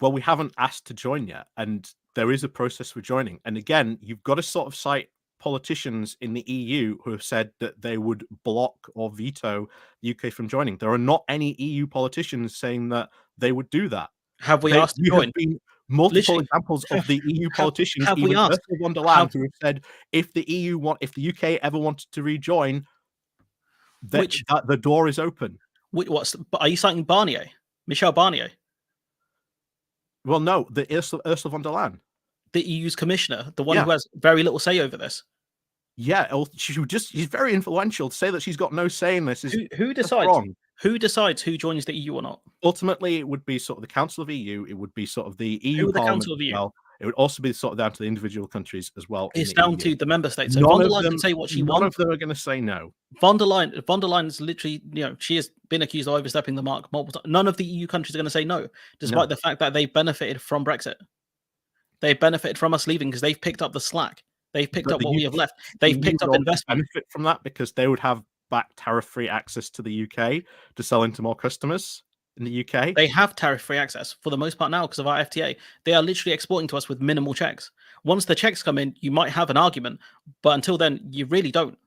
Well, we haven't asked to join yet, and there is a process for joining. And again, you've got to sort of cite politicians in the EU who have said that they would block or veto the UK from joining. There are not any EU politicians saying that they would do that. Have we asked to join? Have been multiple examples of the EU politicians, even Ursula von der Leyen, who have said if the UK ever wanted to rejoin, the door is open. Are you citing Barnier, Michel Barnier? Well, no, the Ursula von der Leyen, the EU's commissioner, the one who has very little say over this. Yeah, she's very influential. To say that she's got no say in this is who decides wrong. Who decides who joins the EU or not? Ultimately, it would be sort of the Council of EU. It would be sort of the EU Parliament. The Council of EU. Well. It would also be sort of down to the individual countries as well. It's down to the member states. So von der Leyen can say what she wants. None of them are going to say no. Von der Leyen is literally, she has been accused of overstepping the mark multiple times. None of the EU countries are going to say no, despite the fact that they benefited from Brexit. They benefited from us leaving because they've picked up the slack. They've picked up what we have left. They've picked up investment. Benefit from that because they would have back tariff-free access to the UK to sell into more customers in the UK. They have tariff-free access for the most part now because of our FTA. They are literally exporting to us with minimal checks. Once the checks come in, you might have an argument, but until then, you really don't.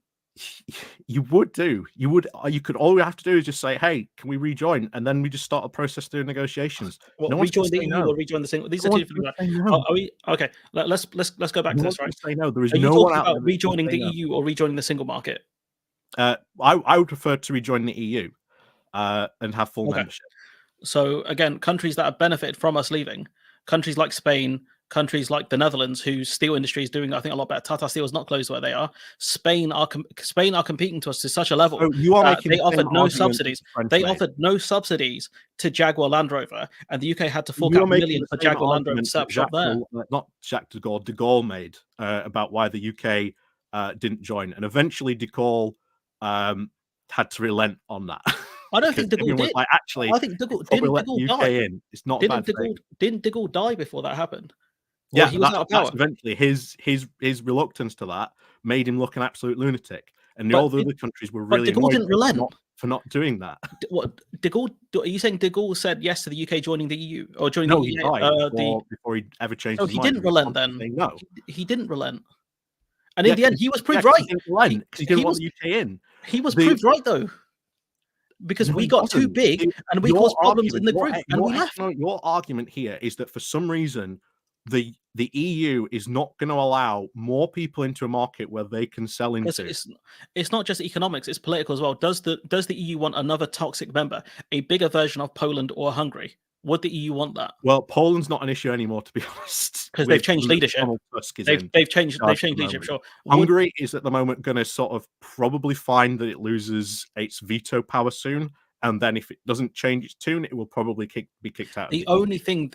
You would do. You would. You could. All we have to do is just say, "Hey, can we rejoin?" And then we just start a process through negotiations. No rejoin the EU or rejoin the single. These are two different. Are we okay? Let's go back to this. Right? Say no. There is no one out there rejoining the EU or rejoining the single market. I would prefer to rejoin the EU and have full membership. So again, countries that have benefited from us leaving, countries like Spain, countries like the Netherlands, whose steel industry is doing, I think, a lot better. Tata Steel is not closed where they are. Spain are competing to us to such a level that they offered no subsidies. They offered no subsidies to Jaguar Land Rover, and the UK had to fork out millions for Jaguar Land Rover to set up shop there. Not Jacques de Gaulle. De Gaulle made about why the UK didn't join, and eventually de Gaulle had to relent on that. I don't think de Gaulle did. Like, actually, I think de Gaulle didn't die. In. It's not a bad thing. Didn't de Gaulle die before that happened? Yeah, he was out of power. Eventually his reluctance to that made him look an absolute lunatic, and all the other countries were really annoyed for not doing that. What de Gaulle? Are you saying de Gaulle said yes to the UK joining the EU or joining the EU? He died before he ever changed his mind. He didn't relent then. No, he didn't relent. And in the end, he was proved right. He didn't want the UK in. He was proved right though. Because we got too big and we caused problems in the group and we left. Your argument here is that for some reason the EU is not going to allow more people into a market where they can sell into. It's not just economics; it's political as well. Does the EU want another toxic member, a bigger version of Poland or Hungary? Would the EU want that? Well, Poland's not an issue anymore, to be honest, because they've changed leadership. They've changed leadership. Sure. Hungary is at the moment going to sort of probably find that it loses its veto power soon, and then if it doesn't change its tune, it will probably be kicked out. The only thing,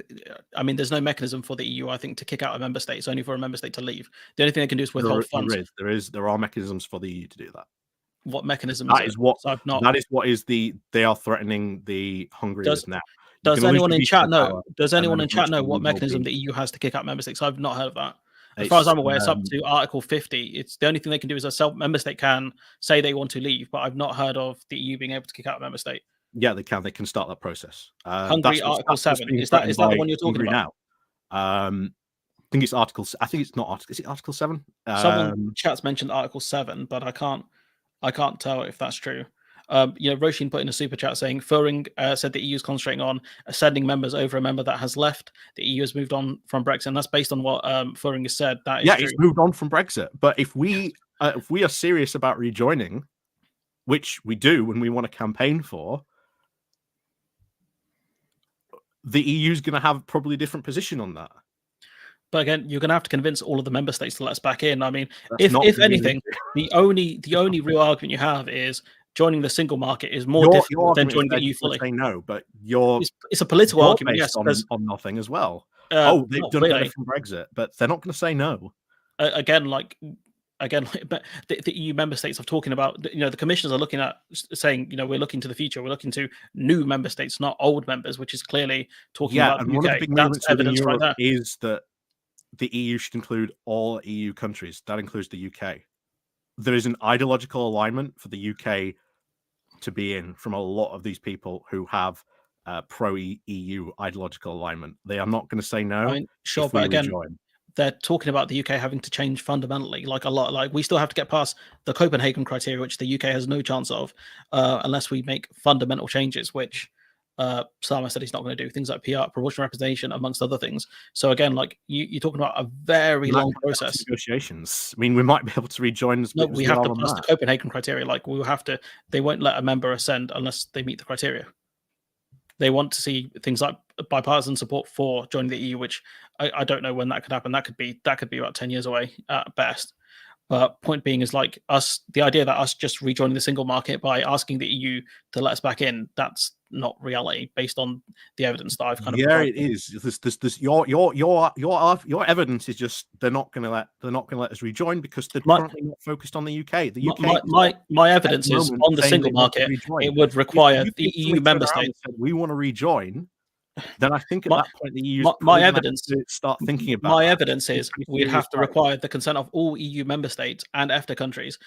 I mean, there's no mechanism for the EU, I think, to kick out a member state. It's only for a member state to leave. The only thing they can do is withhold funds. There are mechanisms for the EU to do that. What mechanism That is is what so that is what is they are threatening the Hungary with now. Does anyone in chat know? Does anyone in chat know what mechanism the EU has to kick out member states? I've not heard of that. As far as I'm aware, it's up to Article 50. It's the only thing they can do is a member state can say they want to leave, but I've not heard of the EU being able to kick out a member state. Yeah, they can. They can start that process. Hungary, Article 7. Is that the one you're talking about? Now. I think it's Article. I think it's not Article. Is it Article 7? Someone chat's mentioned Article 7, but I can't tell if that's true. Roshin put in a super chat saying Furing said the EU is concentrating on sending members over a member that has left. The EU has moved on from Brexit, and that's based on what Furing has said. That is true. It's moved on from Brexit. But if we are serious about rejoining, which we do when we want to campaign for, the EU is going to have probably a different position on that. But again, you're going to have to convince all of the member states to let us back in. I mean, if anything, the only real argument you have is joining the single market is more difficult than joining the EU fully. Say no, but it's a political argument, yes, on nothing as well. They've done better from Brexit, but they're not going to say no. But the EU member states are talking about, the commissioners are looking at saying, we're looking to the future, we're looking to new member states, not old members, which is clearly talking about and the UK. One of the big movements evidence in Europe right there. is that the EU should include all EU countries. That includes the UK. There is an ideological alignment for the UK to be in from a lot of these people who have pro-EU ideological alignment. They are not going to say no. I mean, sure, but again, they're talking about the UK having to change fundamentally, like a lot. Like we still have to get past the Copenhagen criteria, which the UK has no chance of unless we make fundamental changes, which Sama said he's not going to do. Things like PR, proportional representation, amongst other things. So again, like you're talking about a very long process. Negotiations. I mean, we might be able to rejoin. No, we have to pass the Copenhagen criteria. Like we will have to. They won't let a member ascend unless they meet the criteria. They want to see things like bipartisan support for joining the EU, which I don't know when that could happen. That could be about 10 years away at best. But point being is like the idea that us just rejoining the single market by asking the EU to let us back in, that's not reality based on the evidence that I've kind of provided. It is. Your evidence is just they're not going to let us rejoin because they're currently not focused on the UK. The UK. My evidence is on the single market. It would require the EU member states. We want to rejoin. Then I think at that point the EU. My evidence to start thinking about. My evidence is we'd have to require the consent of all EU member states and EFTA countries,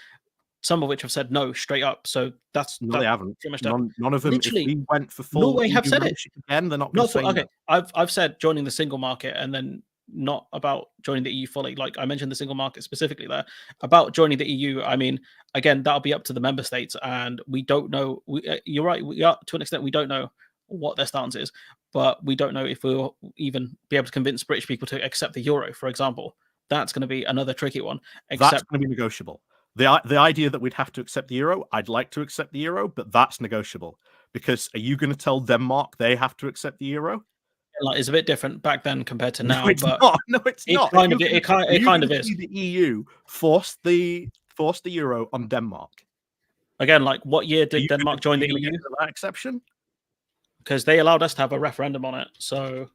some of which have said no straight up. So they haven't. None of them. Literally, if we went for full Norway have said it again. They're not going to say okay. No. I've said joining the single market and then not about joining the EU fully. Like I mentioned the single market specifically there. About joining the EU, I mean, again, that'll be up to the member states, and we don't know. You're right. We are, to an extent, we don't know what their stance is, but we don't know if we'll even be able to convince British people to accept the euro, for example. That's going to be another tricky one. That's going to be negotiable. The idea that we'd have to accept the euro, I'd like to accept the euro, but that's negotiable. Because are you going to tell Denmark they have to accept the euro? Like, it's a bit different back then compared to now. No, it's not. No, it's not. It kind of is. The EU forced the euro on Denmark. Again, like what year did Denmark join the EU? That exception? Because they allowed us to have a referendum on it, so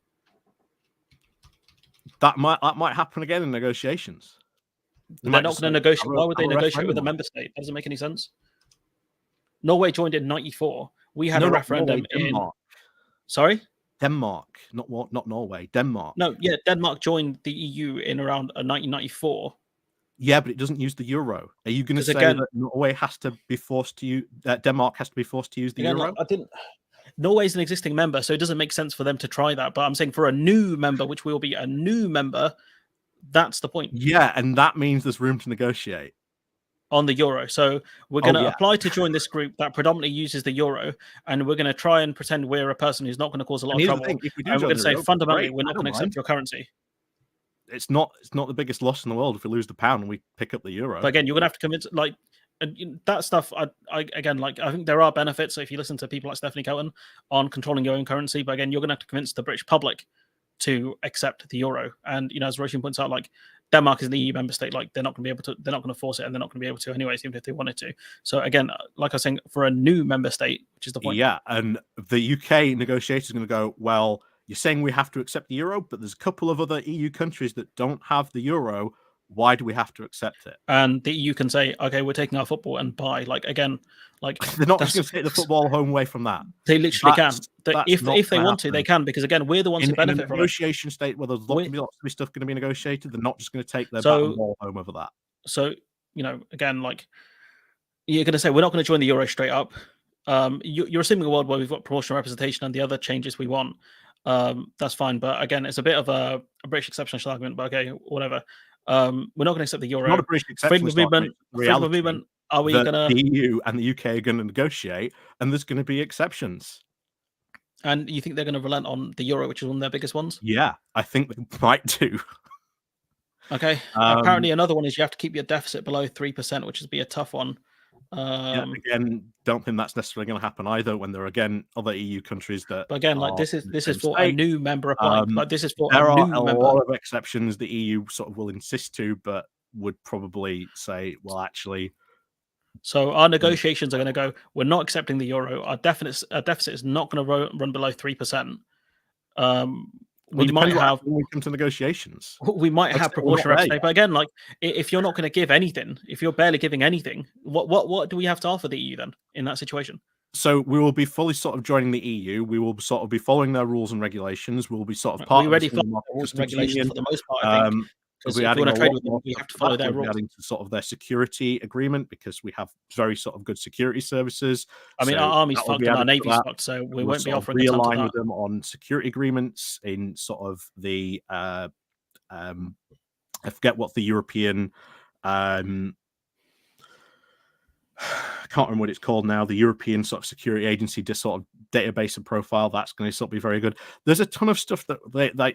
that might happen again in negotiations. They're not going to negotiate. Why would they negotiate with a member state? Doesn't make any sense. Norway joined in '94. We had a referendum in. Sorry, Denmark, not Norway. Denmark. No, yeah, Denmark joined the EU in around 1994. Yeah, but it doesn't use the euro. Are you going to say that Norway has to be forced to use that Denmark has to be forced to use the euro? I didn't. Norway's an existing member, so it doesn't make sense for them to try that. But I'm saying for a new member, which will be a new member, that's the point. Yeah, and that means there's room to negotiate on the euro. So we're going to apply to join this group that predominantly uses the euro, and we're going to try and pretend we're a person who's not going to cause a lot of trouble. And we're going to say fundamentally, we're not going to accept your currency. It's not the biggest loss in the world if we lose the pound and we pick up the euro. But again, you're going to have to convince that stuff. I think there are benefits if you listen to people like Stephanie Kelton on controlling your own currency. But again, you're going to have to convince the British public to accept the euro. And as Roshan points out, like Denmark is an EU member state. Like they're not going to be able to. They're not going to force it, and they're not going to be able to anyways, even if they wanted to. So again, like I was saying, for a new member state, which is the point. Yeah, and the UK negotiators are going to go, well, you're saying we have to accept the euro, but there's a couple of other EU countries that don't have the euro. Why do we have to accept it? And the EU can say, okay, we're taking our football and buy. Like again, like they're not just going to take the football home away from that. They literally can. If they want happen. to, they can, because again, we're the ones who benefit from it. In a negotiation state where there's lots of stuff going to be negotiated, they're not just going to take their bat and ball home over that. So, again, like you're going to say, we're not going to join the euro straight up. You're assuming a world where we've got proportional representation and the other changes we want. That's fine. But again, it's a bit of a British exceptional argument, but okay, whatever. We're not going to accept the euro. Not a British exception. Freedom of movement. Are we going to? The EU and the UK are going to negotiate, and there's going to be exceptions. And you think they're going to relent on the euro, which is one of their biggest ones? Yeah, I think they might do. Okay. Apparently, another one is you have to keep your deficit below 3%, which would be a tough one. Again, don't think that's necessarily going to happen either. When there are again other EU countries that. But again, like this is for a new member applying. Like this is for there a new are a member. lot of exceptions the EU sort of will insist to, but would probably say, well, actually. So our negotiations are going to go. We're not accepting the euro. Our deficit is not going to run below 3%. We might have when we come to negotiations. We might have proportional representation, but again, like if you're not going to give anything, if you're barely giving anything, what do we have to offer the EU then in that situation? So we will be fully sort of joining the EU. We will sort of be following their rules and regulations. We'll be sort of part of the rules and regulations for the most part, I think. Because we want to trade with them, we have to follow their rules. Adding to sort of their security agreement, because we have very sort of good security services. I mean, our army's fucked and our navy's fucked, so we won't be offering realign with them on security agreements in sort of the I forget what the European I can't remember what it's called now. The European sort of security agency, just sort of database and profile. That's going to sort of be very good. There's a ton of stuff that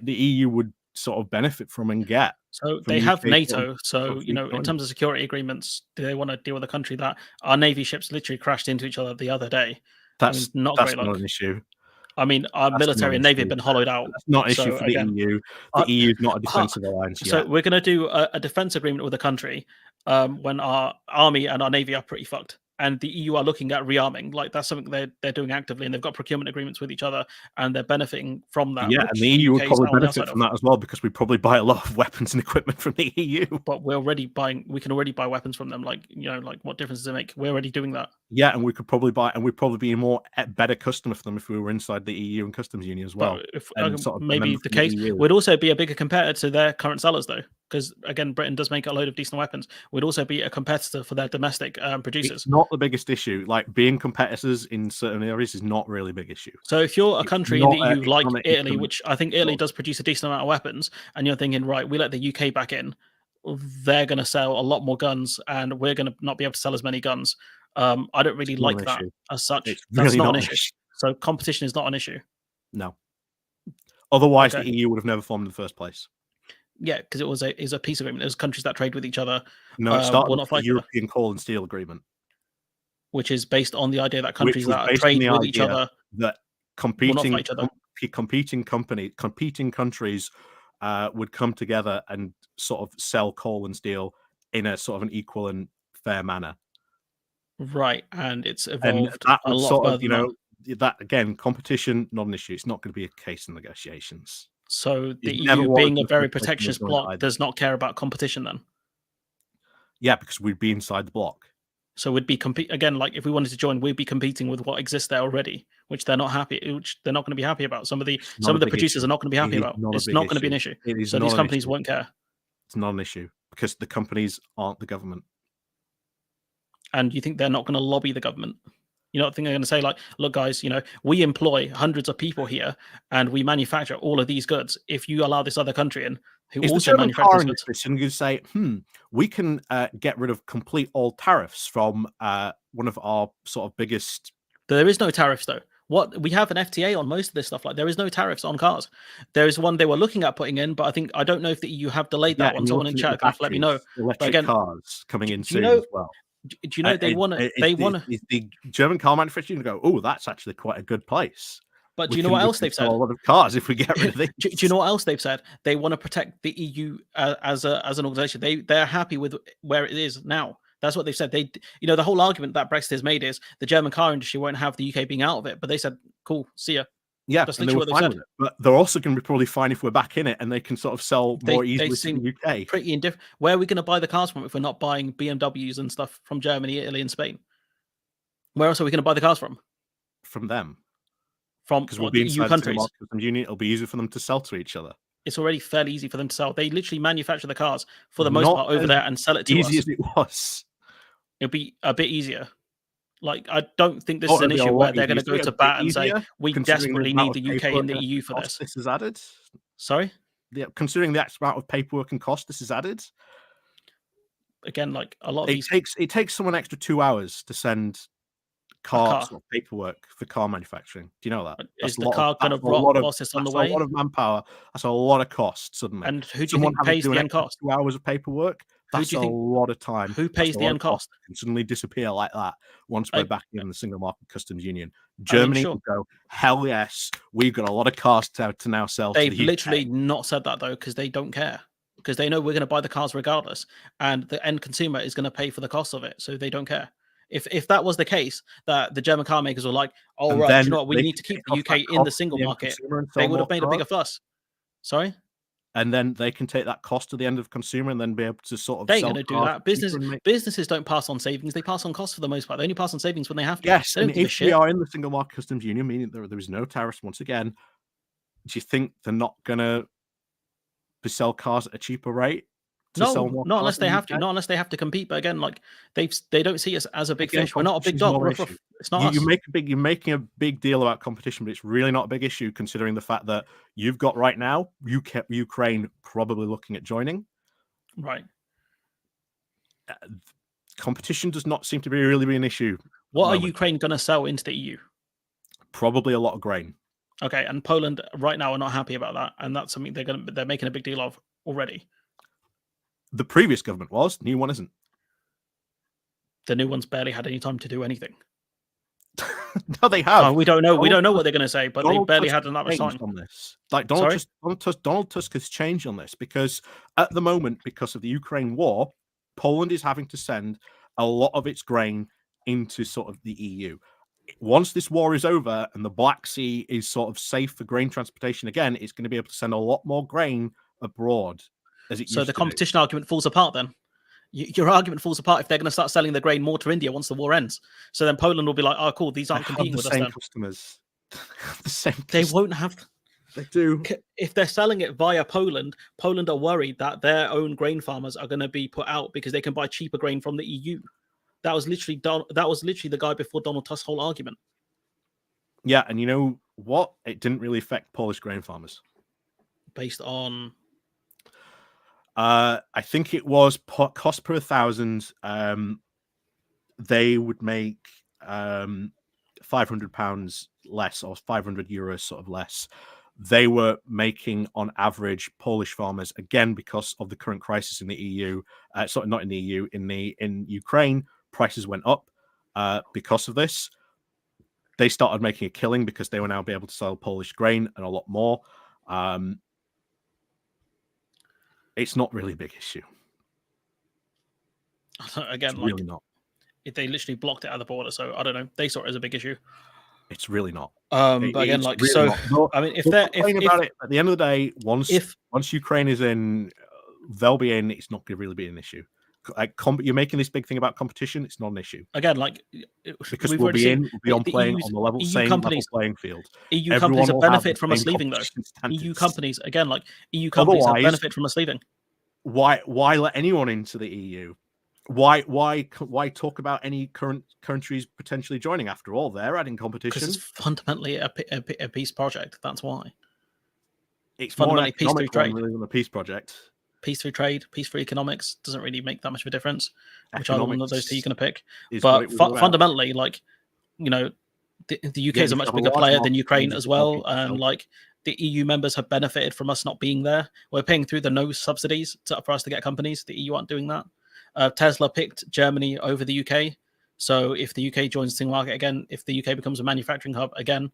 the EU would sort of benefit from and get. So they have NATO. So, in terms of security agreements, do they want to deal with a country that our Navy ships literally crashed into each other the other day? That's not an issue. I mean, our military and Navy have been hollowed out. That's not an issue for the EU. The EU is not a defensive alliance yet. So we're going to do a defense agreement with a country when our army and our Navy are pretty fucked. And the EU are looking at rearming. Like that's something they're doing actively, and they've got procurement agreements with each other, and they're benefiting from that. Yeah, and the EU would probably benefit from that as well, because we probably buy a lot of weapons and equipment from the EU. But we're already buying. We can already buy weapons from them. Like what difference does it make? We're already doing that. Yeah, and we could probably buy, and we'd probably be a better customer for them if we were inside the EU and customs union as well. If maybe the case, we'd also be a bigger competitor to their current sellers, though, because again, Britain does make a load of decent weapons. We'd also be a competitor for their domestic producers. It's not the biggest issue. Like being competitors in certain areas is not really a big issue. So if you're a country in the EU like Italy, which I think Italy does produce a decent amount of weapons, and you're thinking, right, we let the UK back in, they're going to sell a lot more guns, and we're going to not be able to sell as many guns. I don't really like that as such. That's not an issue. So competition is not an issue. No. Otherwise, the EU would have never formed in the first place. Yeah, because it was a peace agreement. It was countries that trade with each other. No, it started with the European Coal and Steel Agreement, which is based on the idea that countries that trade with each other, that competing countries would come together and sort of sell coal and steel in a sort of an equal and fair manner. Right, and it's evolved and that a lot sort further of, that again, competition, not an issue. It's not going to be a case in negotiations. So the EU, being a very protectionist bloc, does not care about competition then? Yeah, because we'd be inside the bloc. So we'd be again, like if we wanted to join, we'd be competing with what exists there already, which they're not going to be happy about. Some of the producers are not going to be happy about. It's not going to be an issue. So these companies won't care. It's not an issue because the companies aren't the government. And you think they're not going to lobby the government? You don't think they're going to say, like, look, guys, we employ hundreds of people here and we manufacture all of these goods. If you allow this other country in who also manufactures goods, and you say, we can get rid of complete all tariffs from one of our sort of biggest. There is no tariffs, though. What we have an FTA on most of this stuff. Like there is no tariffs on cars. There is one they were looking at putting in, but I don't know if the EU have delayed that one. Someone in chat can let me know. Electric cars coming in soon as well. Do you know they want to? The German car manufacturer go, oh, that's actually quite a good place. But do you know what else they've said? A lot of cars if we get rid of these. Do you know what else they've said? They want to protect the EU as an organization. They're happy with where it is now. That's what they've said. The whole argument that Brexit has made is the German car industry won't have the UK being out of it. But they said, "Cool, see ya." Yeah, That's and they were fine with it. But they're also going to be probably fine if we're back in it, and they can sort of sell more easily to the UK. Pretty indifferent. Where are we going to buy the cars from if we're not buying BMWs and stuff from Germany, Italy, and Spain? Where else are we going to buy the cars from? From them. From because we'll be EU countries. The union, it'll be easier for them to sell to each other. It's already fairly easy for them to sell. They literally manufacture the cars for the most part over there and sell it to us. Easy as it was. It'll be a bit easier. Like, I don't think this is an issue where they're going to go to bat and say, we desperately need the UK and the EU for this. This is added. Sorry? Considering the amount of paperwork and cost this is added. Again, like a lot of it takes someone extra 2 hours to send car paperwork for car manufacturing. Do you know that? Is the car going to rot whilst it's on the way? That's a lot of manpower. That's a lot of cost suddenly. And who do you think pays the end cost? 2 hours of paperwork. That's a lot of time. Who pays the end cost? Can suddenly disappear like that once we're back in the single market customs union. Germany will go, hell yes, we've got a lot of cars to now sell. They've literally not said that though, because they don't care. Because they know we're going to buy the cars regardless, and the end consumer is going to pay for the cost of it, so they don't care. If that was the case, that the German car makers were like, "Oh right, you know what? We need to keep the UK in the single market," they would have made a bigger fuss. Sorry. And then they can take that cost to the end of consumer and then be able to sort of. They're going to do that. Businesses don't pass on savings; they pass on costs for the most part. They only pass on savings when they have to. Yes, and if we are in the single market customs union, meaning there is no tariffs once again, do you think they're not going to sell cars at a cheaper rate? No, not unless they have to. Not unless they have to compete. But again, like they don't see us as a big fish. We're not a big dog. It's not. You're making a big deal about competition, but it's really not a big issue considering the fact that you've got right now Ukraine probably looking at joining. Right. Competition does not seem to really be an issue. What are Ukraine going to sell into the EU? Probably a lot of grain. Okay, and Poland right now are not happy about that, and that's something they're making a big deal of already. The previous government was. New one isn't. The new one's barely had any time to do anything. No, they have. We don't know. We don't know what they're going to say, but they barely had enough time on this. Like Donald Tusk has changed on this because at the moment, because of the Ukraine war, Poland is having to send a lot of its grain into sort of the EU. Once this war is over and the Black Sea is sort of safe for grain transportation again, it's going to be able to send a lot more grain abroad. So the competition argument falls apart then. Your argument falls apart if they're going to start selling the grain more to India once the war ends. So then Poland will be like, "Oh, cool, these aren't competing with us." Then customers, the same. They won't have. They do. If they're selling it via Poland, Poland are worried that their own grain farmers are going to be put out because they can buy cheaper grain from the EU. That was literally the guy before Donald Tusk's whole argument. Yeah, and you know what? It didn't really affect Polish grain farmers. Based on. I think it was cost per 1,000. They would make £500 less or €500 sort of less. They were making on average Polish farmers, again because of the current crisis in the EU, not in the EU, in Ukraine, prices went up because of this. They started making a killing because they will now be able to sell Polish grain and a lot more. It's not really a big issue. Again, it's really not. They literally blocked it at the border, so I don't know. They saw it as a big issue. It's really not. But again, like really so, not. I mean, if they're about it at the end of the day, once Ukraine is in, they'll be in. It's not going to really be an issue. Like you're making this big thing about competition. It's not an issue. Again, like because we'll be on playing on the level same level playing field. EU companies have benefit from us leaving, though. EU companies have benefit from us leaving. Why let anyone into the EU? Why talk about any current countries potentially joining? After all, they're adding competition. Because it's fundamentally a peace project. That's why. It's fundamentally peace through trade. Than a peace project. Peace through trade, peace through economics doesn't really make that much of a difference. Which either one of those two you're going to pick? But fundamentally, like the UK is a much bigger player than Ukraine as well, and like the EU members have benefited from us not being there. We're paying through the no subsidies for us to get companies. The EU aren't doing that. Tesla picked Germany over the UK. So if the UK joins the single market again, if the UK becomes a manufacturing hub again,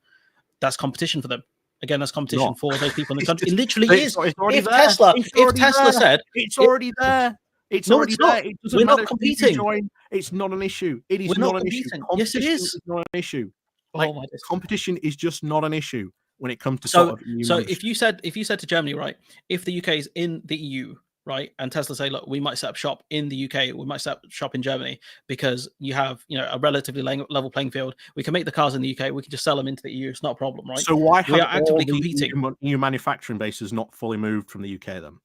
That's competition for them. Again, that's competition Not. for those people in the It's country. just- It literally it's is. already If there. Tesla, It's if already Tesla there. said, It's already there. It's no, already it's not. there. It doesn't We're not matter who you competing. join. It's not an issue. It is We're not not an issue. competing. Yes, it Competition is. is not an issue. Oh Like my days. competition is just not an issue when it comes to So, sort of EU so membership. if you said to Germany, right, if the UK is in the EU, right, and Tesla say, look, we might set up shop in the UK, we might set up shop in Germany because you have, a relatively level playing field. We can make the cars in the UK, we can just sell them into the EU. It's not a problem, right? So why We have are actively all the competing. EU manufacturing bases not fully moved from the UK then?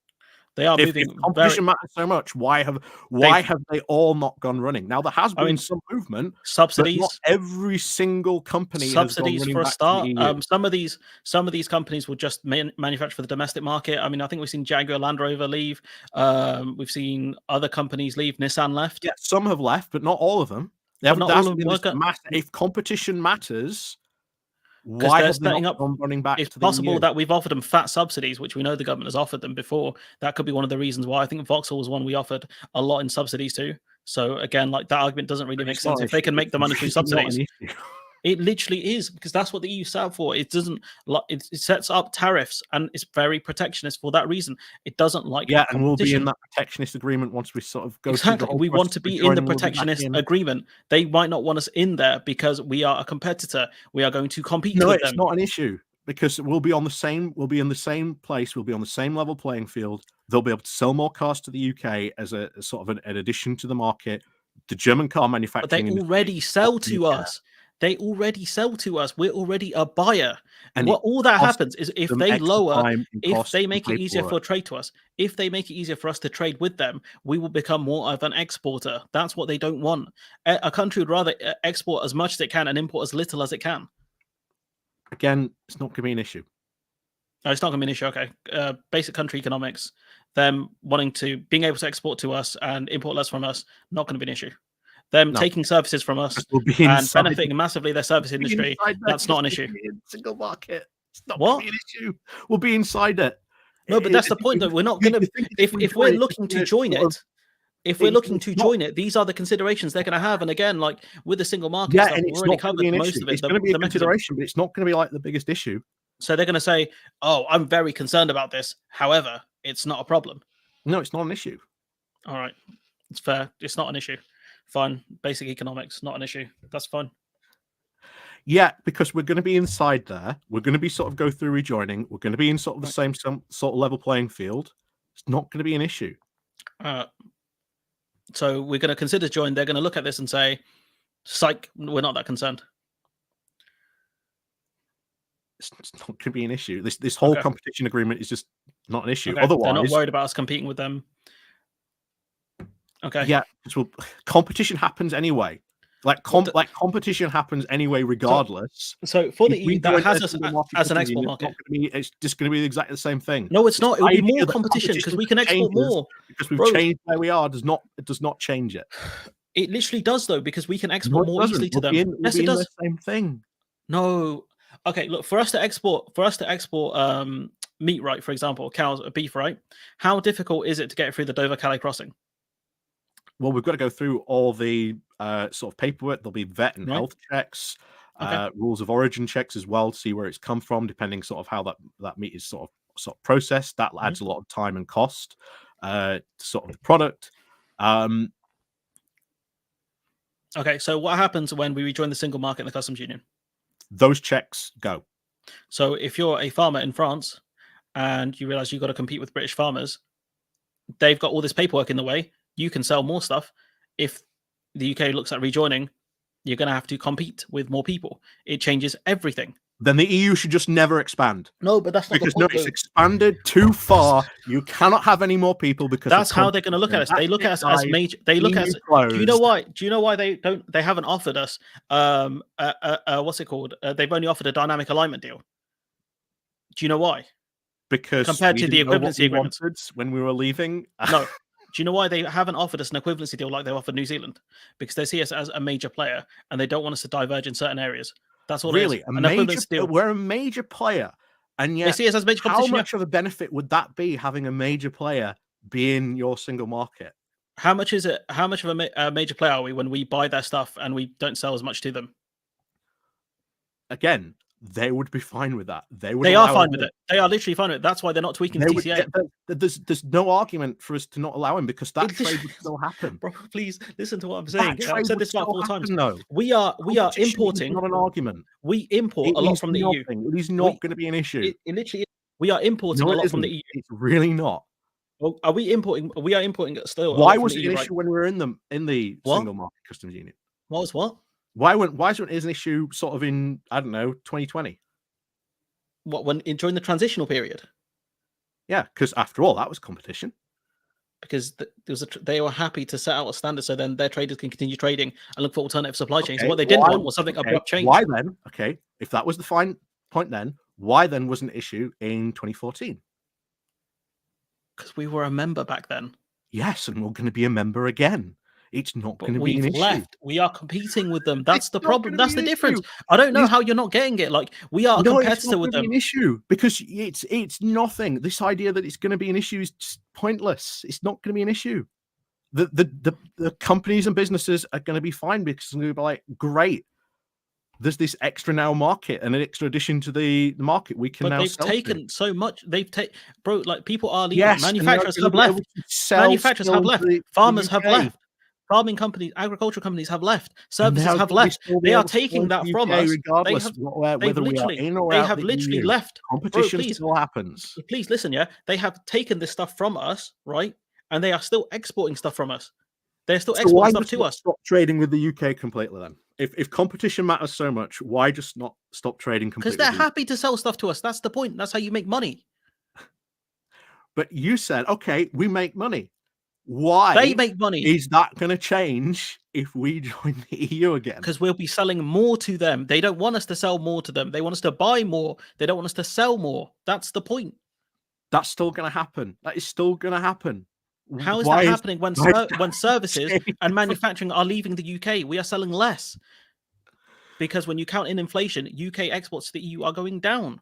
They are If moving competition matters so much, why have they all not gone running? Now there has been some movement, but subsidies. not every single company has gone running For a back start. to the EU. Some of these companies will just manufacture for the domestic market. I mean, I think we've seen Jaguar Land Rover leave. We've seen other companies leave. Nissan left. Yeah, some have left, but not all of them. They But haven't. not There all hasn't of been them this are mass. If competition matters, because why they're have they setting not up. gone running back It's to the possible EU? that we've offered them fat subsidies, which we know the government has offered them before. That could be one of the reasons why. I think Vauxhall was one we offered a lot in subsidies to. So again, like that argument doesn't really But make it's sense. not an If they issue. can make the money through It's not an subsidies, issue. it literally is, because that's what the EU set up for. It doesn't like it sets up tariffs and it's very protectionist for that reason. It doesn't like Yeah, and we'll be in competition. that protectionist agreement once we sort of go through the Exactly. whole We want to process of be in the joining, we'll be back protectionist in. agreement. They might not want us in there because we are a competitor. We are going to compete No, with it's them. not an issue because we'll be in the same place, we'll be on the same level playing field. They'll be able to sell more cars to the UK as a sort of an addition to the market. The German car But they manufacturing industry already sell doesn't really to care. us. They already sell to us. We're already a buyer. And What it all that costs happens is if them they extra lower, time and if cost they and make it easier paperwork. for trade to us, if they make it easier for us to trade with them, we will become more of an exporter. That's what they don't want. A country would rather export as much as it can and import as little as it can. Again, it's not going to be an issue. No, it's not going to be an issue. Okay. Basic country economics, them being able to export to us and import less from us, not going to be an issue. Them taking services from us and benefiting massively their service industry, that's not an issue. Single market. It's not What? going to be an issue. We'll be inside it. No, but that's the point, though. We're not going to. If we're looking to join it, these are the considerations they're going to have. And again, like with the single market stuff, we've already covered most of it. It's going to be a consideration, but it's not going to be like the biggest issue. So they're going to say, "Oh, I'm very concerned about this. However, it's not a problem." No, it's not an issue. All right, it's fair. It's not an issue. Fine. Basic economics, not an issue. That's fine. Yeah, because we're going to be inside there. We're going to be sort of go through rejoining. We're going to be in sort of the same sort of level playing field. It's not going to be an issue. So we're going to consider join. They're going to look at this and say, "Psych, we're not that concerned." It's not going to be an issue. This whole competition agreement is just not an issue. Okay. Otherwise, they're not worried about us competing with them. Okay. Yeah, competition happens anyway. Like competition happens anyway, regardless. So for the EU, that has us as an export market. It's just going to be exactly the same thing. No, it's not. It'll be more competition because we can export more. Because we've changed where we are, it does not change it. It literally does, though, because we can export more easily to them. Yes, it does. The same thing. No. Okay, look, for us to export meat, right? For example, cows, beef, right? How difficult is it to get through the Dover-Calais crossing? Well, we've got to go through all the sort of paperwork. There'll be vet and health checks, rules of origin checks as well to see where it's come from, depending sort of how that meat is sort of processed. That adds a lot of time and cost to sort of the product. Okay, so what happens when we rejoin the single market in the customs union? Those checks go. So if you're a farmer in France and you realize you've got to compete with British farmers, they've got all this paperwork in the way. You can sell more stuff. If the UK looks at rejoining, you're going to have to compete with more people. It changes everything. Then the EU should just never expand. No, but that's not because the point, it's expanded too far. You cannot have any more people because that's how they're going to look at us. They look at us as major. They look at us. Do you know why? Do you know why they don't? They haven't offered us. What's it called? They've only offered a dynamic alignment deal. Do you know why? Because compared to the equivalency agreements when we were leaving. No. Do you know why they haven't offered us an equivalency deal like they offered New Zealand? Because they see us as a major player and they don't want us to diverge in certain areas. That's all. Really, we're a major player, and yet they see us as major competition. How much of a benefit would that be having a major player be in your single market? How much is it? How much of a major player are we when we buy their stuff and we don't sell as much to them? Again, they would be fine with that. They would. They are fine with it. They are literally fine with it. That's why they're not tweaking the TCA. There's no argument for us to not allow him because that trade would still happen. Bro, please listen to what I'm saying. I've said this about 4 times. No. We are importing. Not an argument. We import a lot from the EU. It is not going to be an issue. It literally. We are importing a lot from the EU. It's really not. Well, are we importing? We are importing it still. Why was it an issue when we were in the single market customs union? What? Why wasn't it an issue sort of in, I don't know, 2020? What, during the transitional period? Yeah, because after all, that was competition. Because they were happy to set out a standard so then their traders can continue trading and look for alternative supply chains. And what they didn't want was something abrupt change. Why then? Okay, if that was the fine point then, why then was an issue in 2014? Because we were a member back then. Yes, and we're going to be a member again. It's not going to be an issue. We are competing with them. That's the problem. That's the difference. I don't know how you're not getting it. Like, we are a competitor with them. An issue because it's nothing. This idea that it's going to be an issue is just pointless. It's not going to be an issue. The companies and businesses are going to be fine because they're going to be like, great. There's this extra now market and an extra addition to the market. We can now. They've taken so much. They've taken, bro. Like, people are leaving. Yes, manufacturers have left. Manufacturers have left. Farmers have left. Farming companies, agricultural companies have left. Services have left. They are taking that from us. Regardless whether we are in or out. They have literally left. Competition still happens. Please listen, yeah. They have taken this stuff from us, right? And they are still exporting stuff from us. They're still exporting stuff to us. Stop trading with the UK completely then. If competition matters so much, why just not stop trading completely? Because they're happy to sell stuff to us. That's the point. That's how you make money. But you said, okay, we make money. Why they make money? Is that going to change if we join the EU again? Because we'll be selling more to them. They don't want us to sell more to them. They want us to buy more. They don't want us to sell more. That's the point. That's still going to happen. That is still going to happen. How is that happening when services and manufacturing are leaving the UK? We are selling less. Because when you count in inflation, UK exports to the EU are going down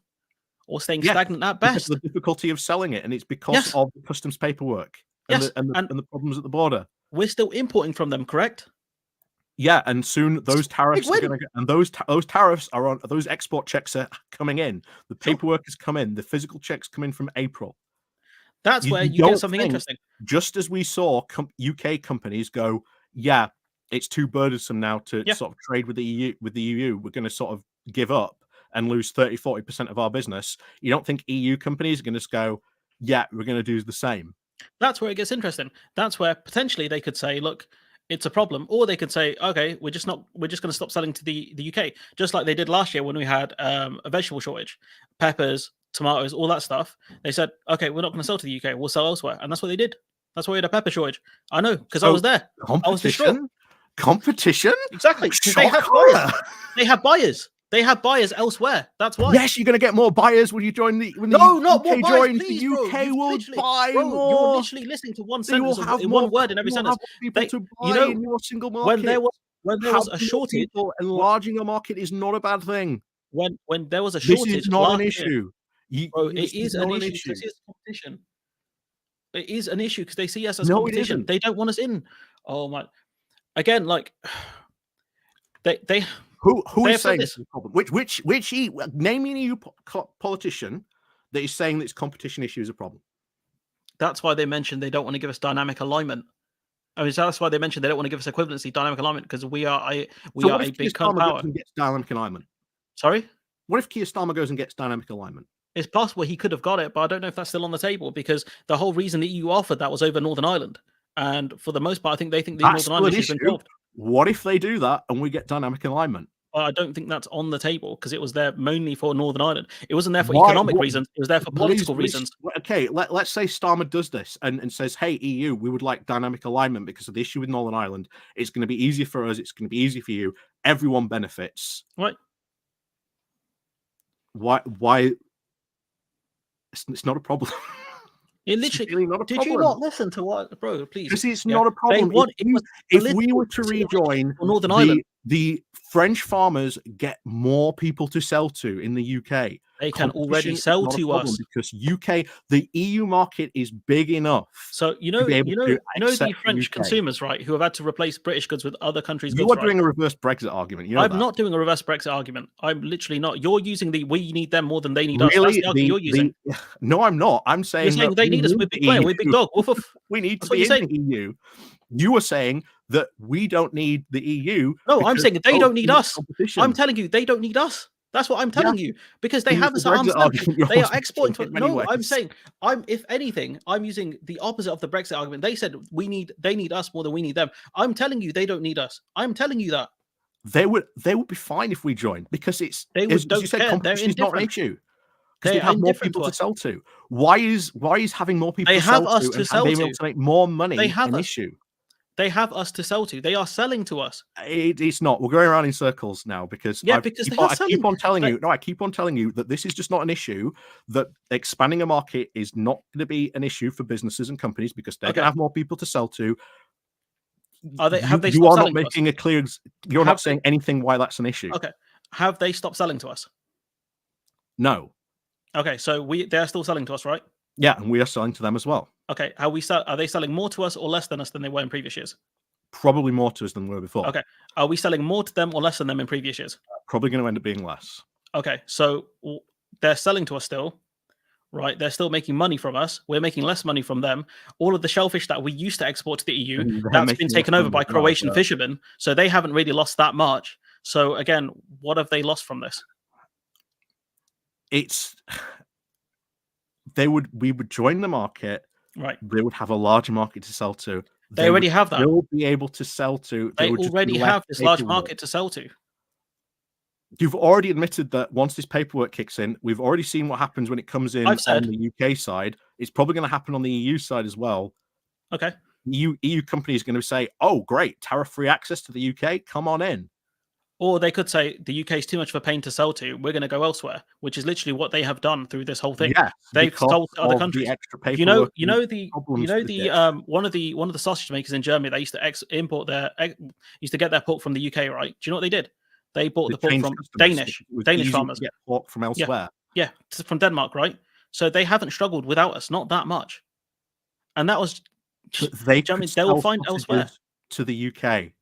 or staying stagnant at best. Because of the difficulty of selling it, and it's because of the customs paperwork. And the problems at the border. We're still importing from them, correct? Yeah, and soon those tariffs are going to get, and those tariffs are on. Those export checks are coming in. The paperwork has come in. The physical checks come in from April. That's where you get something interesting. Just as we saw UK companies go, yeah, it's too burdensome now to sort of trade with the EU. With the EU, we're going to sort of give up and lose 30-40% of our business. You don't think EU companies are going to just go, yeah, we're going to do the same? That's where it gets interesting. That's where potentially they could say, look, it's a problem. Or they could say, okay, we're just going to stop selling to the UK, just like they did last year when we had a vegetable shortage, peppers, tomatoes, all that stuff. They said, okay, we're not going to sell to the UK. We'll sell elsewhere. And that's what they did. That's why we had a pepper shortage. I know, because I was there. I was distraught. Competition? Exactly. They have buyers. They have buyers. They have buyers elsewhere. That's why. Yes, you're going to get more buyers when you join the. When no, the not UK more buyers. Joins, please, the UK bro. will buy bro, more. You're literally listening to one sentence in one word in every sentence. People to buy in your single market. When there was a shortage, enlarging a market is not a bad thing. When there was a shortage, this is not an issue. It is an issue because it's competition. It is an issue because they see us as competition. They don't want us in. Oh my! Again, like they. Who is saying this is a problem? Which name me an EU politician that is saying that this competition issue is a problem? That's why they mentioned they don't want to give us dynamic alignment. I mean, that's why they mentioned they don't want to give us equivalency, dynamic alignment, because we are a big power. Gets dynamic alignment. Sorry? What if Keir Starmer goes and gets dynamic alignment? It's possible he could have got it, but I don't know if that's still on the table because the whole reason the EU offered that was over Northern Ireland. And for the most part, I think they think the Northern Ireland issue has been solved. What if they do that and we get dynamic alignment? I don't think that's on the table because it was there mainly for Northern Ireland. It wasn't there for economic reasons. It was there for political reasons. Okay, let's say Starmer does this and says, hey, EU, we would like dynamic alignment because of the issue with Northern Ireland. It's going to be easier for us. It's going to be easy for you. Everyone benefits. Right. Why? It's not a problem. It literally, really not a problem. Did you not listen to what, bro? Please, because it's not a problem. If we were to rejoin Northern Ireland, the French farmers get more people to sell to in the UK. They can Competition already is sell not a to problem us. because the EU market is big enough So to be able to accept the French UK. consumers, right, who have had to replace British goods with other countries' You goods, are right? doing a reverse Brexit argument. You know I'm that. not doing a reverse Brexit argument. I'm literally not. You're using the we need them more than they need us. That's Really? the argument you're using. No, I'm not. I'm You're saying that saying they we need us. We're need big the player. EU. We're big dog. Woof, woof. We need to That's what be you're in saying. the EU. You are saying that we don't need the EU. No, I'm saying they don't need us. Competition. I'm telling you, they don't need us. That's what I'm telling you because they And have it's us a at arm's Brexit length. argument you're They are also exporting to making in many no. I'm ways. saying if anything, I'm using the opposite of the Brexit argument. They said they need us more than we need them. I'm telling you, they don't need us. I'm telling you that They would be fine if we joined because it's they as don't you said, care. They're competition is not an indifferent. issue because They we'd are have more indifferent people to to us. sell to. Why is having more people They to have sell us to to and sell being to. able to make more money They have an us. issue? They have us to sell to. They are selling to us. It's not. We're going around in circles now because Because they are I selling. keep on telling you. No, I keep on telling you that this is just not an issue. That expanding a market is not going to be an issue for businesses and companies because they're going to have more people to sell to. Are they? Have they You stopped are not selling to us? making a clear. You're not saying anything why that's an issue. Okay. Have they stopped selling to us? No. Okay, so they're still selling to us, right? Yeah, and we are selling to them as well. Okay, are they selling more to us or less than us than they were in previous years? Probably more to us than we were before. Okay, are we selling more to them or less than them in previous years? Probably going to end up being less. Okay, so they're selling to us still, right? They're still making money from us. We're making less money from them. All of the shellfish that we used to export to the EU, that's been taken over by Croatian fishermen. So they haven't really lost that much. So again, what have they lost from this? We would join the market. Right. They would have a larger market to sell to. They already have that. They'll be able to sell to. They already have this large market to sell to. You've already admitted that once this paperwork kicks in, we've already seen what happens when it comes in on the UK side. It's probably going to happen on the EU side as well. Okay. EU company is going to say, "Oh, great, tariff-free access to the UK. Come on in." Or they could say the UK is too much of a pain to sell to. We're going to go elsewhere, which is literally what they have done through this whole thing. Yeah, they've sold to other countries. One of the sausage makers in Germany, they used to import used to get their pork from the UK, right? Do you know what they did? They bought the pork from Danish farmers. To get pork from elsewhere. Yeah, from Denmark, right? So they haven't struggled without us, not that much. And that was they'll find elsewhere to the UK.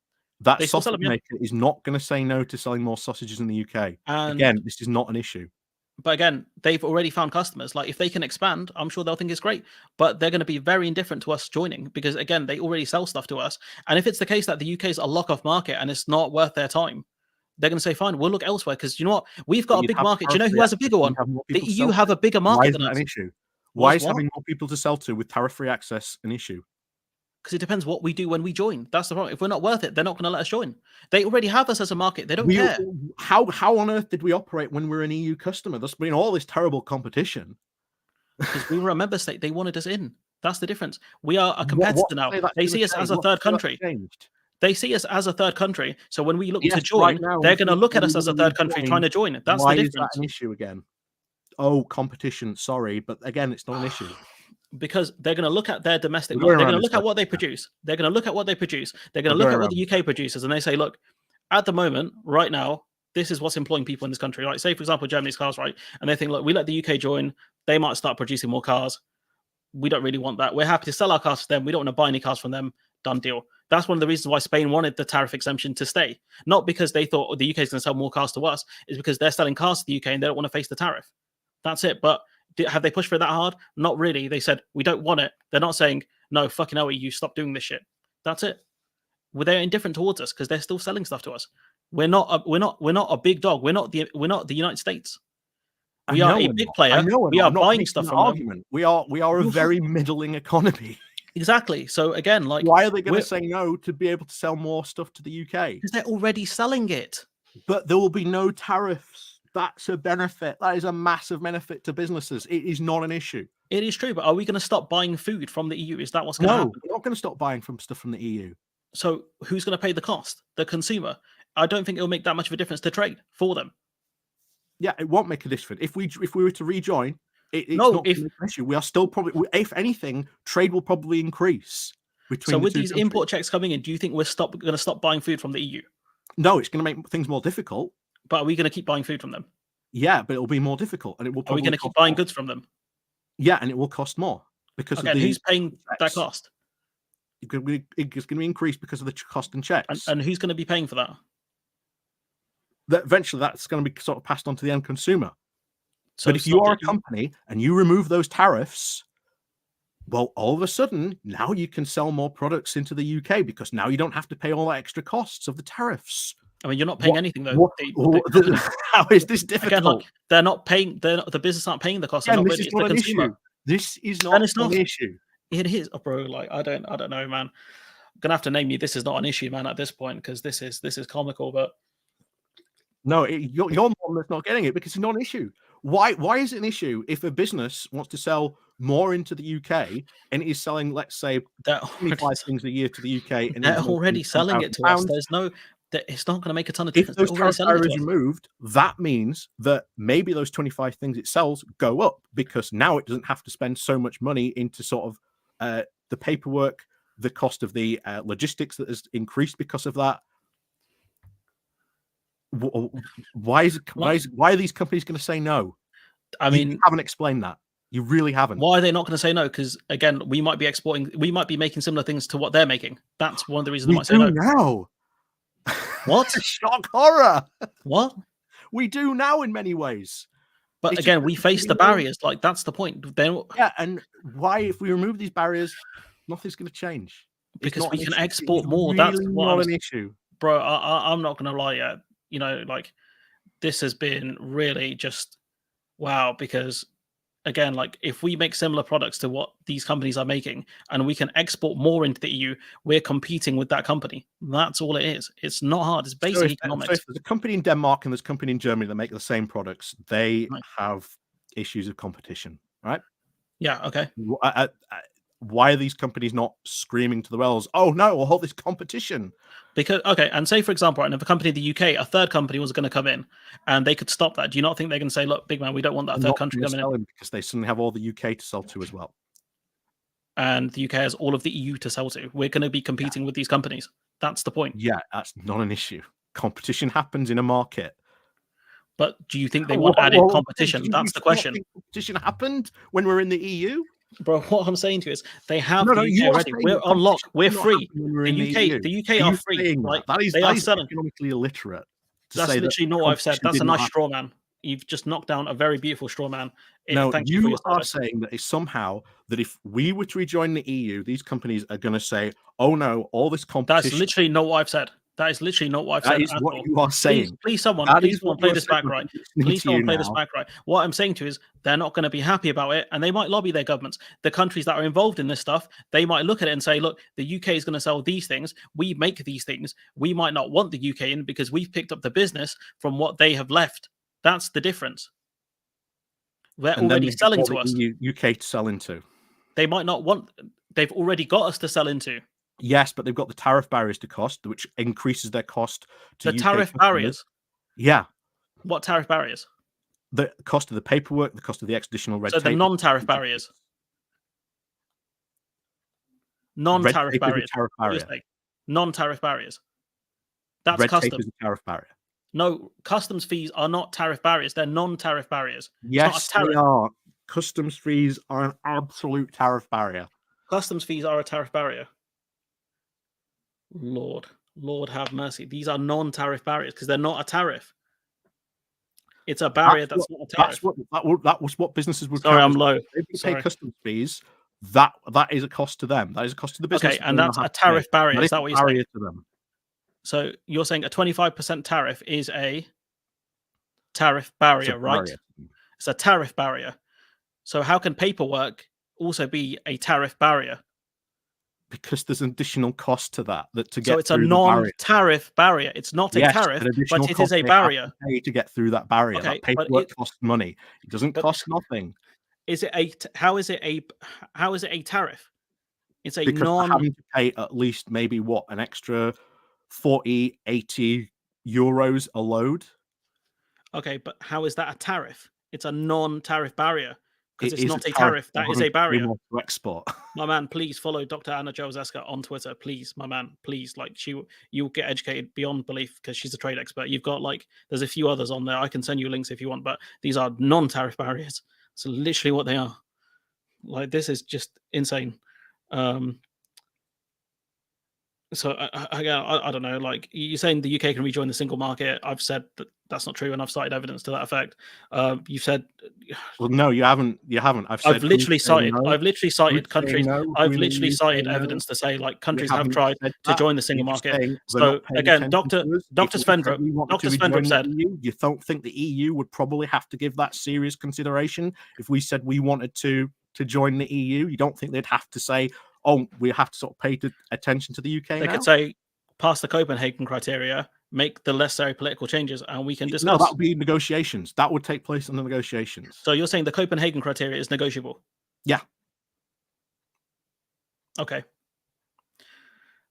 That sausage maker is not going to say no to selling more sausages in the UK. And again, this is not an issue. But again, they've already found customers. Like if they can expand, I'm sure they'll think it's great. But they're going to be very indifferent to us joining because again, they already sell stuff to us. And if it's the case that the UK is a lock-off market and it's not worth their time, they're going to say, "Fine, we'll look elsewhere." Because you know what, we've got a big market. Do you know who has a bigger one? The EU have a bigger market than us. An issue. Why is having more people to sell to with tariff-free access an issue? Because it depends what we do when we join. That's the problem. If we're not worth it, they're not going to let us join. They already have us as a market. They don't care. How on earth did we operate when we're an EU customer? There's been all this terrible competition. Because we were a member state. They wanted us in. That's the difference. We are a competitor now. They see us as a third country. They see us as a third country. So when we look to join, they're going to look at us as a third country trying to join it. That's the difference. Why is that an issue again? Oh, competition. Sorry, but again, it's not an issue. Because they're going to look at their domestic market. They're going to look at what they produce. They're going to look at what they produce. They're going to look at what the UK produces. And they say, look, at the moment, right now, this is what's employing people in this country, right? Say, for example, Germany's cars, right? And they think, look, we let the UK join. They might start producing more cars. We don't really want that. We're happy to sell our cars to them. We don't want to buy any cars from them. Done deal. That's one of the reasons why Spain wanted the tariff exemption to stay. Not because they thought the UK is going to sell more cars to us. It's because they're selling cars to the UK and they don't want to face the tariff. That's it. But have they pushed for it that hard? Not really. They said, we don't want it. They're not saying, no, fucking hell, you stop doing this shit. That's it. Well, they're indifferent towards us because they're still selling stuff to us. We're not a big dog. We're not the United States. We are a big player. We are buying stuff from them. We are a very middling economy. Exactly. So again, like, why are they going to say no to be able to sell more stuff to the UK? Because they're already selling it. But there will be no tariffs. That's a benefit. That is a massive benefit to businesses. It is not an issue. It is true, but are we going to stop buying food from the EU? Is that what's going to happen? No, we're not going to stop buying from stuff from the EU. So who's going to pay the cost? The consumer. I don't think it'll make that much of a difference to trade for them. Yeah, it won't make a difference. If we were to rejoin, it's not an issue. We are still probably, if anything, trade will probably increase. So with these import checks coming in, do you think we're going to stop buying food from the EU? No, it's going to make things more difficult. But are we going to keep buying food from them? Yeah, but it'll be more difficult, and it will Are we probably going to keep cost buying more. goods from them? Yeah, and it will cost more because of Okay, and the who's paying that checks. cost? It's going to be increased because of the cost and checks. And who's going to be paying for that? That eventually that's going to be sort of passed on to the end consumer. So But if it's you not are that a company and you remove those tariffs, well, all of a sudden now you can sell more products into the UK because now you don't have to pay all the extra costs of the tariffs. I mean, you're not paying anything though. How is this Again, difficult? like they're not paying. The business aren't paying the cost. Again, Not this really. is It's not the an consumer. issue. This is And not it's not an issue. It is, bro. Like I don't know, man. I'm gonna have to name you. This is not an issue, man. At this point, because this is comical. But No, you're the one that's not getting it because it's not an issue. Why is it an issue if a business wants to sell more into the UK and is selling, let's say, they're 25 things a year to the UK and they're is making already selling it to us. £10,000? There's no. It's not going to make a ton of If difference. They're those already tariff selling it to barriers us. removed, that means that maybe those 25 things it sells go up because now it doesn't have to spend so much money into sort of the paperwork, the cost of the logistics that has increased because of that. Why are these companies going to say no? I mean, you haven't explained that. You really haven't. why are they not going to say no? Because again, we might be exporting. We might be making similar things to what they're making. That's one of the reasons they might say no. Now. What? Shock horror. What? We do now in many ways. But It's again, just we face the barriers. Like that's the point. Yeah, and why, if we remove these barriers, nothing's going to change. Because we can issue. export It's more. Really That's what not an issue, bro. I'm not going to lie yet. You know, like this has been really just wow. Because again, like if we make similar products to what these companies are making and we can export more into the EU, we're competing with that company. That's all it is. It's not hard. It's basic economics. So if there's a company in Denmark and there's a company in Germany that make the same products, they Right. have issues of competition, right? Yeah. Okay. Why are these companies not screaming to the wells? Oh no, we'll hold this competition. Because and say for example, right, if a company in the UK, a third company was going to come in, and they could stop that. Do you not think they're going to say, "Look, big man, we don't want that third country coming in," because they suddenly have all the UK to sell to as well, and the UK has all of the EU to sell to? We're going to be competing with these companies. That's the point. Yeah, that's not an issue. Competition happens in a market. But do you think they want added competition? That's the question. Competition happened when we're in the EU. Bro, what I'm saying to you is they have No, the UK already. We're on lock. We're free. The UK are free. Like, they are selling. Economically illiterate. That's literally not what I've said. That's a nice straw man. You've just knocked down a very beautiful straw man. No, thank you for your are saying that it's somehow that if we were to rejoin the EU, these companies are going to say, "Oh no, all this competition." That's literally not what I've said. That is literally not what I've said. That is what you are saying. Please someone play this back right. Please someone play this back right. What I'm saying to you is they're not going to be happy about it, and they might lobby their governments. The countries that are involved in this stuff, they might look at it and say, look, the UK is going to sell these things. We make these things. We might not want the UK in because we've picked up the business from what they have left. That's the difference. They're already selling to us. UK to sell into. They might not want. They've already got us to sell into. Yes, but they've got the tariff barriers to cost, which increases their cost to the UK tariff customers. Barriers. Yeah. What tariff barriers? The cost of the paperwork, the cost of the additional red tape. So the non-tariff barriers. Non-tariff barriers. Non-tariff barriers. That's red customs. Tape is a tariff barrier. No, customs fees are not tariff barriers. They're non-tariff barriers. Yes, they are. Customs fees are an absolute tariff barrier. Customs fees are a tariff barrier. Lord have mercy. These are non-tariff barriers because they're not a tariff. It's a barrier that's not a tariff. That was what businesses would. Sorry, I'm low. If they pay customs fees, that is a cost to them. That is a cost to the business. Okay, and that's a tariff barrier. Is that what you're saying? To them. So you're saying a 25% tariff is a tariff barrier, right? It's a tariff barrier. So how can paperwork also be a tariff barrier? Because there's an additional cost to that. So it's a non-tariff barrier. It's not a tariff, but it is a barrier. To get through that barrier, okay, that paperwork costs money. It doesn't cost nothing. Is it how is it a tariff? It's a because having to pay at least maybe an extra 40, 80 euros a load. Okay, but how is that a tariff? It's a non-tariff barrier. because It it's is not a tariff tariff. that That is a doesn't pay barrier. more to export. My man, please follow Dr. Anna Jozeska on Twitter, please. My man, please. Like you'll get educated beyond belief because she's a trade expert. You've got there's a few others on there. I can send you links if you want, but these are non-tariff barriers. So literally what they are. Like this is just insane. So I don't know. Like you're saying the UK can rejoin the single market. I've said that that's not true, and I've cited evidence to that effect. You've said, well, no, you haven't. You haven't. I've literally cited. No? I've literally cited Who's saying countries. no? I've Who in the literally EU cited saying no? evidence to say like You countries have haven't tried said to that. join the single You're just market. saying they're So not paying again, attention Doctor to us. Doctor If we said Svendrup, we wanted Doctor to rejoin Svendrup the said, EU, you don't think the EU would probably have to give that serious consideration if we said we wanted to join the EU? You don't think they'd have to say, "Oh, we have to sort of pay attention to the UK"? they now? could say, pass the Copenhagen criteria, make the necessary political changes, and we can discuss. No, that would be negotiations. That would take place in the negotiations. So you're saying the Copenhagen criteria is negotiable? Yeah. Okay.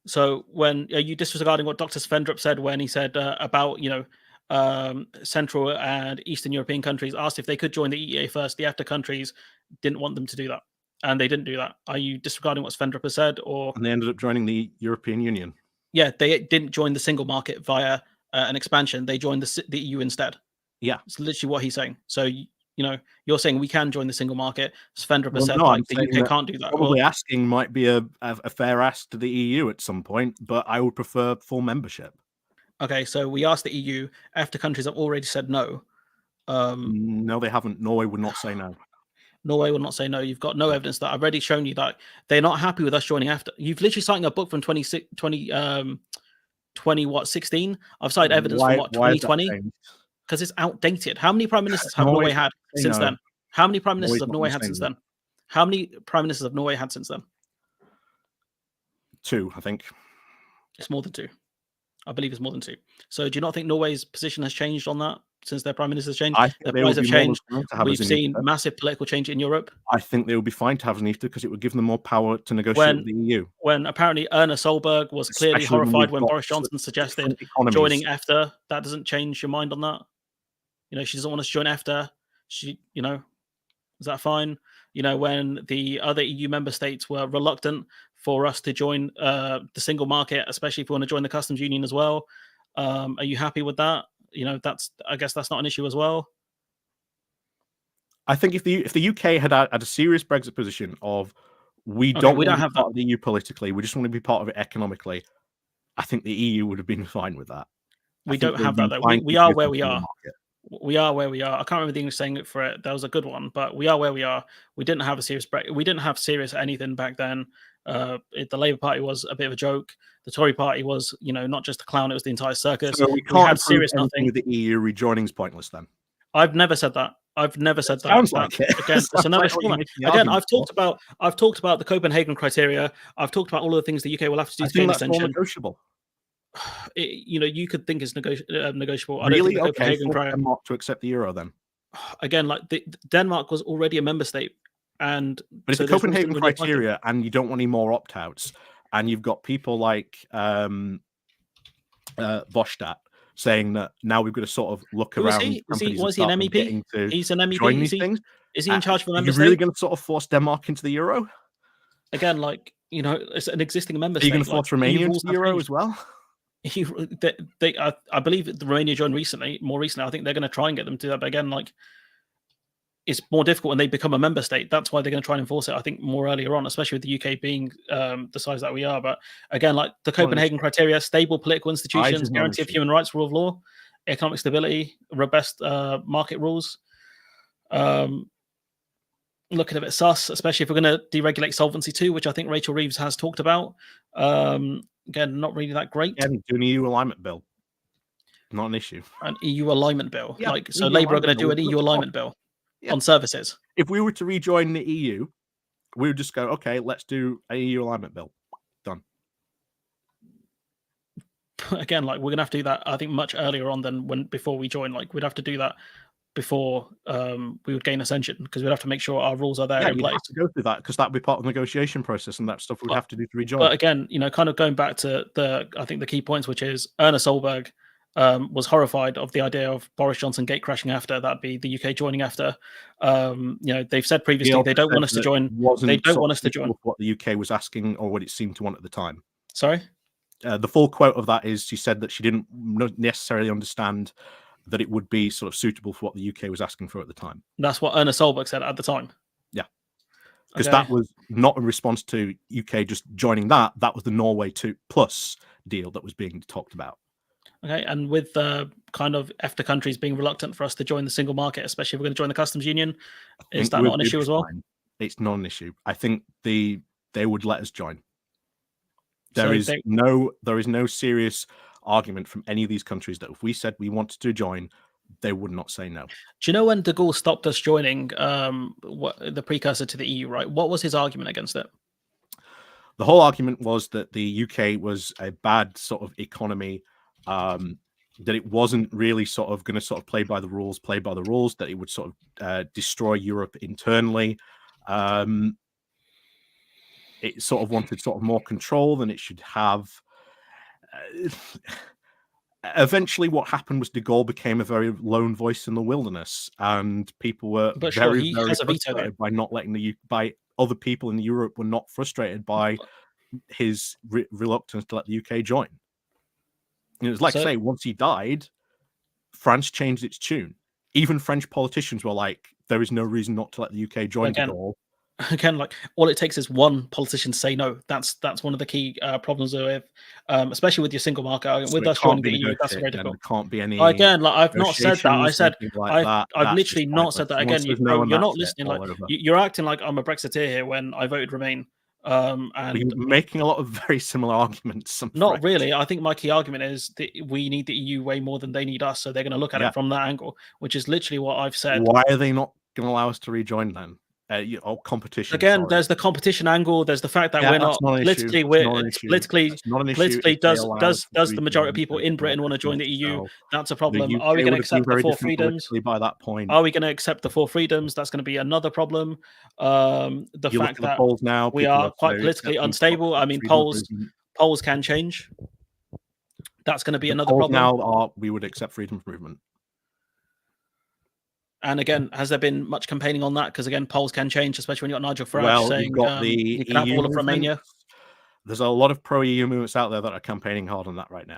So when are you disregarding what Dr. Svendrup said when he said about Central and Eastern European countries asked if they could join the EEA first? The EFTA countries didn't want them to do that, and they didn't do that. Are you disregarding what Svendrup has said, or? And they ended up joining the European Union. Yeah, they didn't join the single market via an expansion. They joined the EU instead. Yeah, it's literally what he's saying. So you're saying we can join the single market. Svendrup has said no, like the UK can't do that. Probably asking might be a fair ask to the EU at some point, but I would prefer full membership. Okay, so we asked the EU. EFTA countries have already said no. No, they haven't. Norway would not say no. Norway will not say no. You've got no evidence that. I've already shown you that they're not happy with us joining EFTA. You've literally cited a book from 2016. I've cited evidence from 2020 because it's outdated. How many prime ministers have Norway had since then? How many prime ministers have Norway had since then? How many prime ministers have Norway had since then? 2, I think. It's more than 2. I believe it's more than 2. So do you not think Norway's position has changed on that since their prime minister's changed? Their priorities have changed. We've seen massive political change in Europe. I think they would be fine to have an EFTA because it would give them more power to negotiate with the EU. When apparently Erna Solberg was clearly horrified when Boris Johnson suggested joining EFTA. That doesn't change your mind on that. She doesn't want us to join EFTA. Is that fine? When the other EU member states were reluctant for us to join the single market, especially if we want to join the customs union as well. Are you happy with that? I guess that's not an issue as well. I think if the UK had a serious Brexit position of we don't want to be part of the EU politically, we just want to be part of it economically, I think the EU would have been fine with that. We don't have that though. We are where we are. We are where we are. I can't remember the English saying for it. That was a good one, but we are where we are. We didn't have a serious Brexit. We didn't have serious anything back then. The Labour Party was a bit of a joke. The Tory Party was, not just a clown; it was the entire circus. So we can't have serious nothing with the EU. Rejoining is pointless. Then I've never said that. I've never said that. Sounds like it. Again, it's another again. I've talked about the Copenhagen criteria. I've talked about all of the things the UK will have to do to gain extension. Negotiable. You could think it's negotiable. Really? I don't think Denmark to accept the euro then. Again, like Denmark was already a member state, but it's the Copenhagen criteria, and you don't want any more opt-outs, and you've got people like Vostad saying that now we've got to sort of look around. Was he an MEP? He's an MEP. Is he in charge of a member state? Are you really going to sort of force Denmark into the euro? Again, it's an existing member state. Are you going to force Romania into the euro as well? I believe the Romania joined more recently. I think they're going to try and get them to do that. But again, it's more difficult when they become a member state. That's why they're going to try and enforce it, I think, more earlier on, especially with the UK being the size that we are. But again, the Copenhagen criteria, stable political institutions, guarantee of human rights, rule of law, economic stability, robust market rules. Looking a bit sus, especially if we're going to deregulate Solvency II, which I think Rachel Reeves has talked about. Again, not really that great. Yeah, do an EU alignment bill. Not an issue. An EU alignment bill. Yeah, so Labour are going to do an EU alignment bill on services. If we were to rejoin the EU, we would just go, okay, let's do an EU alignment bill. Done. Again, we're going to have to do that, I think, much earlier on than before we join. We'd have to do that before we would gain ascension, because we'd have to make sure our rules are there in place. Have to go through that, because that would be part of the negotiation process, and that stuff we'd have to do to rejoin. But again, kind of going back to I think the key points, which is Erna Solberg was horrified of the idea of Boris Johnson gate crashing after. That'd be the UK joining after. They've said previously they don't want us to join. They don't want us to join. What the UK was asking or what it seemed to want at the time. Sorry? The full quote of that is she said that she didn't necessarily understand that it would be sort of suitable for what the UK was asking for at the time. That's what Erna Solberg said at the time. Yeah. Because that was not in response to UK just joining that. That was the Norway plus deal that was being talked about. Okay, and with kind of EFTA countries being reluctant for us to join the single market, especially if we're going to join the customs union, is that not an issue as well? It's not an issue. I think they would let us join. There is no serious argument from any of these countries that if we said we wanted to join, they would not say no. Do you know when de Gaulle stopped us joining the precursor to the EU, right? What was his argument against it? The whole argument was that the UK was a bad sort of economy, that it wasn't really sort of going to sort of play by the rules, that it would sort of destroy Europe internally. It sort of wanted sort of more control than it should have. Eventually, what happened was de Gaulle became a very lone voice in the wilderness, and people were very frustrated by not letting by other people in Europe were not frustrated by his reluctance to let the UK join. It was like, say, once he died, France changed its tune. Even French politicians were like, there is no reason not to let the UK join de Gaulle. Again, like all it takes is one politician to say no. That's one of the key problems with, especially with your single market. So with us joining the EU, that's very difficult. There can't be any. Again, like I've not said that. I said I've literally not said that. Again, you're not listening. Like you're acting like I'm a Brexiteer here when I voted Remain. And you're making a lot of very similar arguments. Not really. I think my key argument is that we need the EU way more than they need us, so they're going to look at it from that angle, which is literally what I've said. Why are they not going to allow us to rejoin then? Competition again. There's the competition angle. There's the fact that we're not politically. Politically, does the majority of people in Britain want to join the EU? That's a problem. Are we going to accept the 4 freedoms? By that point, are we going to accept the 4 freedoms? That's going to be another problem. The fact that we are quite politically unstable. I mean, polls can change. That's going to be another problem. Now, we would accept freedom of movement. And again, has there been much campaigning on that? Because again, polls can change, especially when you've got Nigel Farage saying you've got the you can have all of Romania. There's a lot of pro-EU movements out there that are campaigning hard on that right now.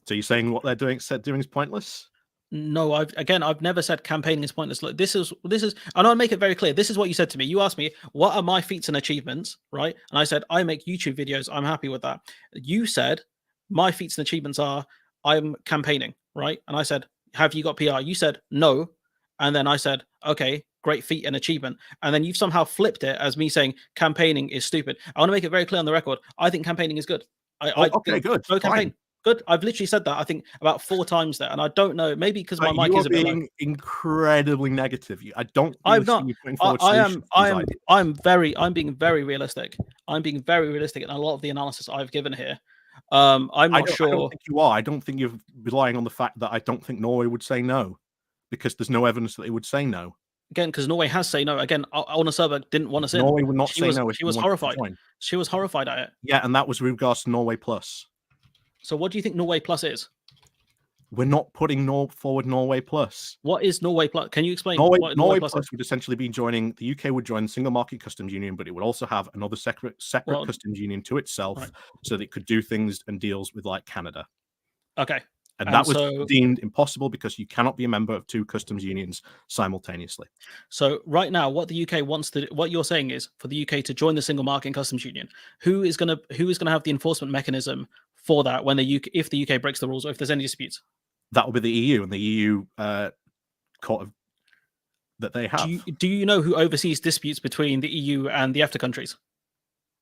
So you're saying what they're doing is pointless? No, I've never said campaigning is pointless. Look, this is, and I'll make it very clear. This is what you said to me. You asked me, what are my feats and achievements, right? And I said, I make YouTube videos. I'm happy with that. You said, my feats and achievements are, I'm campaigning, right? And I said, have you got PR? You said no. And then I said, okay, great feat and achievement. And then you've somehow flipped it as me saying campaigning is stupid. I want to make it very clear on the record. I think campaigning is good. Okay, good. No campaign. Good. I've literally said that, I think, about 4 times there. And I don't know, maybe because my mic is a bit being incredibly negative. I don't I'm not. I'm being very realistic. I'm being very realistic in a lot of the analysis I've given here. I'm not sure. I don't think you are. I don't think you're relying on the fact that I don't think Norway would say no, because there's no evidence that they would say no. Again, because Norway has say no. Again, Erna Solberg didn't want us in. Norway would not say no. She was horrified. She was horrified at it. Yeah, and that was with regards to Norway Plus. So what do you think Norway Plus is? We're not putting forward Norway Plus. What is Norway Plus? Can you explain? Norway Plus would essentially be joining. The UK would join the single market customs union, but it would also have another separate customs union to itself, so that it could do things and deals with like Canada. Okay. And that was deemed impossible because you cannot be a member of 2 customs unions simultaneously. So right now, what the UK wants to, what you're saying is for the UK to join the single market and customs union. Who is going to have the enforcement mechanism for that when if the UK breaks the rules or if there's any disputes? That will be the EU and the EU court that they have. Do you know who oversees disputes between the EU and the EFTA countries?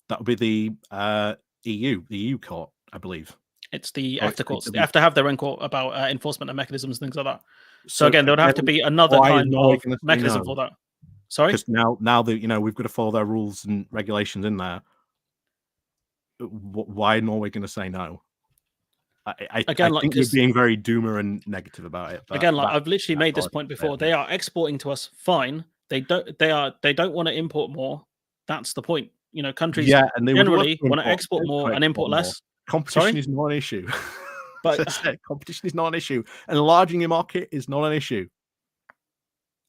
That would be the EU court, I believe. It's the EFTA courts. They have to have their own court about enforcement and mechanisms and things like that. So again, there would have to be another kind of mechanism for that. Sorry? Because now that we've got to follow their rules and regulations in there. Why are Norway going to say no? I think you're being very doomer and negative about it. Again, I've literally made this point before. They are exporting to us fine. They don't want to import more. That's the point. Countries and they generally want to export more and import less. Competition is not an issue. But competition is not an issue. Enlarging your market is not an issue.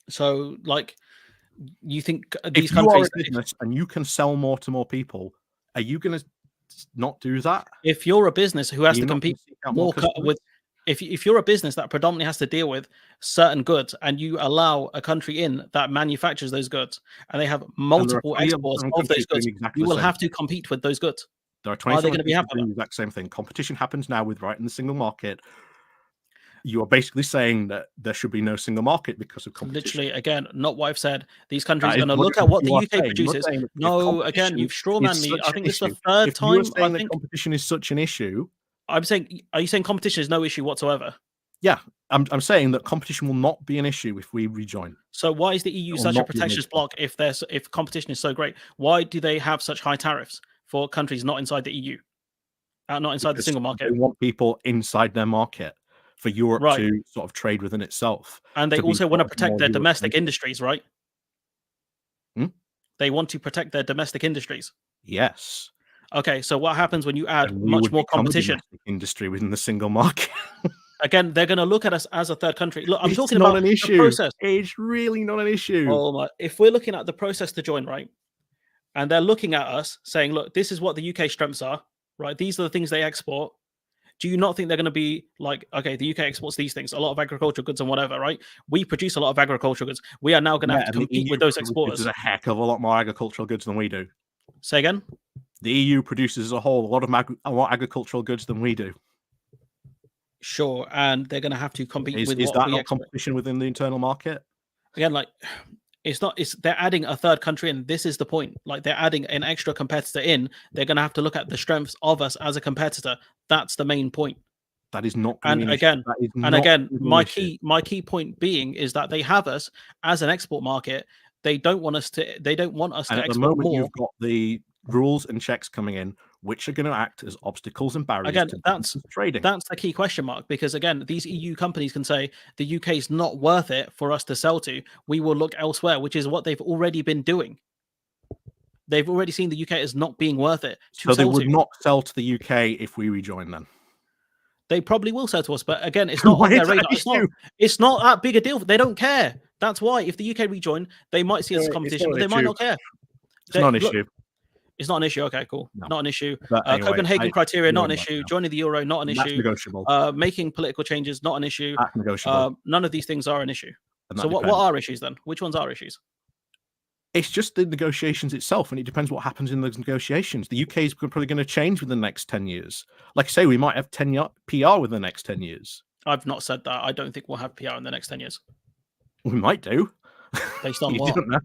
So, like, you think these If you countries, are a business and you can sell more to more people, are you going to not do that? if you're a business who has to compete more with, if you're a business that predominantly has to deal with certain goods, and you allow a country in that manufactures those goods, and they have multiple exports of those goods, you will have to compete with those goods. There are 27 countries doing the exact same thing. Competition happens now with right in the single market. You are basically saying that there should be no single market because of competition. Literally, again, not what I've said. These countries are going to look at what the UK produces. No, again, you've strawmanned me. I think this is the third time. You're saying that competition is such an issue. I'm saying, are you saying competition is no issue whatsoever? Yeah, I'm saying that competition will not be an issue if we rejoin. So why is the EU such a protectionist bloc if competition is so great? Why do they have such high tariffs for countries not inside the EU, not inside the single market? They want people inside their market for Europe to sort of trade within itself. And they also want to protect their domestic industries, right? They want to protect their domestic industries. Yes. Okay, so what happens when you add much more competition? Industry within the single market. Again, they're going to look at us as a third country. Look, I'm talking about an issue. Process. It's really not an issue. Oh my! If we're looking at the process to join, right, and they're looking at us saying, "Look, this is what the UK strengths are, right? These are the things they export." Do you not think they're going to be like, okay, the UK exports these things, a lot of agricultural goods and whatever, right? We produce a lot of agricultural goods. We are now going to have to compete with those exporters. There's a heck of a lot more agricultural goods than we do. Say again? The EU produces as a whole a lot more agricultural goods than we do. Sure, and they're going to have to compete with. Is that not competition within the internal market? Again, like, it's not. They're adding a third country in. This is the point. Like, they're adding an extra competitor in. They're going to have to look at the strengths of us as a competitor. That's the main point. That is not. And again, my key point being is that they have us as an export market. They don't want us to. They don't want us to export more. At the moment, you've got the rules and checks coming in, which are going to act as obstacles and barriers to trading. That's the key question mark, because again, these EU companies can say the UK is not worth it for us to sell to. We will look elsewhere, which is what they've already been doing. They've already seen the UK as not being worth it. So they would not sell to the UK if we rejoin them. They probably will sell to us, but again, it's not on their radar. It's not that big a deal. They don't care. That's why if the UK rejoin, they might see us as competition, but they might not care. It's not an issue. It's not an issue. Okay, cool. No. Not an issue. Anyway, Copenhagen criteria, not an issue. Joining the euro, not an issue. Negotiable. Making political changes, not an issue. That's negotiable. None of these things are an issue. So what are issues then? Which ones are issues? It's just the negotiations itself, and it depends what happens in those negotiations. The UK is probably going to change within the next 10 years. Like I say, we might have PR within the next 10 years. I've not said that. I don't think we'll have PR in the next 10 years. We might do. Based on what? Don't know.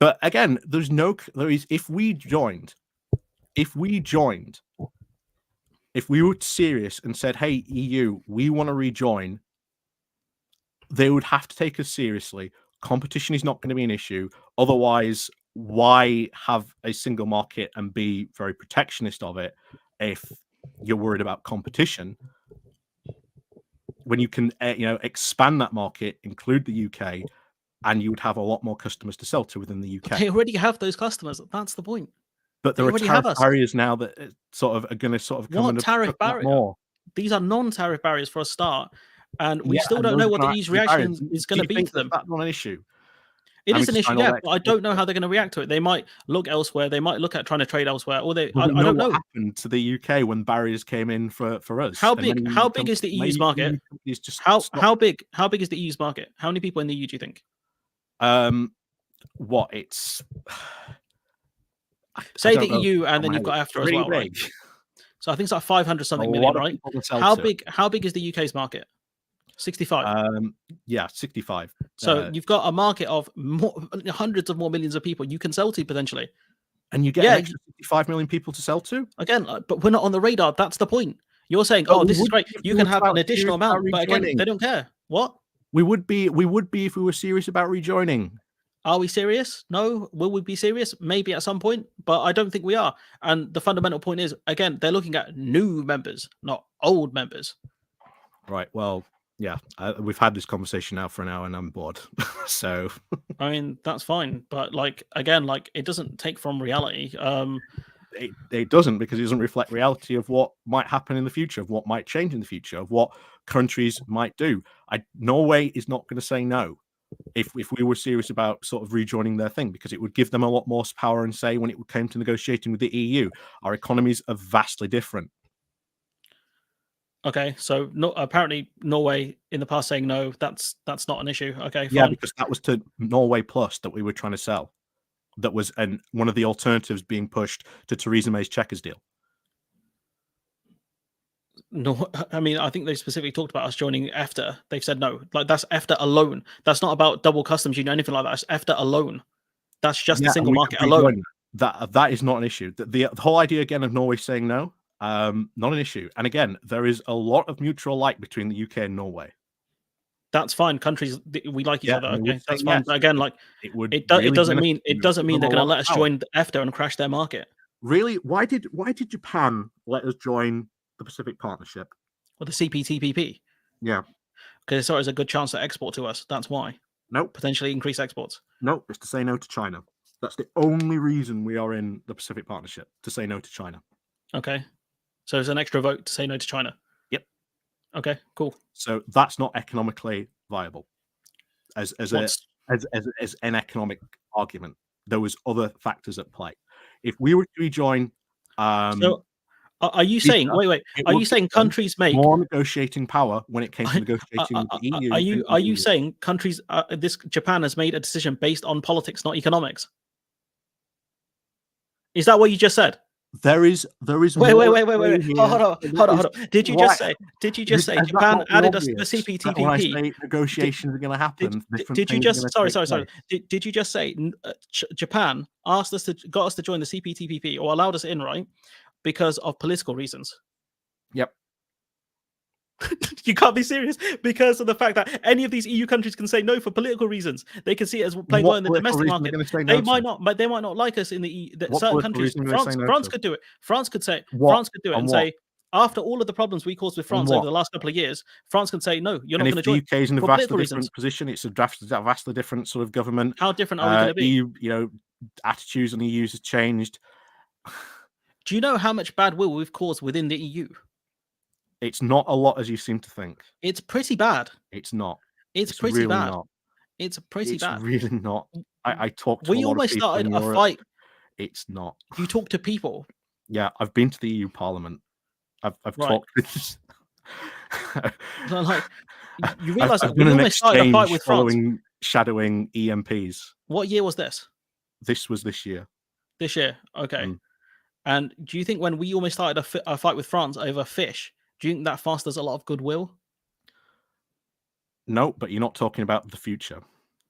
But again, if we were serious and said, hey, EU, we want to rejoin, they would have to take us seriously. Competition is not going to be an issue. Otherwise, why have a single market and be very protectionist of it if you're worried about competition? When you can, expand that market, include the UK, and you would have a lot more customers to sell to within the UK. They already have those customers. That's the point. But there are tariff barriers now that are going to come. What tariff barrier? These are non-tariff barriers for a start, and we still don't know what the EU's reaction is going to be to them. That's not an issue. It is an issue, yeah, but I don't know how they're going to react to it. They might look elsewhere. They might look at trying to trade elsewhere, or I don't know what happened to the UK when barriers came in for us. How big is the EU's market? How big is the EU's market? How many people in the EU do you think? It's say the EU, and then you've got after as well, right? So I think it's like 500 something million, right? How big is the UK's market? 65. 65. So you've got a market of hundreds of more millions of people you can sell to potentially, and you get an extra 65 million people to sell to. Again, but we're not on the radar. That's the point. You're saying, this is great. You can have an additional amount, but again, they don't care. What? We would be if we were serious about rejoining. Are we serious? No. Will we be serious? Maybe at some point, but I don't think we are. And the fundamental point is, again, they're looking at new members, not old members. Right. Well, yeah, we've had this conversation now for an hour and I'm bored. So, I mean, that's fine. But again, it doesn't take from reality. it doesn't, because it doesn't reflect reality of what might happen in the future, of what might change in the future, of what countries might do. Norway is not going to say no if we were serious about sort of rejoining their thing, because it would give them a lot more power and say when it came to negotiating with the EU. Our economies are vastly different. Okay, so no, apparently Norway in the past saying no, that's not an issue. Okay, fine. Yeah, because that was to Norway Plus that we were trying to sell. That was one of the alternatives being pushed to Theresa May's Chequers deal. No, I mean, I think they specifically talked about us joining EFTA. They've said no. Like, that's EFTA alone. That's not about double customs union or anything like that. It's EFTA alone. That's just the single market alone. That is not an issue. The whole idea again of Norway saying no, not an issue. And again, there is a lot of mutual like between the UK and Norway. That's fine. Countries, we like each other. Okay, that's fine. Yes. But again, like it doesn't mean they're going to let us join EFTA and crash their market. Really? Why did Japan let us join the Pacific Partnership or the CPTPP? Yeah, because they saw it as a good chance to export to us. That's why. Nope. Potentially increase exports. Nope. It's to say no to China. That's the only reason we are in the Pacific Partnership, to say no to China. Okay. So it's an extra vote to say no to China. Yep. Okay, cool. So that's not economically viable as an economic argument. There was other factors at play. If we were to rejoin, so are you saying? Wait. Are you saying countries make more negotiating power when it came to negotiating with the EU? Are you saying countries? Japan has made a decision based on politics, not economics? Is that what you just said? There is. Wait. Hold on. Did you just say Japan added us to the CPTPP? When I say negotiations are going to happen, did you just sorry? Did you just say Japan got us to join the CPTPP or allowed us in, right? Because of political reasons. Yep. You can't be serious, because of the fact that any of these EU countries can say no for political reasons. They can see it as playing well in the domestic market. They might not like us in the EU. Certain countries. France could do it. France could do it and say, after all of the problems we caused with France over the last couple of years, France can say no. You're not going to join. If the UK is in a vastly different position, it's a vastly different sort of government. How different are we going to be? EU, attitudes on the EU has changed. Do you know how much bad will we've caused within the EU? It's not a lot as you seem to think. It's pretty bad. It's not. It's pretty really bad. Not. It's pretty bad. It's really not. I talked to we almost started a fight. It's not. You talk to people. Yeah, I've been to the EU Parliament. I've talked with. Like, you realise that we almost started a fight with France. Shadowing EMPs. What year was this? This was this year. This year, okay. And do you think when we almost started a fight with France over fish, do you think that fosters a lot of goodwill? No, but you're not talking about the future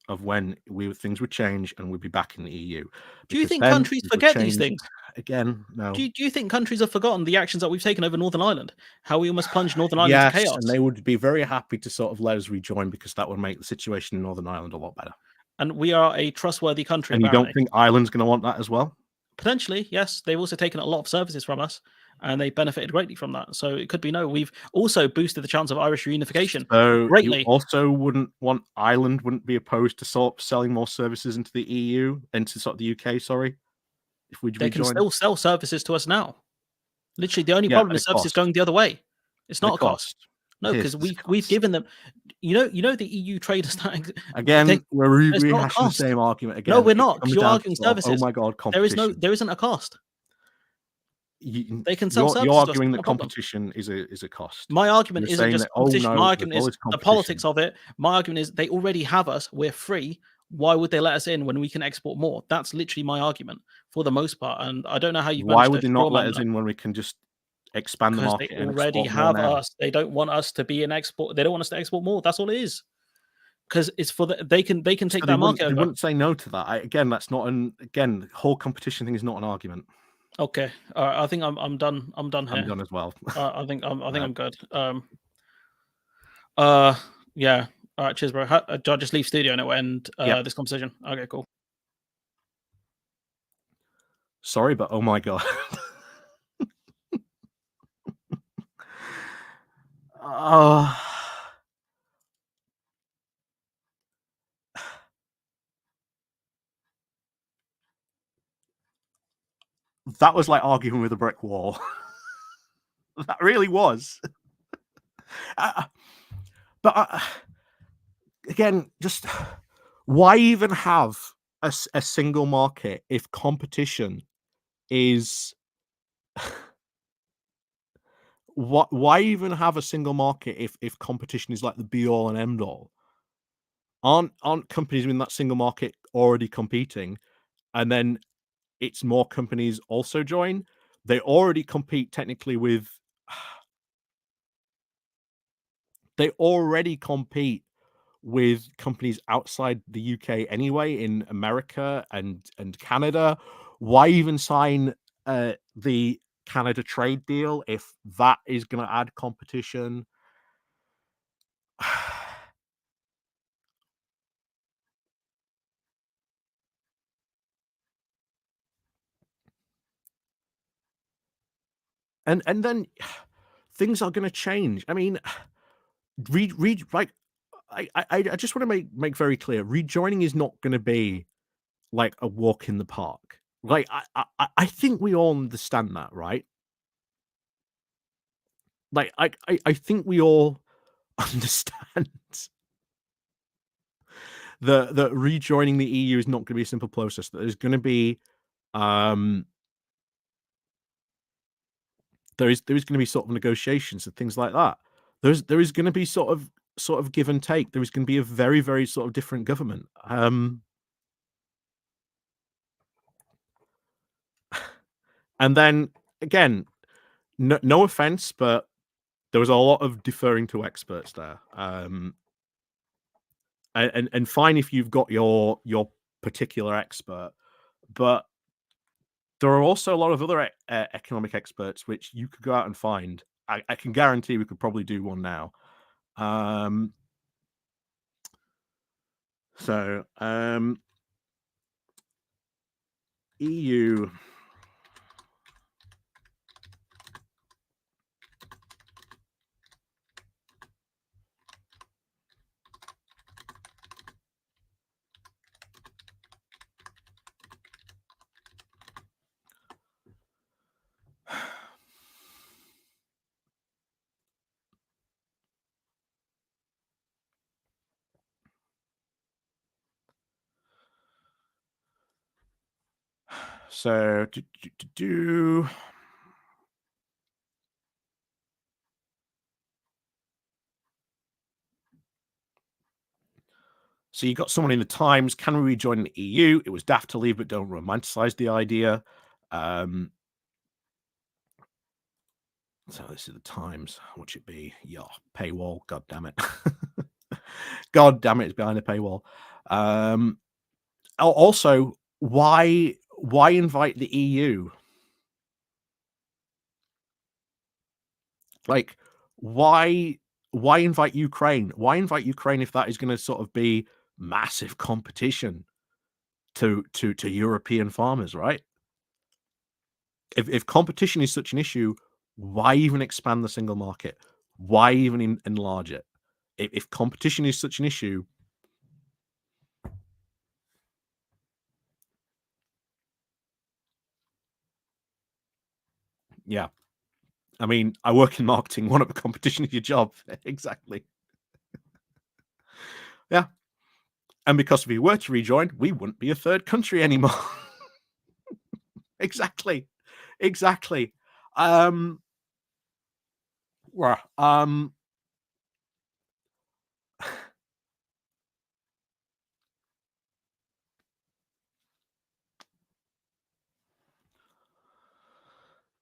of when things would change and we'd be back in the EU. Do you think countries forget these things? Again, no. Do you think countries have forgotten the actions that we've taken over Northern Ireland? How we almost plunged Northern Ireland into chaos? And they would be very happy to sort of let us rejoin, because that would make the situation in Northern Ireland a lot better. And we are a trustworthy country. And apparently. You don't think Ireland's going to want that as well? Potentially, yes. They've also taken a lot of services from us, and they benefited greatly from that. So it could be no. We've also boosted the chance of Irish reunification greatly. You also wouldn't be opposed to sort of selling more services into the EU, into sort of the UK, sorry. If we They can still sell services to us now. Literally, the only problem is services going the other way. It's not a cost. No, because we've given them. You know the EU traders. Again, we're rehashing the same argument again. No, we're not. You're arguing services. Oh my god, competition. There isn't a cost. They can sell services. You're arguing that competition is a cost. My argument isn't just competition. My argument is the politics of it. My argument is they already have us. We're free. Why would they let us in when we can export more? That's literally my argument for the most part. And I don't know how you. Why would they not let us in when we can just expand the market? They already have us. They don't want us to be an export. They don't want us to export more. That's all it is. Because it's for they can take that market over. They wouldn't say no to that. That's not the whole competition thing is not an argument. Okay, all right. I think I'm done. I'm done here. I'm done as well. I think I'm good. Yeah. All right. Cheers, bro. Do I just leave studio and it will end this conversation? Okay, cool. Sorry, but oh my god. that was like arguing with a brick wall. That really was. But again, just why even have a single market if competition is why even have a single market if competition is like the be all and end all? Aren't companies in that single market already competing, and then it's more companies also join? They already compete technically with they already compete with companies outside the UK anyway, in America and Canada. Why even sign the Canada trade deal if that is going to add competition? And then things are going to change. I mean, read like I just want to make very clear, rejoining is not going to be like a walk in the park. Like I think we all understand that, right? Like I think we all understand that rejoining the EU is not going to be a simple process. That there's going to be um there is going to be sort of negotiations and things like that. There is going to be sort of give and take. There is going to be a very very sort of different government. And then again, no offense, but there was a lot of deferring to experts there. And fine if you've got your particular expert, but there are also a lot of other economic experts which you could go out and find. I can guarantee we could probably do one now. So EU. So So you got someone in the Times, can we rejoin the EU? It was daft to leave, but don't romanticize the idea. So this is the Times. What should it be? Yeah, paywall. God damn it. God damn it, it's behind a paywall. Also, why invite the EU? Like, why invite Ukraine? Why invite Ukraine if that is going to sort of be massive competition to European farmers, right? If competition is such an issue, why even expand the single market? Why even enlarge it? If competition is such an issue, yeah. I mean, I work in marketing. One of the competition is your job. Exactly. Yeah. And because if we were to rejoin, we wouldn't be a third country anymore. Exactly. Exactly. Well,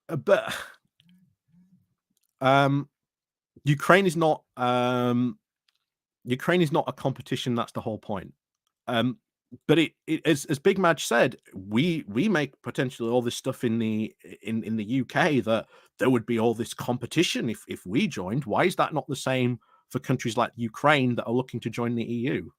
but um, Ukraine is not Ukraine is not a competition. That's the whole point. But it as Big Maj said, we make potentially all this stuff in the UK that there would be all this competition if we joined. Why is that not the same for countries like Ukraine that are looking to join the EU?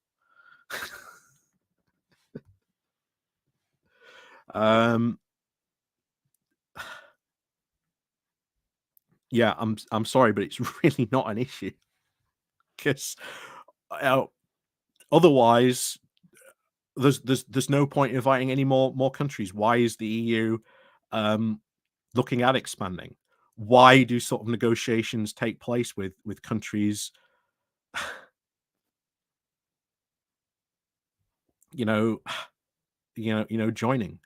Yeah, I'm sorry, but it's really not an issue because otherwise there's no point inviting any more countries. Why is the EU looking at expanding? Why do sort of negotiations take place with countries, you know, joining?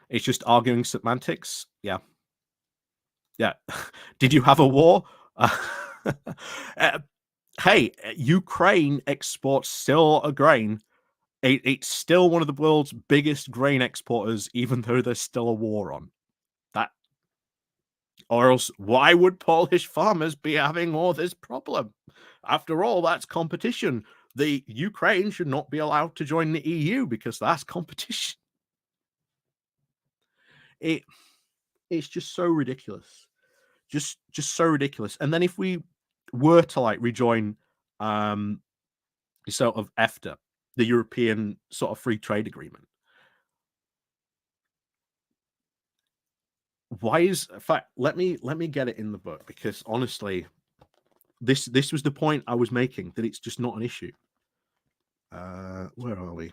It's just arguing semantics. Yeah. Did you have a war? Hey, Ukraine exports still a grain. It's still one of the world's biggest grain exporters, even though there's still a war on. That, or else, why would Polish farmers be having all this problem? After all, that's competition. The Ukraine should not be allowed to join the EU because that's competition. It's just so ridiculous. Just so ridiculous. And then if we were to like rejoin sort of EFTA, the European sort of free trade agreement, why is, in fact, let me get it in the book, because honestly, this was the point I was making, that it's just not an issue. Where are we?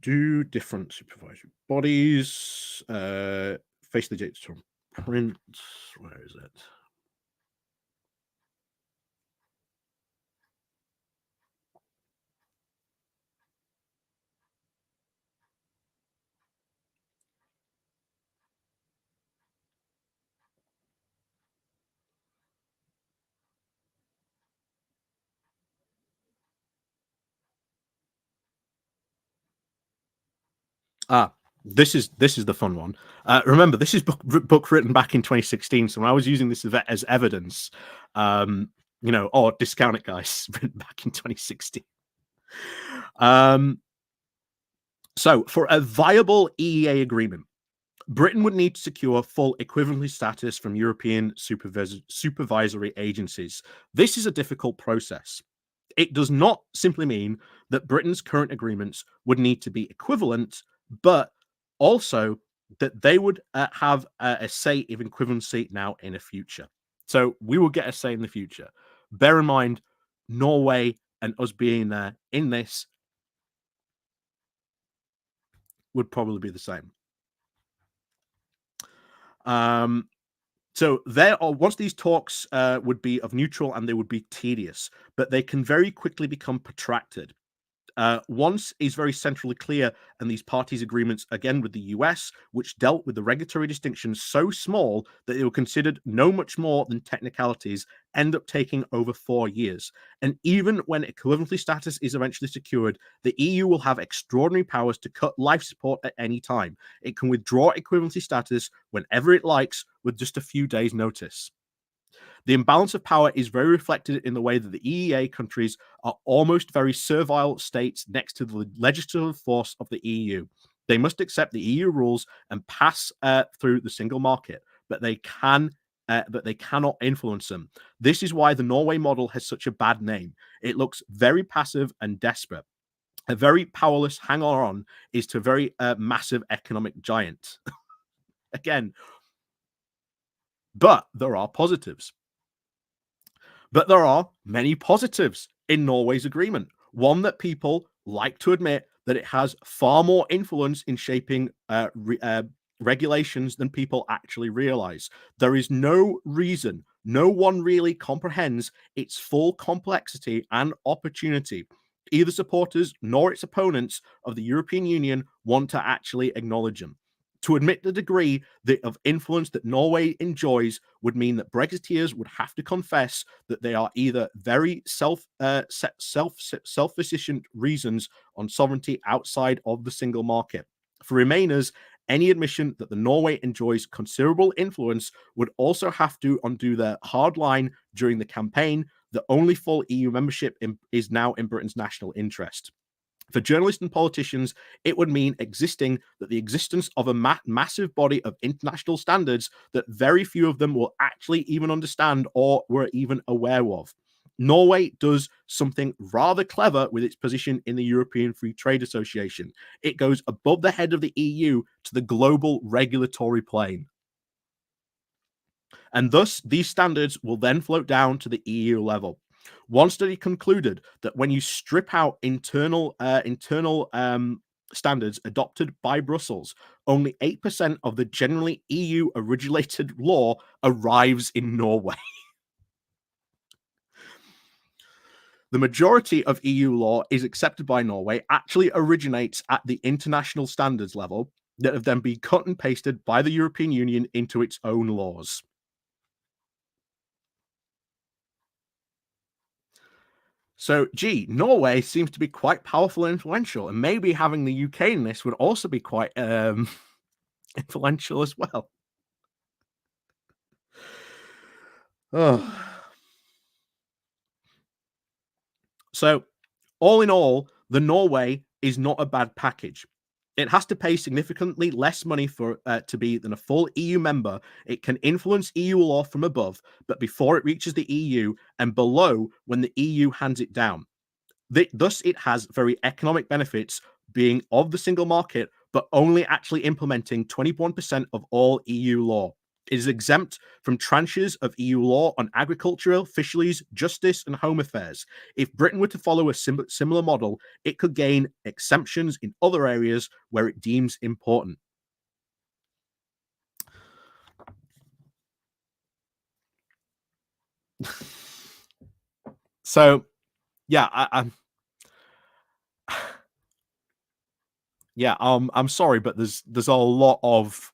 Do different supervisory bodies face the data print? Where is it? This is the fun one. Remember, this is book written back in 2016. So when I was using this as evidence, discount it, guys, written back in 2016. So for a viable EEA agreement, Britain would need to secure full equivalency status from European supervisory agencies. This is a difficult process. It does not simply mean that Britain's current agreements would need to be equivalent, but also that they would have a say of equivalency now in the future. So we will get a say in the future. Bear in mind, Norway and us being there in this would probably be the same. So once these talks would be of neutral, and they would be tedious, but they can very quickly become protracted. Once is very centrally clear, and these parties' agreements, again with the US, which dealt with the regulatory distinctions so small that they were considered no much more than technicalities, end up taking over 4 years. And even when equivalency status is eventually secured, the EU will have extraordinary powers to cut life support at any time. It can withdraw equivalency status whenever it likes with just a few days' notice. The imbalance of power is very reflected in the way that the EEA countries are almost very servile states next to the legislative force of the EU. They must accept the EU rules and pass through the single market, but they cannot influence them. This is why the Norway model has such a bad name. It looks very passive and desperate. A very powerless hanger-on is to a very massive economic giant. Again, but there are positives. But there are many positives in Norway's agreement. One, that people like to admit that it has far more influence in shaping regulations than people actually realize. There is no reason, no one really comprehends its full complexity and opportunity. Either supporters nor its opponents of the European Union want to actually acknowledge them. To admit the degree of influence that Norway enjoys would mean that Brexiteers would have to confess that they are either very self-sufficient reasons on sovereignty outside of the single market. For Remainers, any admission that the Norway enjoys considerable influence would also have to undo their hard line during the campaign that only full EU membership is now in Britain's national interest. For journalists and politicians, it would mean the existence of a massive body of international standards that very few of them will actually even understand or were even aware of. Norway does something rather clever with its position in the European Free Trade Association. It goes above the head of the EU to the global regulatory plane. And thus, these standards will then float down to the EU level. One study concluded that when you strip out internal standards adopted by Brussels, only 8% of the generally EU originated law arrives in Norway. The majority of EU law is accepted by Norway actually originates at the international standards level that have then been cut and pasted by the European Union into its own laws. So, Norway seems to be quite powerful and influential, and maybe having the UK in this would also be quite influential as well. Oh. So, all in all, the Norway is not a bad package. It has to pay significantly less money for to be than a full EU member. It can influence EU law from above, but before it reaches the EU, and below when the EU hands it down. Thus, it has very economic benefits being of the single market, but only actually implementing 21% of all EU law. It is exempt from tranches of EU law on agricultural, fisheries, justice, and home affairs. If Britain were to follow a similar model, it could gain exemptions in other areas where it deems important. So, yeah, I'm sorry, but there's a lot of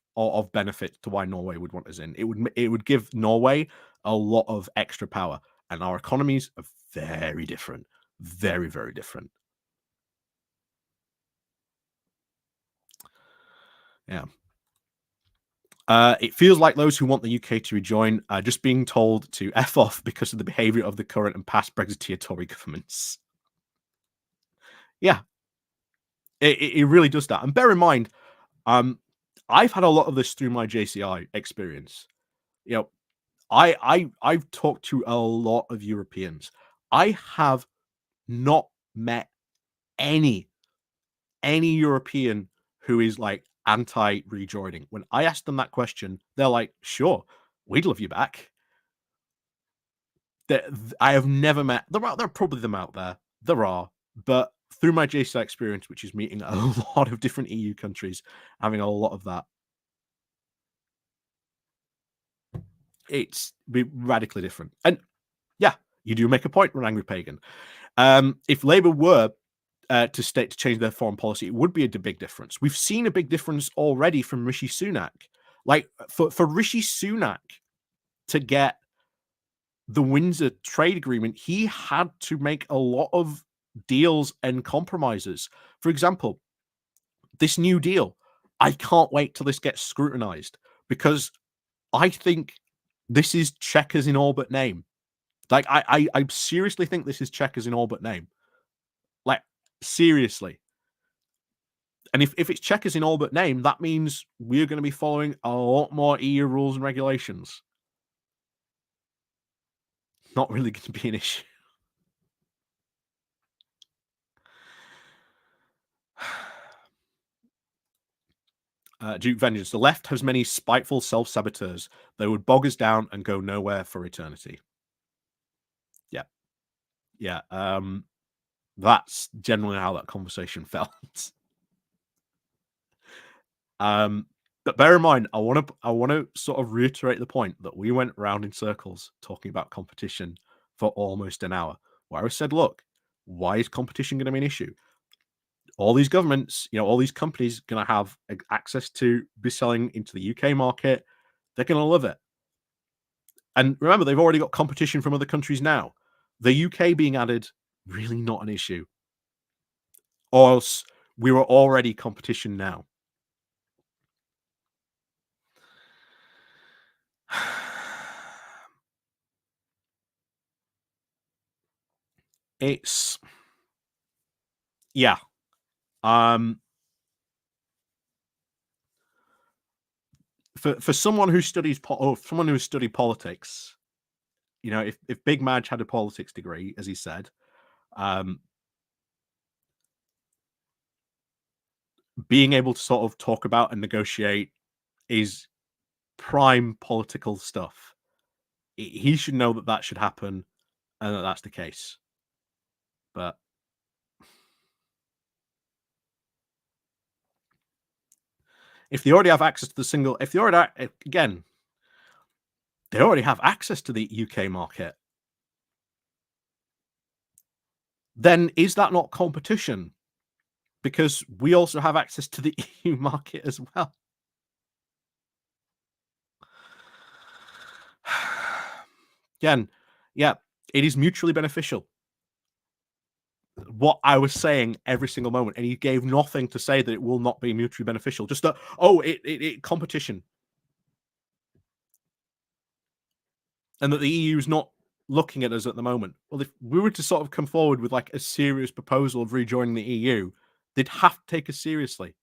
benefit to why Norway would want us in. It would give Norway a lot of extra power, and our economies are very different, very very different. Yeah. It feels like those who want the UK to rejoin are just being told to F off because of the behaviour of the current and past Brexiteer Tory governments. Yeah, it really does that. And bear in mind, I've had a lot of this through my JCI experience. You know, I've talked to a lot of Europeans. I have not met any European who is like anti rejoining. When I ask them that question, they're like, "Sure, we'd love you back." I have never met. There are probably them out there. There are, but through my JCI experience, which is meeting a lot of different EU countries, having a lot of that, it's radically different. And yeah, you do make a point, Angry Pagan. If Labour were to change their foreign policy, it would be a big difference. We've seen a big difference already from Rishi Sunak. Like for Rishi Sunak to get the Windsor trade agreement, he had to make a lot of deals and compromises. For example, this new deal, I can't wait till this gets scrutinized because I think this is checkers in all but name. Like I seriously think this is checkers in all but name. Like seriously. And if it's checkers in all but name, that means we're going to be following a lot more EU rules and regulations. Not really going to be an issue. Duke Vengeance. The left has many spiteful self-saboteurs. They would bog us down and go nowhere for eternity. Yeah. Yeah. That's generally how that conversation felt. But bear in mind, I want to sort of reiterate the point that we went round in circles talking about competition for almost an hour, where I said, look, why is competition going to be an issue? All these governments, all these companies going to have access to be selling into the UK market. They're going to love it. And remember, they've already got competition from other countries now. The UK being added, really not an issue. Or else we were already competition now. Yeah. For someone who studies or someone who studied politics, you know, if Big Maj had a politics degree, as he said, being able to sort of talk about and negotiate is prime political stuff. He should know that that should happen and that that's the case. But if they already have access to the single, if they already, again, they already have access to the UK market, then is that not competition? Because we also have access to the EU market as well. Again, yeah, it is mutually beneficial. What I was saying every single moment, and he gave nothing to say that it will not be mutually beneficial. Just that, oh, it competition, and that the EU is not looking at us at the moment. Well, if we were to sort of come forward with like a serious proposal of rejoining the EU, they'd have to take us seriously.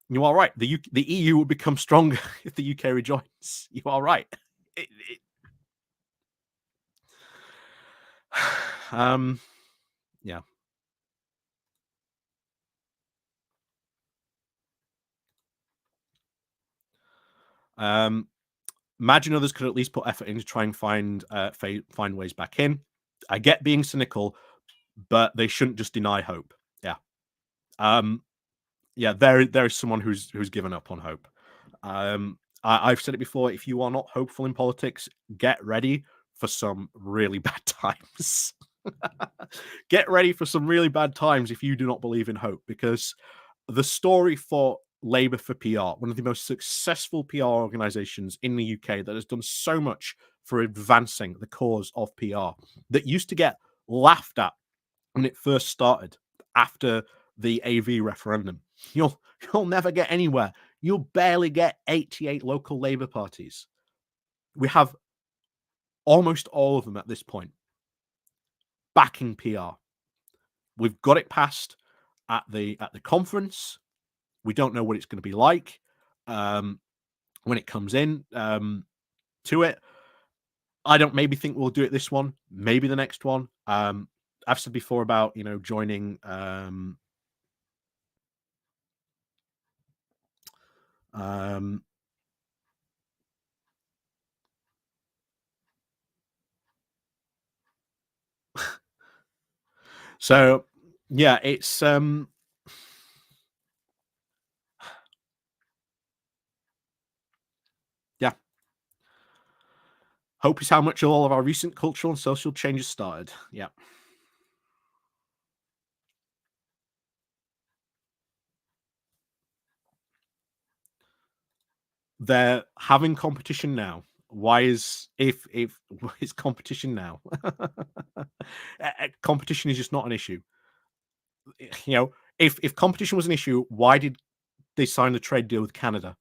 You are right. The EU will become stronger if the UK rejoins. You are right. Yeah. Imagine others could at least put effort in to try and find ways back in. I get being cynical, but they shouldn't just deny hope. Yeah. Yeah, there is someone who's given up on hope. I've said it before. If you are not hopeful in politics, get ready for some really bad times. Get ready for some really bad times if you do not believe in hope, because the story for Labour for PR, one of the most successful PR organizations in the UK that has done so much for advancing the cause of PR, that used to get laughed at when it first started after the AV referendum. You'll never get anywhere. You'll barely get 88 local Labour parties. We have almost all of them at this point backing PR. We've got it passed at the conference. We don't know what it's going to be like when it comes in to it. I don't maybe think we'll do it this one, maybe the next one. I've said before about, you know, joining so yeah, it's yeah. Hope is how much all of our recent cultural and social changes started. Yeah. They're having competition now. Why is if it's competition now? Competition is just not an issue. You know, if competition was an issue, why did they sign the trade deal with Canada?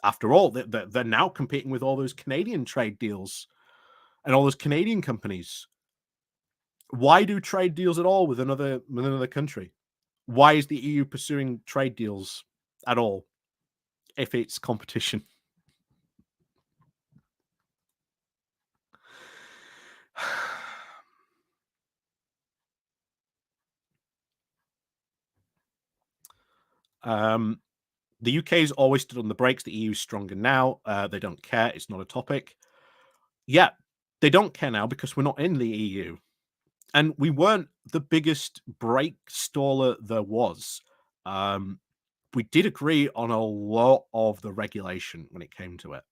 After all, they're now competing with all those Canadian trade deals and all those Canadian companies. Why do trade deals at all with another country? Why is the EU pursuing trade deals at all if it's competition? The UK's always stood on the brakes. The EU's stronger now. They don't care. It's not a topic. Yeah, they don't care now because we're not in the EU. And we weren't the biggest brake staller there was. We did agree on a lot of the regulation when it came to it.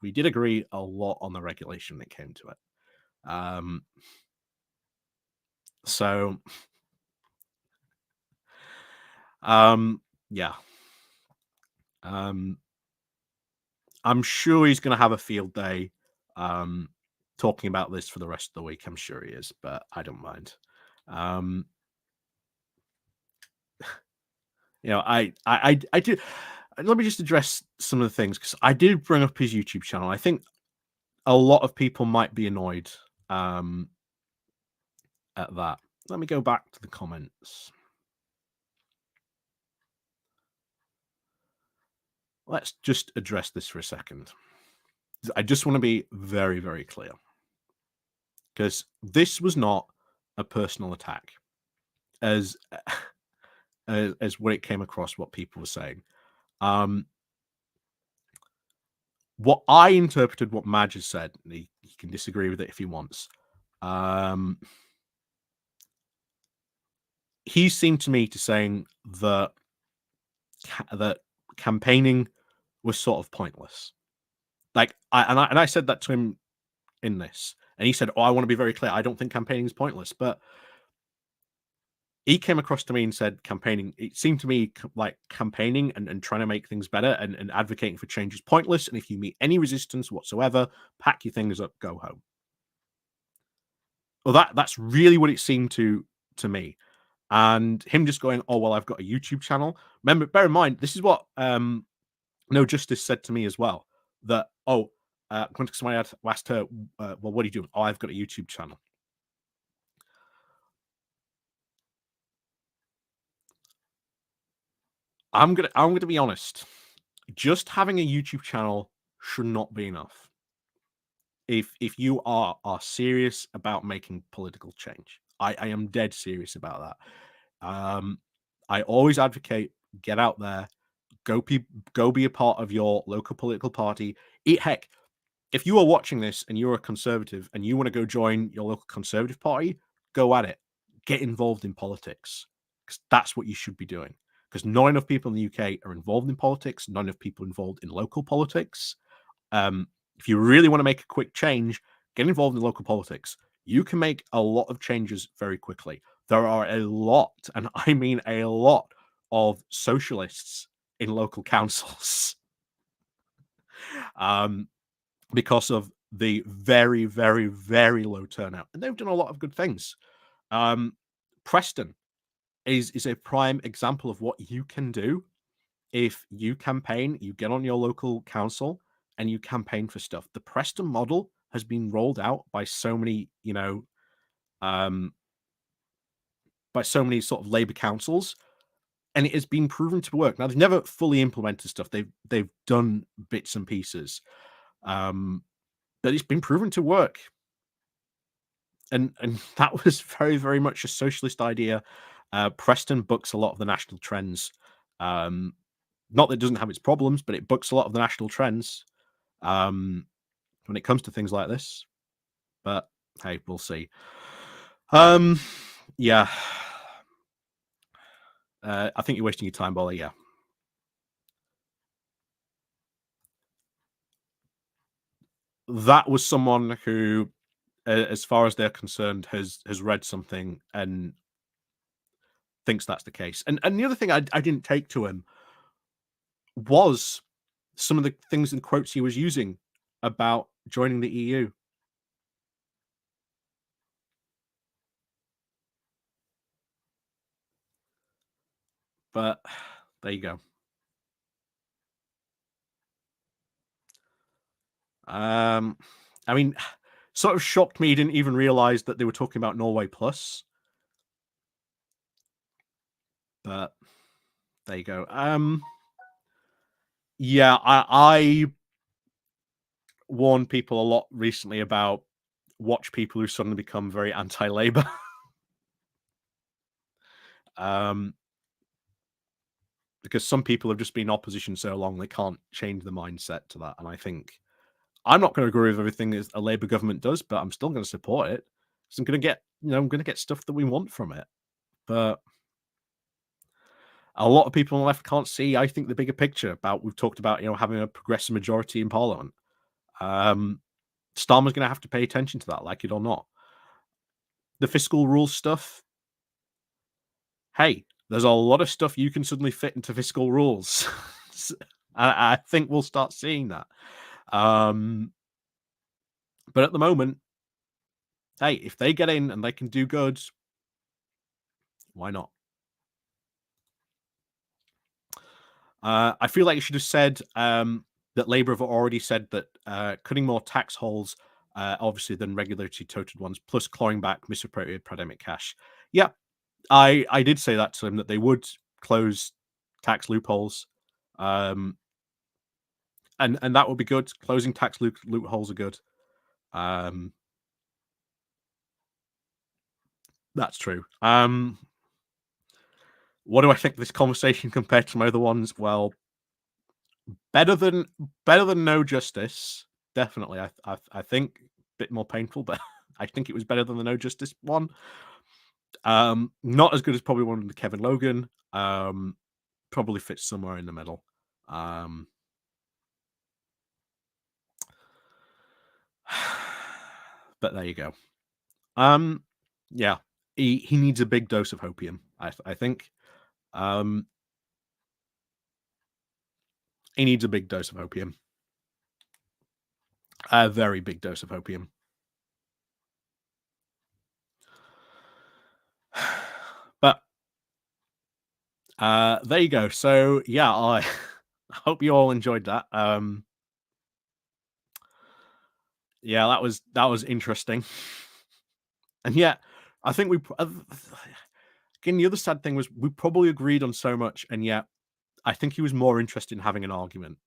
We did agree a lot on the regulation when it came to it. So, yeah. I'm sure he's going to have a field day talking about this for the rest of the week. I'm sure he is, but I don't mind. You know, I do. Let me just address some of the things because I did bring up his YouTube channel. I think a lot of people might be annoyed at that. Let me go back to the comments. let's just address this for a second. I just want to be very, very clear, because this was not a personal attack, as as what it came across, what people were saying. What I interpreted, what Maj has said, and he can disagree with it if he wants. He seemed to me to saying that that campaigning was sort of pointless. Like, I said that to him in this, and he said, "Oh, I want to be very clear. I don't think campaigning is pointless." But he came across to me and said, "Campaigning." It seemed to me like campaigning and trying to make things better and advocating for change is pointless. And if you meet any resistance whatsoever, pack your things up, go home. Well, that's really what it seemed to me. And him just going, "Oh well, I've got a YouTube channel." Remember, bear in mind, this is what No Justice said to me as well. That when somebody asked her, "Well, what are you doing?" "Oh, I've got a YouTube channel." I'm gonna be honest. Just having a YouTube channel should not be enough. If you are serious about making political change, I am dead serious about that. I always advocate, get out there, go be a part of your local political party. Heck, if you are watching this and you're a conservative and you want to go join your local conservative party, go at it. Get involved in politics, because that's what you should be doing. Because not enough people in the UK are involved in politics, not enough people involved in local politics. If you really want to make a quick change, get involved in local politics. You can make a lot of changes very quickly. There are a lot, and I mean a lot, of socialists in local councils. Because of the very, very, very low turnout. And they've done a lot of good things. Preston is a prime example of what you can do if you campaign, you get on your local council and you campaign for stuff. The Preston model has been rolled out by so many, by so many sort of Labour councils, and it has been proven to work. Now they've never fully implemented stuff. They've done bits and pieces, but it's been proven to work. And that was very, very much a socialist idea. Preston bucks a lot of the national trends. Not that it doesn't have its problems, but it bucks a lot of the national trends when it comes to things like this. But hey, we'll see. Yeah. I think you're wasting your time, Bolly. Yeah. That was someone who, as far as they're concerned, has read something and thinks that's the case. And the other thing I didn't take to him was some of the things and quotes he was using about joining the EU. But there you go. I mean, sort of shocked me. He didn't even realize that they were talking about Norway Plus. But there you go. Yeah, I warned people a lot recently about watch people who suddenly become very anti-Labour. Because some people have just been opposition so long they can't change the mindset to that. And I think I'm not going to agree with everything that a Labour government does, but I'm still going to support it. So I'm going to get, I'm going to get stuff that we want from it. But a lot of people on the left can't see, I think, the bigger picture about, we've talked about, having a progressive majority in Parliament. Starmer's going to have to pay attention to that, like it or not. The fiscal rules stuff. Hey, there's a lot of stuff you can suddenly fit into fiscal rules. I think we'll start seeing that. But at the moment, hey, if they get in and they can do good, why not? I feel like you should have said that Labour have already said that cutting more tax holes, obviously, than regulatory toted ones, plus clawing back misappropriated pandemic cash. Yeah, I did say that to them, that they would close tax loopholes. and that would be good. Closing tax loopholes are good. That's true. What do I think of this conversation compared to my other ones? Well, better than no justice, definitely. I think a bit more painful, but I think it was better than the no justice one. Not as good as probably one with Kevin Logan. Probably fits somewhere in the middle. But there you go. Yeah, he needs a big dose of hopium. I think. He needs a big dose of opium. A very big dose of opium. But there you go. So yeah, I hope you all enjoyed that. Yeah, that was interesting. And yeah, I think again, the other sad thing was we probably agreed on so much, and yet I think he was more interested in having an argument.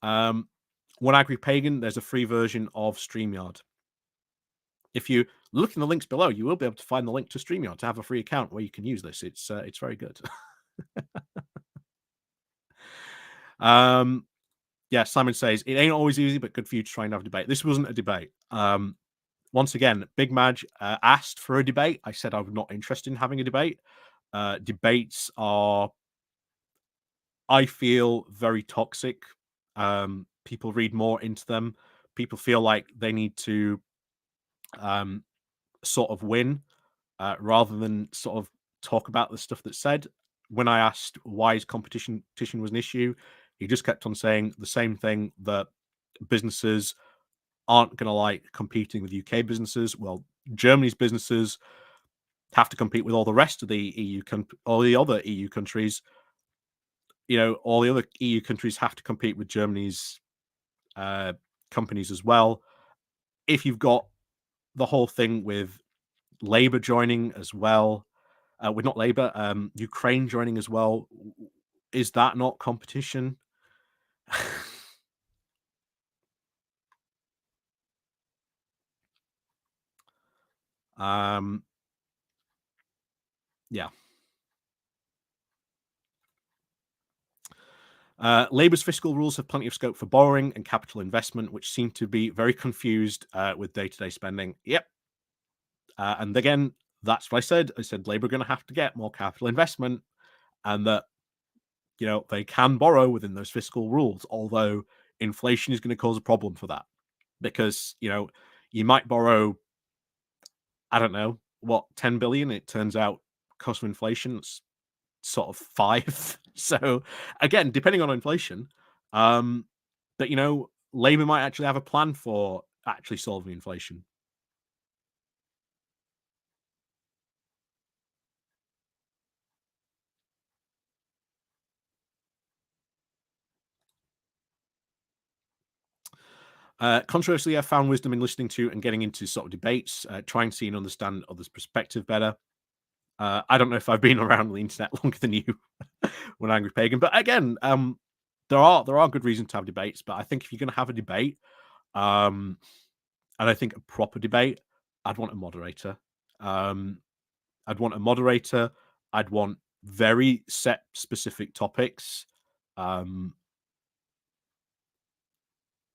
One Angry Pagan, there's a free version of StreamYard. If you look in the links below, you will be able to find the link to StreamYard to have a free account where you can use this. It's very good. Yeah, Simon says it ain't always easy, but good for you to try and have a debate. This wasn't a debate. Once again, Big Maj asked for a debate. I said I'm not interested in having a debate. Debates are, I feel, very toxic. People read more into them. People feel like they need to sort of win rather than sort of talk about the stuff that's said. When I asked why his competition was an issue, he just kept on saying the same thing, that businesses aren't going to like competing with UK businesses. Well, Germany's businesses have to compete with all the rest of the EU, all the other EU countries. You know, all the other EU countries have to compete with Germany's companies as well. If you've got the whole thing with Labour joining as well, with not Labour, Ukraine joining as well, is that not competition? Yeah. Labour's fiscal rules have plenty of scope for borrowing and capital investment, which seem to be very confused with day-to-day spending. Yep. And again, that's what I said. I said Labour are going to have to get more capital investment, and that, you know, they can borrow within those fiscal rules, although inflation is going to cause a problem for that. Because, you know, you might borrow, I don't know, what, 10 billion? It turns out cost of inflation, it's sort of 5. So again, depending on inflation, but you know, Labour might actually have a plan for actually solving inflation. Controversially, I found wisdom in listening to and getting into sort of debates, trying to see and understand others' perspective better. I don't know if I've been around the internet longer than you when Angry Pagan, but again, there are good reasons to have debates. But I think if you're going to have a debate, and I think a proper debate, I'd want a moderator. I'd want a moderator. I'd want very set specific topics.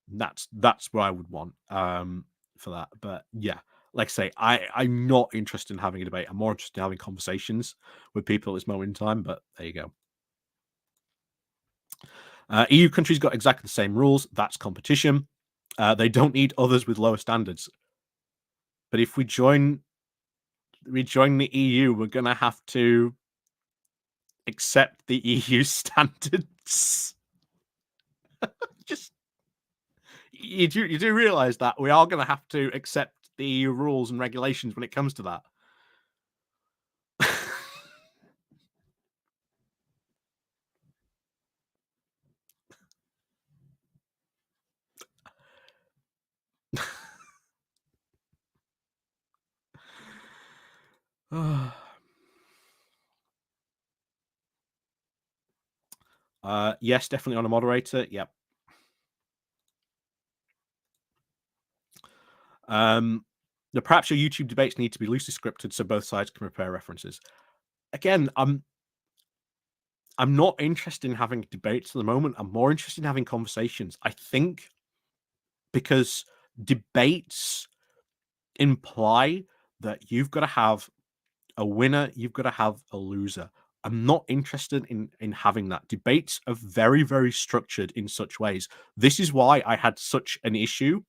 That's what I would want for that. But yeah, like I say, I'm not interested in having a debate. I'm more interested in having conversations with people at this moment in time. But there you go. EU countries got exactly the same rules. That's competition. They don't need others with lower standards. But if we join the EU, we're gonna have to accept the EU standards. Just you do realize that we are going to have to accept the EU rules and regulations when it comes to that. Yes, definitely on a moderator. Yep. Perhaps your YouTube debates need to be loosely scripted so both sides can prepare references. Again, I'm not interested in having debates at the moment. I'm more interested in having conversations. I think because debates imply that you've got to have a winner, you've got to have a loser. I'm not interested in having that. Debates are very, very structured in such ways. This is why I had such an issue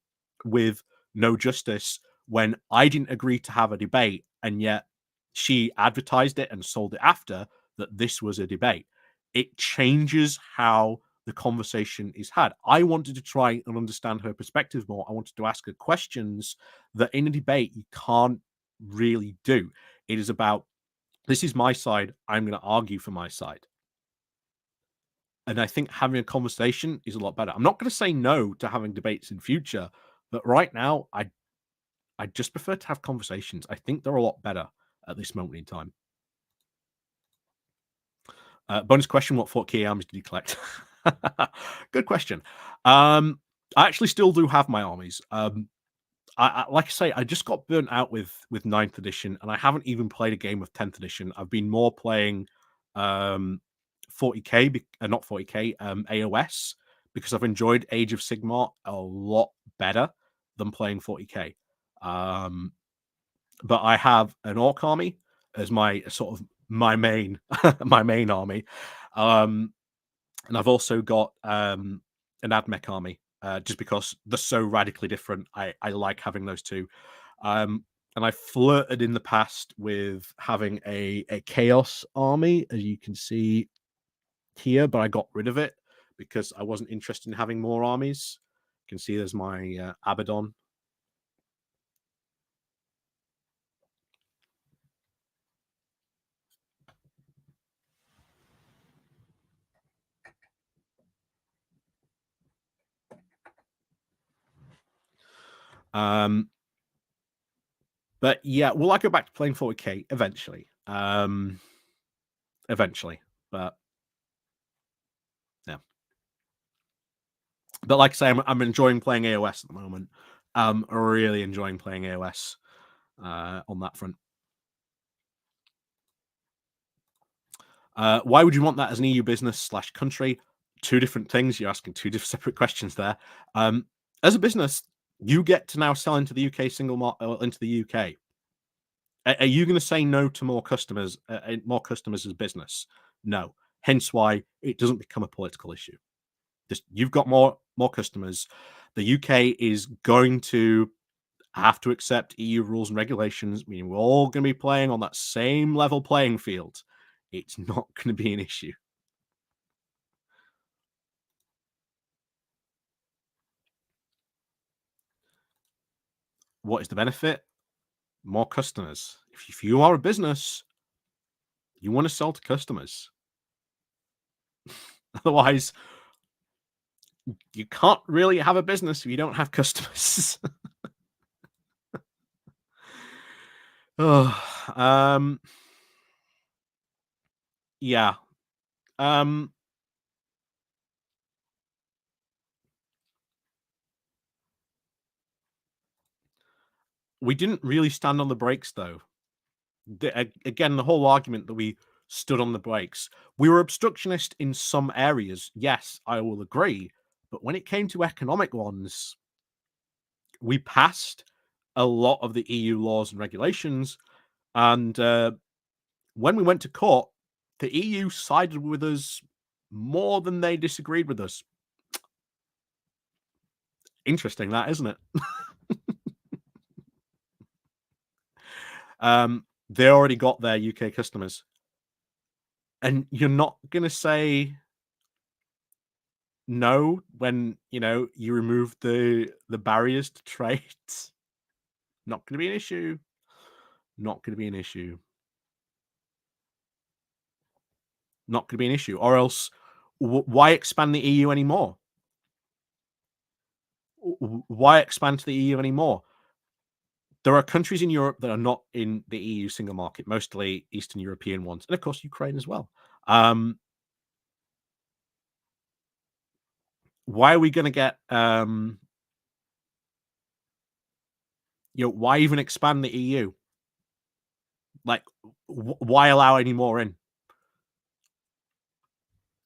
with No Justice when I didn't agree to have a debate, and yet she advertised it and sold it after that this was a debate. It changes how the conversation is had. I wanted to try and understand her perspective more. I wanted to ask her questions that in a debate you can't really do. It is about, this is my side, I'm going to argue for my side. And I think having a conversation is a lot better. I'm not going to say no to having debates in future, but right now I just prefer to have conversations. I think they're a lot better at this moment in time. Bonus question: what 4K armies did you collect? Good question. I actually still do have my armies. I like I say, I just got burnt out with 9th edition, and I haven't even played a game of 10th edition. I've been more playing 40k, not 40k, AOS, because I've enjoyed Age of Sigmar a lot better than playing 40k. But I have an Orc army as my sort of my main my main army, and I've also got an Admech army, just because they're so radically different. I like having those two. And I flirted in the past with having a Chaos army, as you can see here, but I got rid of it because I wasn't interested in having more armies. You can see there's my Abaddon. But yeah, will I go back to playing 40k eventually? Eventually, but yeah. But like I say, I'm enjoying playing AOS at the moment. Really enjoying playing AOS on that front. Why would you want that as an EU business / country? Two different things. You're asking two different separate questions there. As a business, you get to now sell into the UK into the UK. Are you going to say no to more customers as business? No. Hence why it doesn't become a political issue. Just you've got more customers. The UK is going to have to accept EU rules and regulations, meaning we're all going to be playing on that same level playing field. It's not going to be an issue. What is the benefit? More customers. If you are a business, you want to sell to customers. Otherwise, you can't really have a business if you don't have customers. Oh, yeah. We didn't really stand on the brakes, though. Again, the whole argument that we stood on the brakes. We were obstructionist in some areas. Yes, I will agree. But when it came to economic ones, we passed a lot of the EU laws and regulations. And when we went to court, the EU sided with us more than they disagreed with us. Interesting, that, isn't it? They already got their UK customers. And you're not going to say no when, you remove the barriers to trade. Not going to be an issue. Not going to be an issue. Not going to be an issue. Or else, why expand the EU anymore? Why expand to the EU anymore? There are countries in Europe that are not in the EU single market, mostly Eastern European ones, and of course Ukraine as well. why are we going to get why even expand the EU? Like, why allow any more in?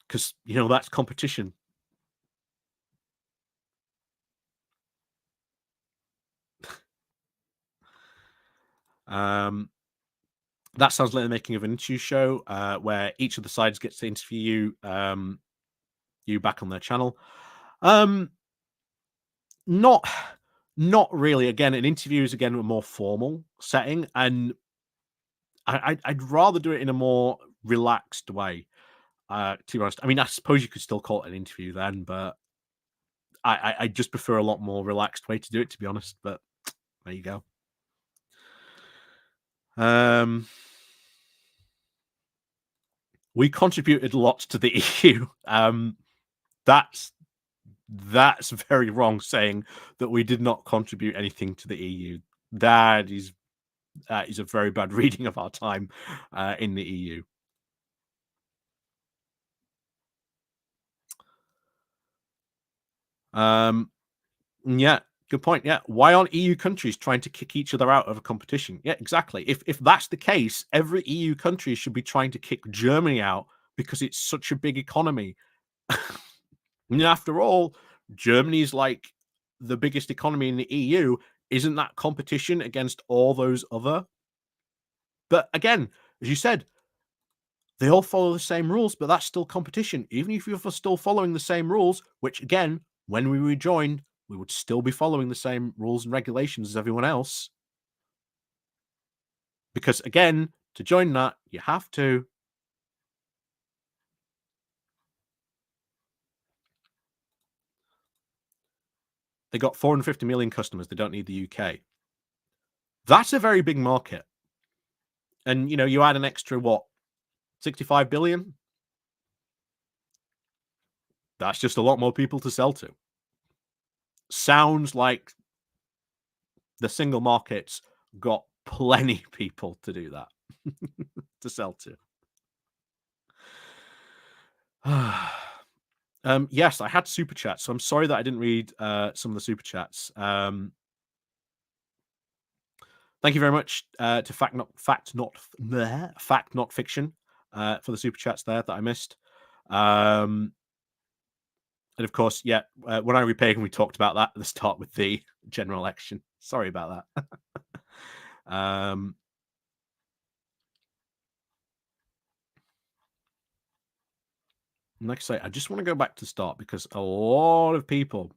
Because that's competition. That sounds like the making of an interview show where each of the sides gets to interview you back on their channel. Not really. Again, an interview is a more formal setting, and I'd rather do it in a more relaxed way. To be honest, I mean, I suppose you could still call it an interview then, but I just prefer a lot more relaxed way to do it, to be honest. But there you go. We contributed lots to the EU. That's very wrong saying that we did not contribute anything to the EU. That is a very bad reading of our time in the EU. Yeah, good point. Yeah, why aren't EU countries trying to kick each other out of a competition? Yeah, exactly. If that's the case, every EU country should be trying to kick Germany out because it's such a big economy. And after all, Germany's like the biggest economy in the EU. Isn't that competition against all those other? But again, as you said, they all follow the same rules, but that's still competition. Even if you're still following the same rules, which again, when we rejoined, we would still be following the same rules and regulations as everyone else. Because again, to join that, you have to. They got 450 million customers. They don't need the UK. That's a very big market. And, you add an extra, 65 billion? That's just a lot more people to sell to. Sounds like the single market's got plenty of people to do that, to sell to. Yes, I had super chats, so I'm sorry that I didn't read some of the super chats. Thank you very much to Fact Not Fiction for the super chats there that I missed. And of course, when I repay, we talked about that at the start with the general election. Sorry about that. Like I say, I just want to go back to the start because a lot of people.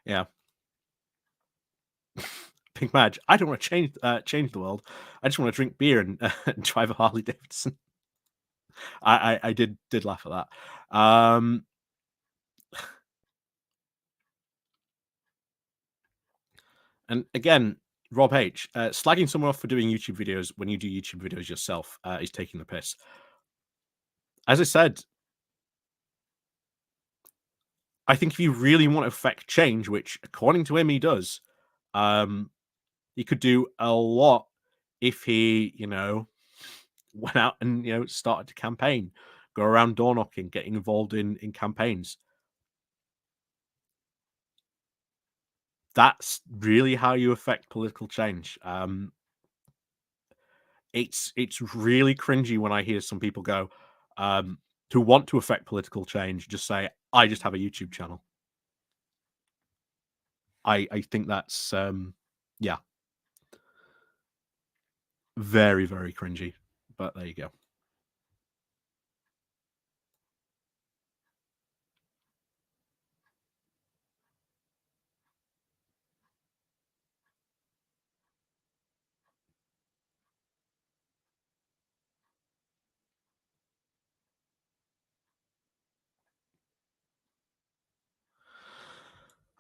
Yeah. Big Maj, I don't want to change the world. I just want to drink beer and drive a Harley Davidson. I did laugh at that. And again, Rob H, slagging someone off for doing YouTube videos when you do YouTube videos yourself is taking the piss. As I said, I think if you really want to affect change, which according to him he does, he could do a lot if he, went out and started to campaign, go around door knocking, getting involved in campaigns. That's really how you affect political change. It's really cringy when I hear some people go, who want to affect political change, just say, I just have a YouTube channel. I think that's yeah, very, very cringy. But there you go.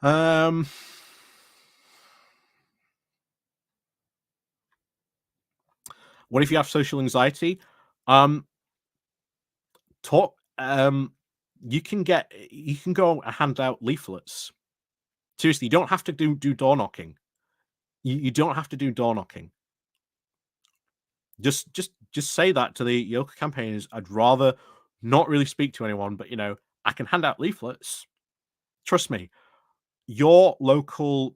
What if you have social anxiety? Talk. You can go and hand out leaflets. Seriously, you don't have to do door knocking. You don't have to do door knocking. Just say that to the yoga campaigners. I'd rather not really speak to anyone, but I can hand out leaflets. Trust me, your local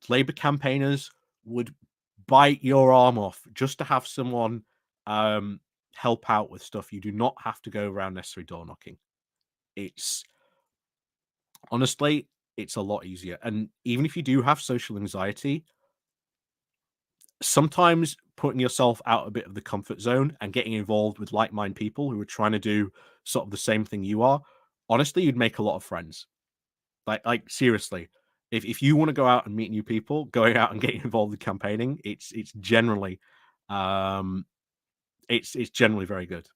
Labour campaigners would bite your arm off just to have someone help out with stuff. You do not have to go around necessary door knocking. It's honestly, it's a lot easier. And even if you do have social anxiety, sometimes putting yourself out a bit of the comfort zone and getting involved with like-minded people who are trying to do sort of the same thing you are, honestly, you'd make a lot of friends. Like seriously, if you want to go out and meet new people, going out and getting involved in campaigning, it's generally it's generally very good.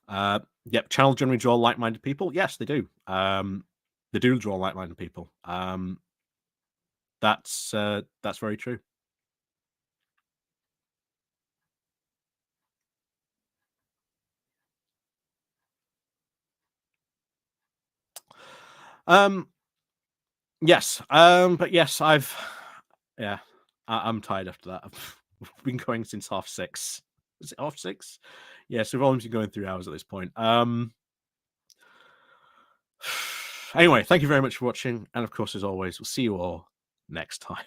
Yep, channel generally draw like-minded people. Yes, they do. They do draw like-minded people. That's very true. Yes. But yes, I'm tired after that. I've been going since 6:30. Is it 6:30? Yeah, so we've only been going 3 hours at this point. Anyway, thank you very much for watching, and of course, as always, we'll see you all next time.